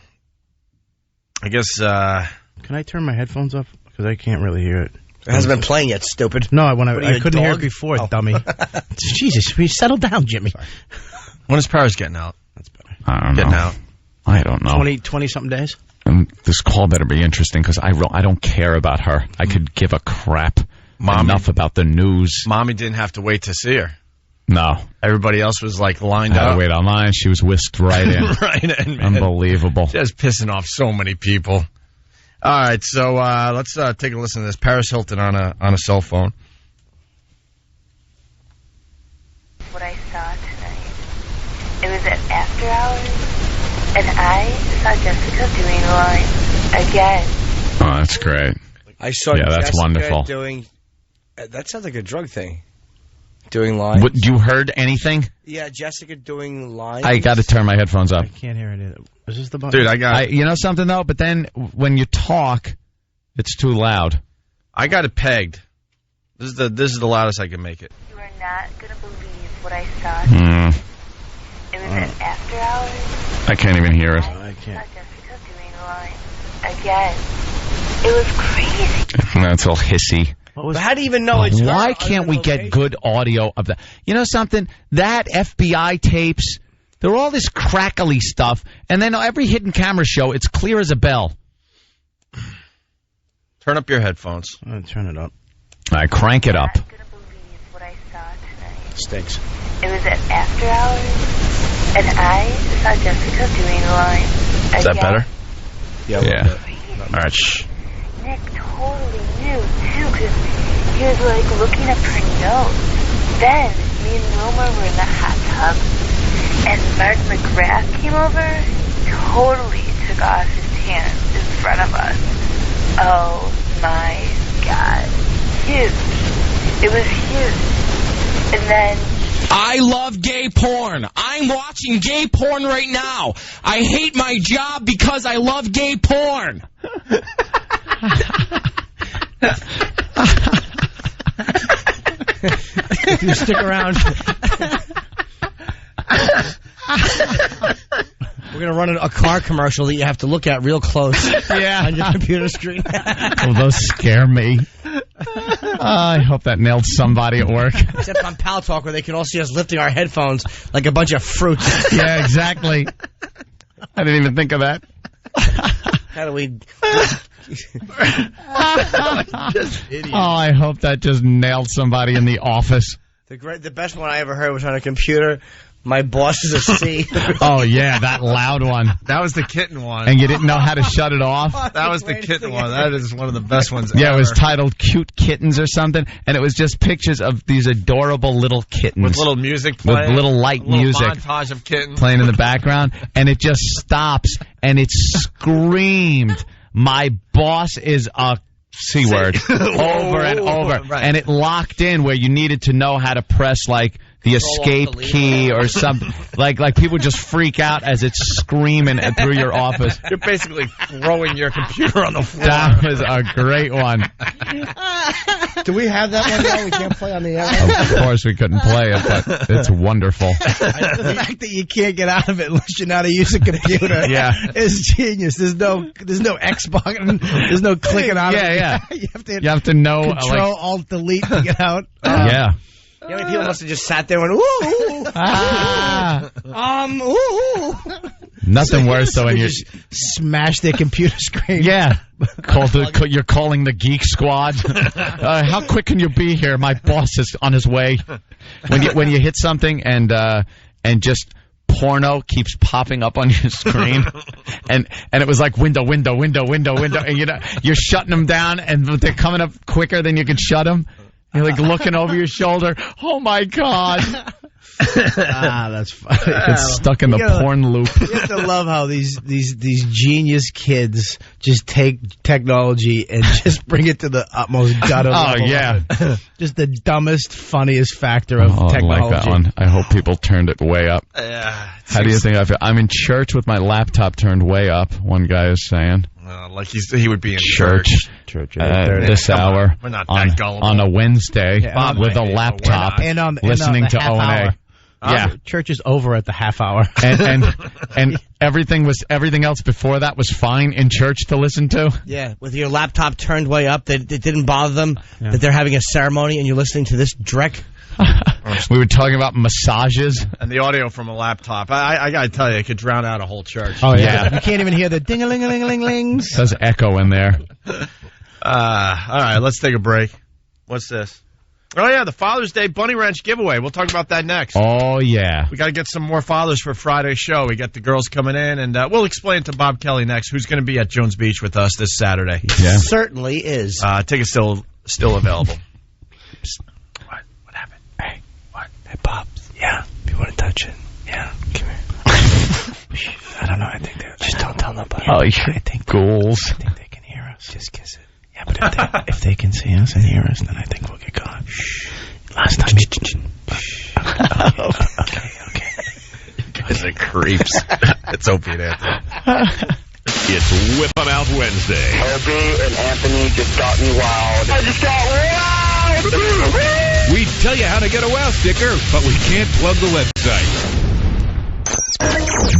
I guess. Can I turn my headphones off? Because I can't really hear it. It hasn't been playing yet, stupid. No, I couldn't hear it before, dummy. Jesus, we settle down, Jimmy. When is Paris getting out? That's better. I don't know. I don't know. 20-something days? This call better be interesting because I don't care about her. I could give a crap enough about the news. Mommy didn't have to wait to see her. No. Everybody else was like lined up. up. Wait online. She was whisked right in. Right in, man. Unbelievable. Just pissing off so many people. All right, so let's take a listen to this. Paris Hilton on a cell phone. What I saw tonight, it was at after hours, and I saw Jessica doing line again. Oh, that's great. I saw that's wonderful. Doing. That sounds like a drug thing. Doing lines. What, you heard anything? Yeah, Jessica doing lines. I got to turn my headphones up. I can't hear it either. Is this the button? Dude, I got it. You know something, though? But then when you talk, it's too loud. I got it pegged. This is the loudest I can make it. You are not going to believe what I saw tonight. It was at after hours. I can't even hear it. I can't. Saw Jessica doing line again. It was crazy. That's all hissy. But how do you even know it's her? Why can't we get good audio of that? You know something? That FBI tapes, they're all this crackly stuff, and then every hidden camera show, it's clear as a bell. Turn up your headphones. Turn it up. All right, crank it up. I'm not going to believe what I saw tonight. Stinks. It was at after hours, and I saw Jessica doing line again. Is that better? Yeah. All right, shh. Nick totally knew, too, because he was, like, looking up her nose. Then, me and Wilma were in the hot tub, and Mark McGrath came over, totally took off his hands in front of us. Oh, my God. Huge. It was huge. And then... I love gay porn. I'm watching gay porn right now. I hate my job because I love gay porn. If you stick around, we're going to run a car commercial that you have to look at real close on your computer screen. Oh, those scare me. I hope that nailed somebody at work. Except on Pal Talk, where they can all see us lifting our headphones like a bunch of fruits. Yeah, exactly. I didn't even think of that. How do we... I hope that just nailed somebody in the office. The best one I ever heard was on a computer. My boss is a C. Oh, yeah, that loud one. That was the kitten one. And you didn't know how to shut it off? That was the kitten one. That is one of the best ones ever. Yeah, it was titled Cute Kittens or something, and it was just pictures of these adorable little kittens. With little music playing. With little light music. Montage of kittens. Playing in the background, and it just stops, and it screamed, "My boss is a C word," over and over. Right. And it locked in where you needed to know how to press, like, the escape key or something. Like people just freak out as it's screaming through your office. You're basically throwing your computer on the floor. That was a great one. Do we have that one now? We can't play on the air. Of course we couldn't play it, but it's wonderful. The fact that you can't get out of it unless you know how to use a computer is genius. There's no X button. There's no clicking out of it. Yeah. You have to know. Control, Alt, Delete to get out. Yeah. You know, people must have just sat there and went, ooh, ooh. Nothing worse though when you smash their computer screen. Yeah. You're calling the Geek Squad. How quick can you be here? My boss is on his way. When you hit something and just porno keeps popping up on your screen, and it was like window, and you're shutting them down, and they're coming up quicker than you can shut them. You're like looking over your shoulder. Oh my God! That's funny. It's stuck in the porn loop. You have to love how these genius kids just take technology and just bring it to the utmost gutter level. Oh, yeah. Just the dumbest, funniest factor of I technology. like that one. I hope people turned it way up. How do you think I feel? I'm in church with my laptop turned way up, one guy is saying. Like he would be in church. This hour We're not that gullible. on a Wednesday Bob, with a laptop listening to O&A. Yeah, church is over at the half hour, and everything else before that was fine in church to listen to. Yeah, with your laptop turned way up, that it didn't bother them that they're having a ceremony and you're listening to this dreck. We were talking about massages and the audio from a laptop. I gotta tell you, it could drown out a whole church. Oh yeah, you can't even hear the ding-a-ling-a-ling-a-ling-lings. There's echo in there. All right, let's take a break. What's this? Oh, yeah, the Father's Day Bunny Ranch giveaway. We'll talk about that next. Oh, yeah. We got to get some more fathers for Friday's show. We got the girls coming in, and we'll explain to Bob Kelly next who's going to be at Jones Beach with us this Saturday. Yeah. Certainly is. Tickets still available. What happened? Hey, what? Hey, Bob. Yeah, if you want to touch it. Yeah, come here. I don't know. I think they're... Just don't tell nobody. Oh, yeah. I think ghouls. I think they can hear us. Just kiss it. Yeah, but if they can see us and hear us, then I think we'll get caught. Shh. Last time Okay. You guys are creeps. It's Opie and Anthony. It's Whip 'em Out Wednesday. Opie and Anthony just got me wild. I just got wild! We tell you how to get a WOW sticker, but we can't plug the website.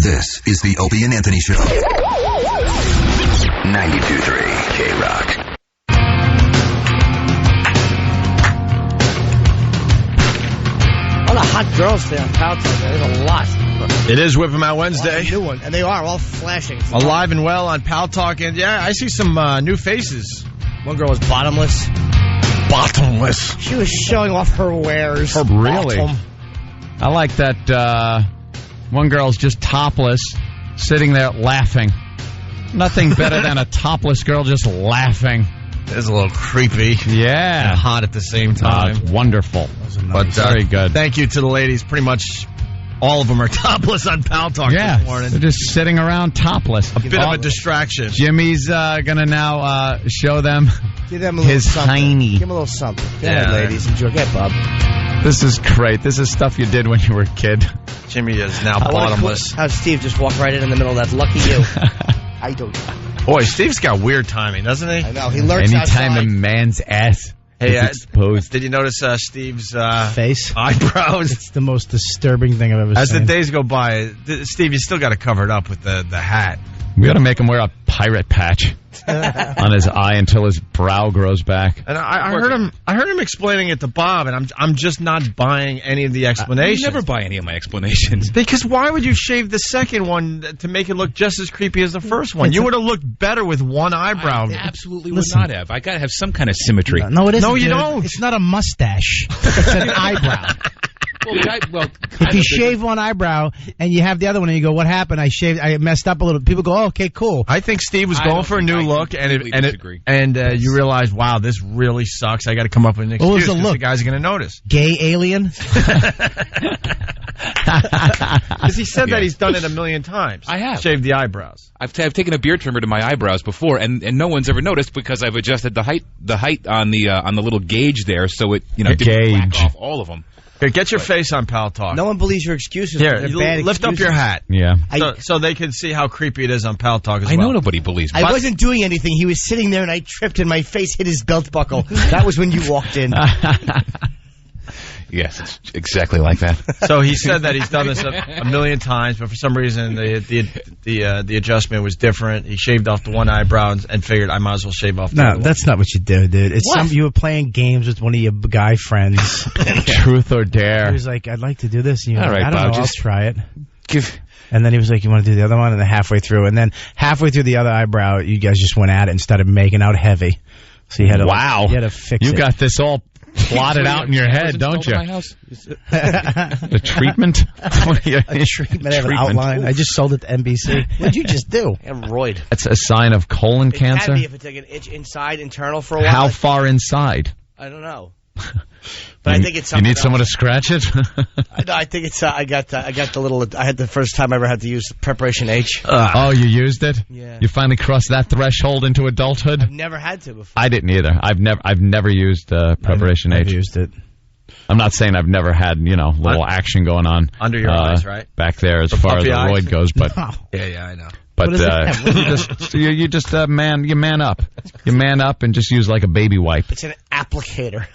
This is the Opie and Anthony Show. 92.3 K-Rock. All the hot girls there on Powtown. There's a lot. It is Whip 'em Out Wednesday. New one, and they are all flashing. Alive and well on Pal Talk, and yeah, I see some new faces. One girl was bottomless. Bottomless. She was showing off her wares. Her really? bottom. I like that one girl's just topless, sitting there laughing. Nothing better than a topless girl just laughing. It's a little creepy. Yeah. And hot at the same time. It's wonderful. But very good. Thank you to the ladies. Pretty much all of them are topless on Pal Talk this morning. They're just sitting around topless. A bit of a distraction. Jimmy's going to now show them, Give them a his little something. tiny. Give them a little something. Go ahead, ladies. Enjoy. Get Bob. This is great. This is stuff you did when you were a kid. Jimmy is now bottomless. How Steve just walked right in the middle of that. Lucky you. I don't. Boy, Steve's got weird timing, doesn't he? I know. He lurks Anytime outside. a man's ass Hey, is exposed. did you notice Steve's face? Eyebrows? It's the most disturbing thing I've ever seen. As the days go by, Steve, you still got to cover it up with the hat. We ought to make him wear a pirate patch on his eye until his brow grows back. And I heard him explaining it to Bob, and I'm just not buying any of the explanations. You never buy any of my explanations. Because why would you shave the second one to make it look just as creepy as the first one? You would have looked better with one eyebrow. I absolutely would not have. I got to have some kind of symmetry. No, it isn't. No, you dude. don't. It's not a mustache. It's an eyebrow. If you shave one eyebrow and you have the other one and you go, what happened? I messed up a little. People go, oh, okay, cool. I think Steve was going for a new look, and you realize, wow, this really sucks. I got to come up with an excuse. What was the look? The guys are going to notice. Gay alien? Because he said that he's done it a million times. I have. Shaved the eyebrows. I've taken a beard trimmer to my eyebrows before, and no one's ever noticed because I've adjusted the height on the little gauge there, so it didn't whack off all of them. Here, get your face on Pal Talk. No one believes your excuses. Here, They're bad lift up excuses. your hat. Yeah. So they can see how creepy it is on Pal Talk as well. I know nobody believes me. I wasn't doing anything. He was sitting there, and I tripped, and my face hit his belt buckle. That was when you walked in. Yes, it's exactly like that. So he said that he's done this a million times, but for some reason the adjustment was different. He shaved off the one eyebrow and figured I might as well shave off the other one. That's not what you do, dude. It's you were playing games with one of your guy friends. Truth or dare. He was like, I'd like to do this. And you were All like, right, I don't Bob, know, just I'll try it. And then he was like, you want to do the other one? And then halfway through the other eyebrow, you guys just went at it and started making out heavy. So you had to, you had to fix it. You got this all plotted out in your head, don't you? The treatment? A treatment. I have an outline. I just sold it to NBC. What'd you just do? Hemorrhoid. That's a sign of colon It cancer? can be if it's like an itch inside, internal for a while. How far inside? I don't know. But I think it's You something need someone to scratch it? I think it's. I got the little. I had the first time I ever had to use Preparation H. Oh, you used it? Yeah. You finally crossed that threshold into adulthood? I've never had to before. I didn't either. I've never used Preparation H. I've used it. I'm not saying I've never had, little action going on. Under your eyes, right? Back there as far as the eyes? roid goes, but... Yeah, I know. But you just man up. You man up and just use like a baby wipe. It's an applicator.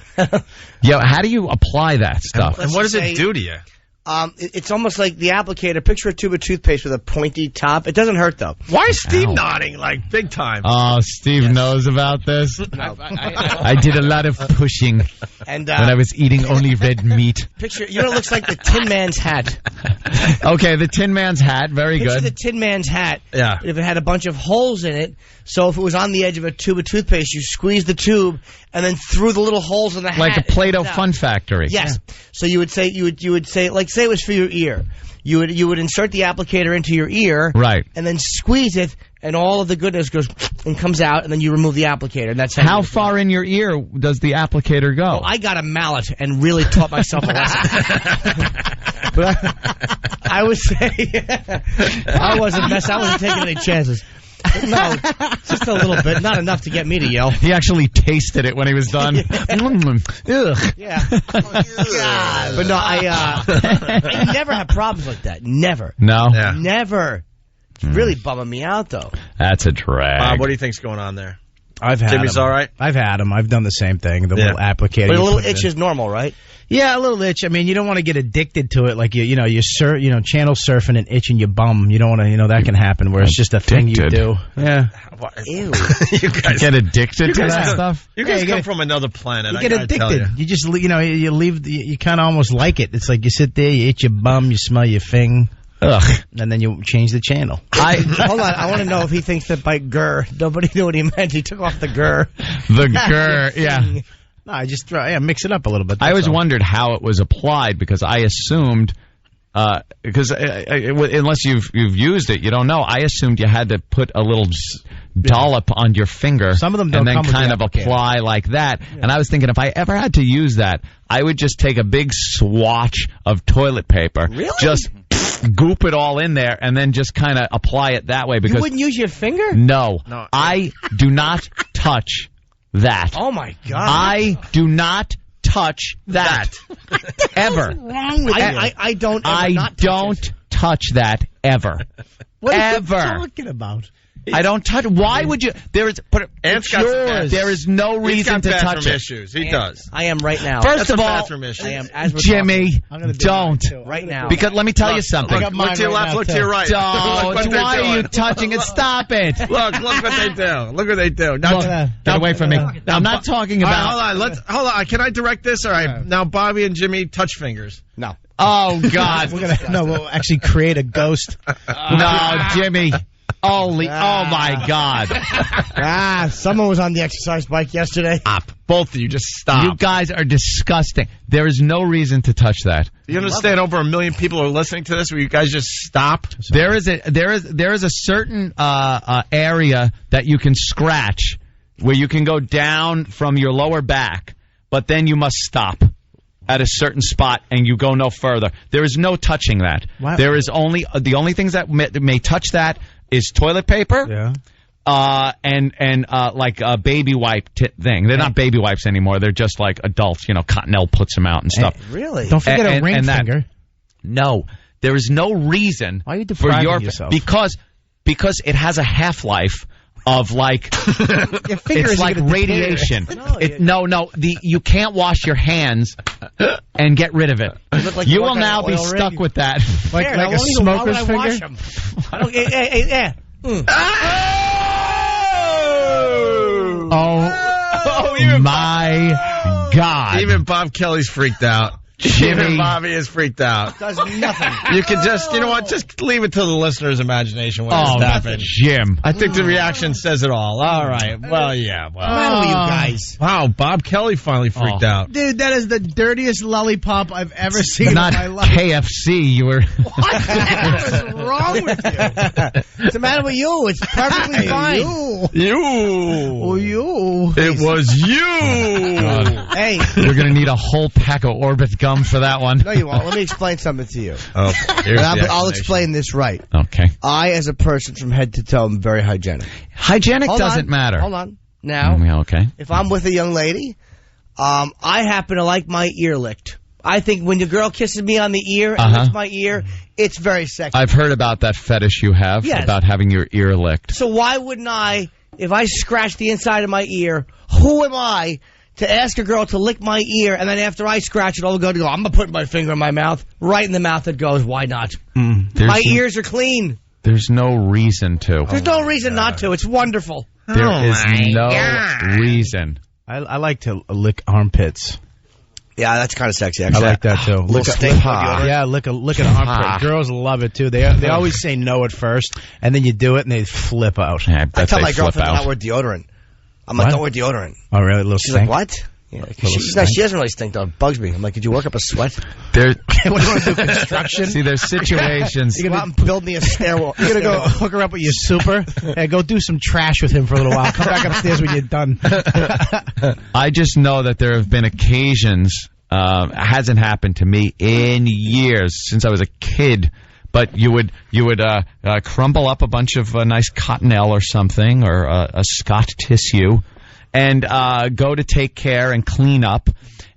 Yeah, how do you apply that stuff? And what does it do to you? It's almost like the applicator. Picture a tube of toothpaste with a pointy top. It doesn't hurt, though. Why is Steve nodding like big time? Oh, Steve knows about this. I did a lot of pushing and when I was eating only red meat. Picture, it looks like the Tin Man's hat. Okay, the Tin Man's hat, very Picture good. the Tin Man's hat. Yeah. If it had a bunch of holes in it, so if it was on the edge of a tube of toothpaste, you squeeze the tube and then through the little holes in the hat. Like a Play-Doh Fun Factory. Yes. Yeah. So you would say, like, say it was for your ear. You would insert the applicator into your ear, right, and then squeeze it, and all of the goodness goes and comes out, and then you remove the applicator. And that's how far in your ear does the applicator go? Well, I got a mallet and really taught myself a lesson. But I would say I wasn't taking any chances. No, just a little bit, not enough to get me to yell. He actually tasted it when he was done. Ugh. Yeah. But no, I never had problems like that. Never. No? Yeah. Never. It's really bumming me out, though. That's a drag. Bob, what do you think's going on there? I've had Jimmy's them. all right? I've had them. I've done the same thing. The little applicator. But a little itch is normal, right? Yeah, a little itch. I mean, you don't want to get addicted to it. Like you're channel surfing and itching your bum. You don't want to. That can happen where it's just a thing you do. Yeah. Ew. You guys get addicted to that stuff. You guys come from another planet. You get addicted. You just you leave. You kind of almost like it. It's like you sit there, you itch your bum, you smell your thing. Ugh. And then you change the channel. Hold on. I want to know if he thinks that by gur, nobody knew what he meant. He took off the gur. The gur, yeah. No, I just mix it up a little bit. I always wondered how it was applied because I assumed, unless you've used it, you don't know. I assumed you had to put a little dollop on your finger. Some of them don't and then come kind with of apply like that. Yeah. And I was thinking if I ever had to use that, I would just take a big swatch of toilet paper, just goop it all in there, and then just kind of apply it that way. Because you wouldn't use your finger? No. I do not touch that. Oh my God! I do not touch that ever. What's wrong with you? I don't. I don't touch that ever. What ever. are you talking about? I don't touch. Why would you? There is. It's yours. There is no reason to touch it. Issues. He does. I am right now. First of all, bathroom issue. I am. As Jimmy, don't right now. Because let me tell you something. Look to your left. Look to your right. Don't. Why are you touching it? Stop it. Look what they do. Look what they do. Now, get away from me. I'm not talking about. Hold on. Can I direct this? All right. Now, Bobby and Jimmy touch fingers. No. Oh God. We'll actually create a ghost. No, Jimmy. Oh my God. Someone was on the exercise bike yesterday. Stop. Both of you, just stop. You guys are disgusting. There is no reason to touch that. Do you understand over 1 million people are listening to this where you guys just stop? There is a certain area that you can scratch where you can go down from your lower back, but then you must stop at a certain spot and you go no further. There is no touching that. Wow. There is only the only things that may touch that is toilet paper, and like a baby wipe thing. They're not baby wipes anymore. They're just like adults. Cottonelle puts them out and stuff. Really? Don't forget a ring finger. No, there is no reason. Why are you depriving yourself? Because it has a half-life of like it's like radiation. You can't wash your hands and get rid of it. You will now be stuck with that. Like a smoker's finger. Oh my God! Even Bob Kelly's freaked out. Jimmy. Bobby is freaked out. Does nothing. You can just, you know what? Just leave it to the listener's imagination when this happens. Jim. I think the reaction says it all. All right. Well, yeah. Well, What's the matter with you guys? Wow, Bob Kelly finally freaked out. Dude, that is the dirtiest lollipop I've ever seen Not in my life. KFC. You were. What is wrong with you? What's the matter with you? It's perfectly fine. You. Oh, you. It was you. Hey. You're going to need a whole pack of Orbit gum for that one. No, you won't. Let me explain something to you. Oh, I'll explain this right. Okay. I, as a person from head to toe, am very hygienic. Hygienic doesn't matter. Hold on. Now, okay. if I'm with a young lady, I happen to like my ear licked. I think when the girl kisses me on the ear and licks my ear, it's very sexy. I've heard about that fetish you have about having your ear licked. So why wouldn't I, if I scratch the inside of my ear, who am I to ask a girl to lick my ear, and then after I scratch it, I'll go, I'm going to put my finger in my mouth. Right in the mouth it goes. Why not? My ears are clean. There's no reason to. There's no reason not to. It's wonderful. There is no reason. I like to lick armpits. Yeah, that's kind of sexy, actually. I like that, too. Lick Lick an armpit. Girls love it, too. They always say no at first, and then you do it, and they flip out. Yeah, I tell my girlfriend to not wear deodorant. I'm like, don't wear deodorant. Oh, really? She's like, what? Yeah, she doesn't really stink, though. It bugs me. I'm like, did you work up a sweat? What do you want to do, construction? See, there's situations. You're going to build me a stairwell. You're going to go hook her up with your super and go do some trash with him for a little while. Come back upstairs when you're done. I just know that there have been occasions, it hasn't happened to me in years, since I was a kid, but you would crumble up a bunch of nice cottonelle or something, or a Scott tissue, and go to take care and clean up,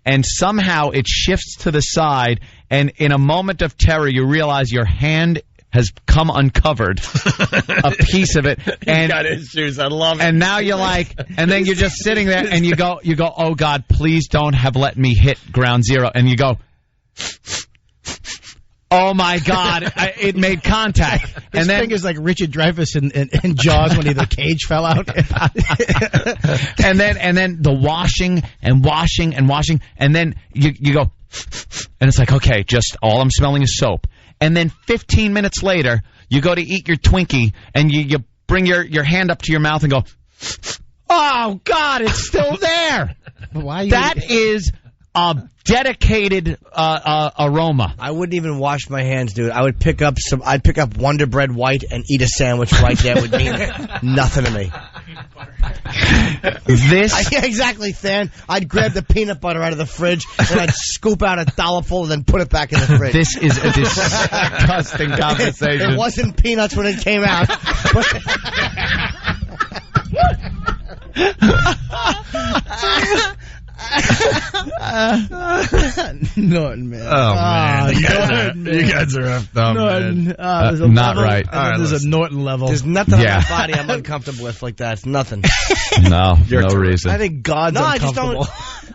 and somehow it shifts to the side, and in a moment of terror you realize your hand has come uncovered, a piece of it, and got issues. I love it. And now you're like, and then you're just sitting there, and you go, oh God, please don't have let me hit ground zero, and you go, oh my God, it made contact. His finger's like Richard Dreyfuss in Jaws when the cage fell out. and then the washing, and then you go, and it's like, okay, just all I'm smelling is soap. And then 15 minutes later, you go to eat your Twinkie, and you bring your hand up to your mouth and go, oh, God, it's still there. That is a dedicated aroma. I wouldn't even wash my hands, dude. I'd pick up Wonder Bread White and eat a sandwich right there. Would mean nothing to me. Yeah, exactly, Than. I'd grab the peanut butter out of the fridge and I'd scoop out a dollopful and then put it back in the fridge. This is a disgusting conversation. It wasn't peanuts when it came out. Norton, man. Oh, man. You guys are effed up, Norton. man. Not right. There's a Norton level. There's nothing on my body I'm uncomfortable with like that. It's nothing. No reason. I think God's uncomfortable.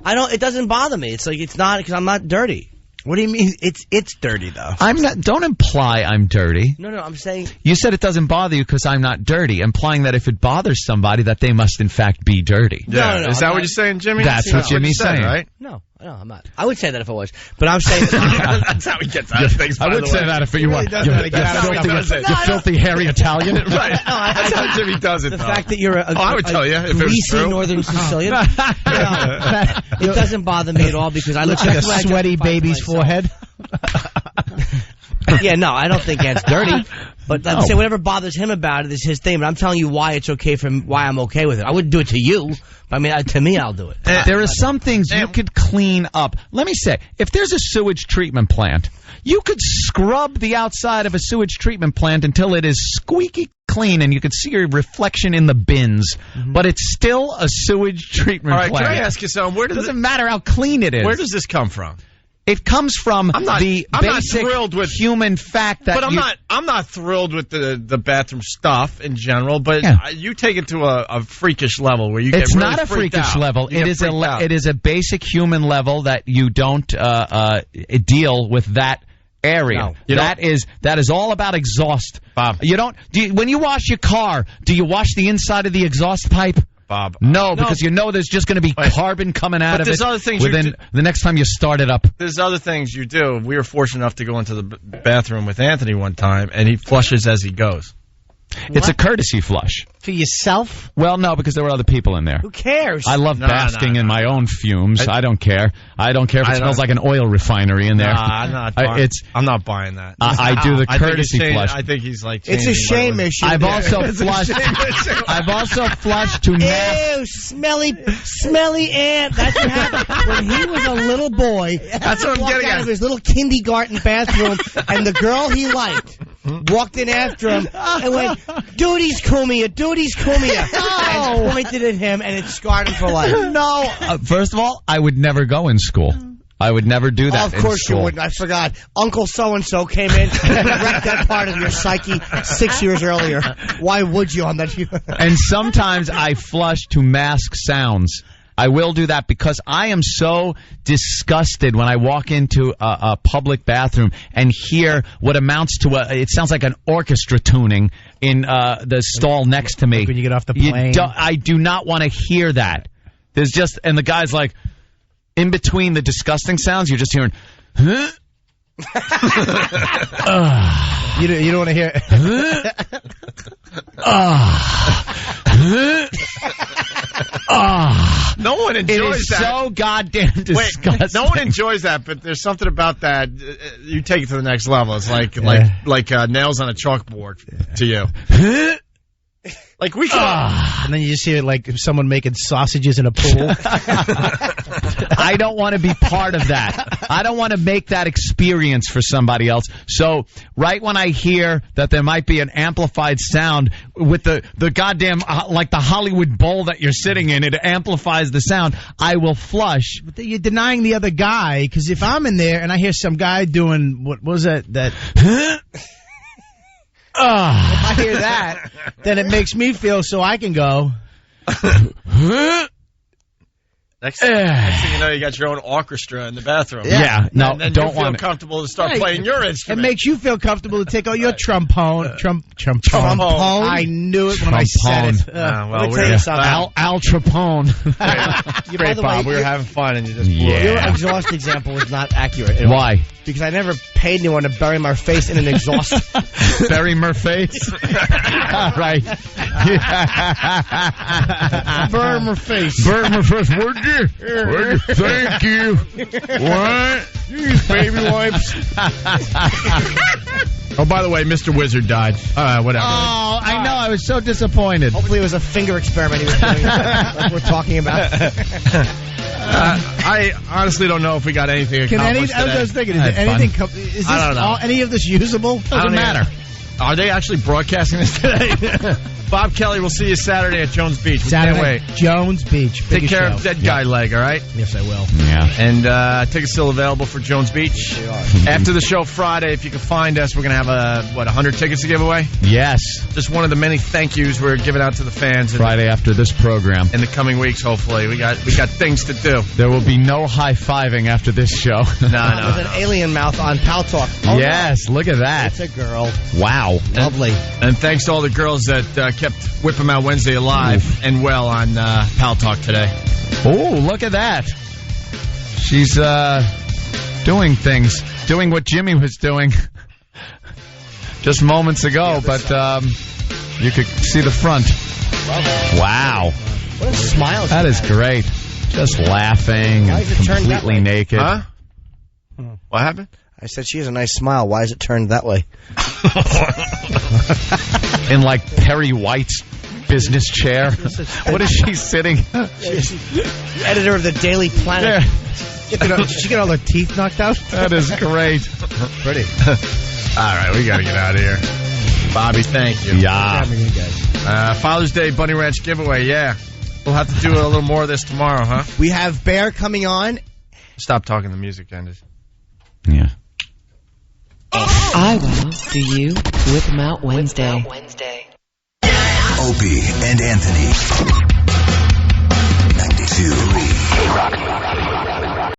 I don't. It doesn't bother me. It's like it's not because I'm not dirty. What do you mean? It's dirty though. I'm not. Don't imply I'm dirty. No, I'm saying you said it doesn't bother you because I'm not dirty, implying that if it bothers somebody, that they must in fact be dirty. Yeah, is that what you're saying, Jimmy? That's what Jimmy's saying, right? No, I'm not. I would say that if I was, but I'm saying that's how he gets out of things. I would say that if you were you filthy hairy Italian. Right. That's how Jimmy does it. The fact that you're I would tell you if it was greasy true. Northern Sicilian. It doesn't bother me at all because I look like a sweaty baby's forehead. Yeah, no, I don't think Ant's dirty. But I'm saying whatever bothers him about it is his thing. But I'm telling you why it's okay why I'm okay with it. I wouldn't do it to you. But I mean, to me, I'll do it. There are some things you could clean up. Let me say, if there's a sewage treatment plant, you could scrub the outside of a sewage treatment plant until it is squeaky clean and you could see your reflection in the bins. Mm-hmm. But it's still a sewage treatment plant. All right, can I ask you something? It doesn't matter how clean it is. Where does this come from? It comes from the basic human fact that I'm not thrilled with the bathroom stuff in general, but you take it to a freakish level where you get really freaked out. It's not a freakish level. It is a basic human level that you don't deal with that area. No, that is all about exhaust. Bob, when you wash your car, do you wash the inside of the exhaust pipe? Bob. No, because you know there's just going to be carbon coming out of it other things within the next time you start it up. There's other things you do. We were fortunate enough to go into the bathroom with Anthony one time, and he flushes as he goes. It's a courtesy flush. For yourself? Well, no, because there were other people in there. Who cares? I love basking in my own fumes. I don't care. I don't care if it smells like an oil refinery in there. I'm not buying that. I do the courtesy flush. I think he's like. It's a shame issue. I've also flushed. I've also flushed to mask. Ew, smelly ant. That's what happened when he was a little boy. That's what I'm getting out at. of his little kindergarten bathroom, and the girl he liked walked in after him and went, "Duty's Cumia, duty's Cumia," and pointed at him, and it scarred him for life. No. First of all, I would never go in school. I would never do that. Of course you wouldn't. I forgot. Uncle so-and-so came in and wrecked that part of your psyche 6 years earlier. Why would you on that? And sometimes I flush to mask sounds. I will do that because I am so disgusted when I walk into a public bathroom and hear what amounts to it sounds like an orchestra tuning in the stall next to me. Like when you get off the plane. I do not want to hear that. There's just, and the guy's like, in between the disgusting sounds, you're just hearing, huh? You don't want to hear. No one enjoys it is that. So goddamn disgusting. No one enjoys that, but there's something about that. You take it to the next level. It's like nails on a chalkboard to you. Like we can. And then you just hear like someone making sausages in a pool. I don't want to be part of that. I don't want to make that experience for somebody else. So right when I hear that there might be an amplified sound with the goddamn, like the Hollywood Bowl that you're sitting in, it amplifies the sound, I will flush. But you're denying the other guy, because if I'm in there and I hear some guy doing, what was that? If I hear that, then it makes me feel so I can go. Next thing you know, you got your own orchestra in the bathroom. Yeah, no, and then don't you feel want it. comfortable to start playing your instrument. It makes you feel comfortable to take out your trombone. Trombone. I knew it when I said it. Well, tell you something. Al Trapone. Great, Bob. We were having fun, and you just blew it. Your exhaust example is not accurate. Why? Because I never paid anyone to bury my face in an exhaust. Bury my face? Right. Burn my face. Burn my face, would you? Thank you. What? Use baby wipes. Oh, by the way, Mr. Wizard died. Whatever. Oh, I know. I was so disappointed. Hopefully it was a finger experiment he was doing, like we're talking about. I honestly don't know if we got anything accomplished today. I was thinking, is I don't know. any of this usable? Doesn't matter. Are they actually broadcasting this today? Bob Kelly, we'll see you Saturday at Jones Beach. We can't wait. Jones Beach. Take care of Dead Guy Leg, all right? Yes, I will. Yeah. And tickets still available for Jones Beach. After the show Friday, if you can find us, we're going to have, 100 tickets to give away? Yes. Just one of the many thank yous we're giving out to the fans. Friday after this program. In the coming weeks, hopefully. We got things to do. There will be no high-fiving after this show. No. With an alien mouth on Pal Talk. Oh, yes, look at that. It's a girl. Wow. Lovely. And thanks to all the girls that kept Whip 'em Out Wednesday alive and well on Pal Talk today. Oh, look at that. She's doing things. Doing what Jimmy was doing just moments ago, but you could see the front. Wow. What a smile. That is great. Just laughing and completely naked. Huh? What happened? I said she has a nice smile. Why is it turned that way? In like Perry White's business chair. What is she sitting? She's the editor of the Daily Planet. Yeah. Did she get all her teeth knocked out? That is great. Pretty. All right, we got to get out of here. Bobby, thank you. Yeah. Father's Day Bunny Ranch giveaway, yeah. We'll have to do a little more of this tomorrow, huh? We have Bear coming on. Stop talking, the music ended. Yeah. I will do you Whip 'em Out Wednesday. Opie and Anthony. 92.3 K-Rock.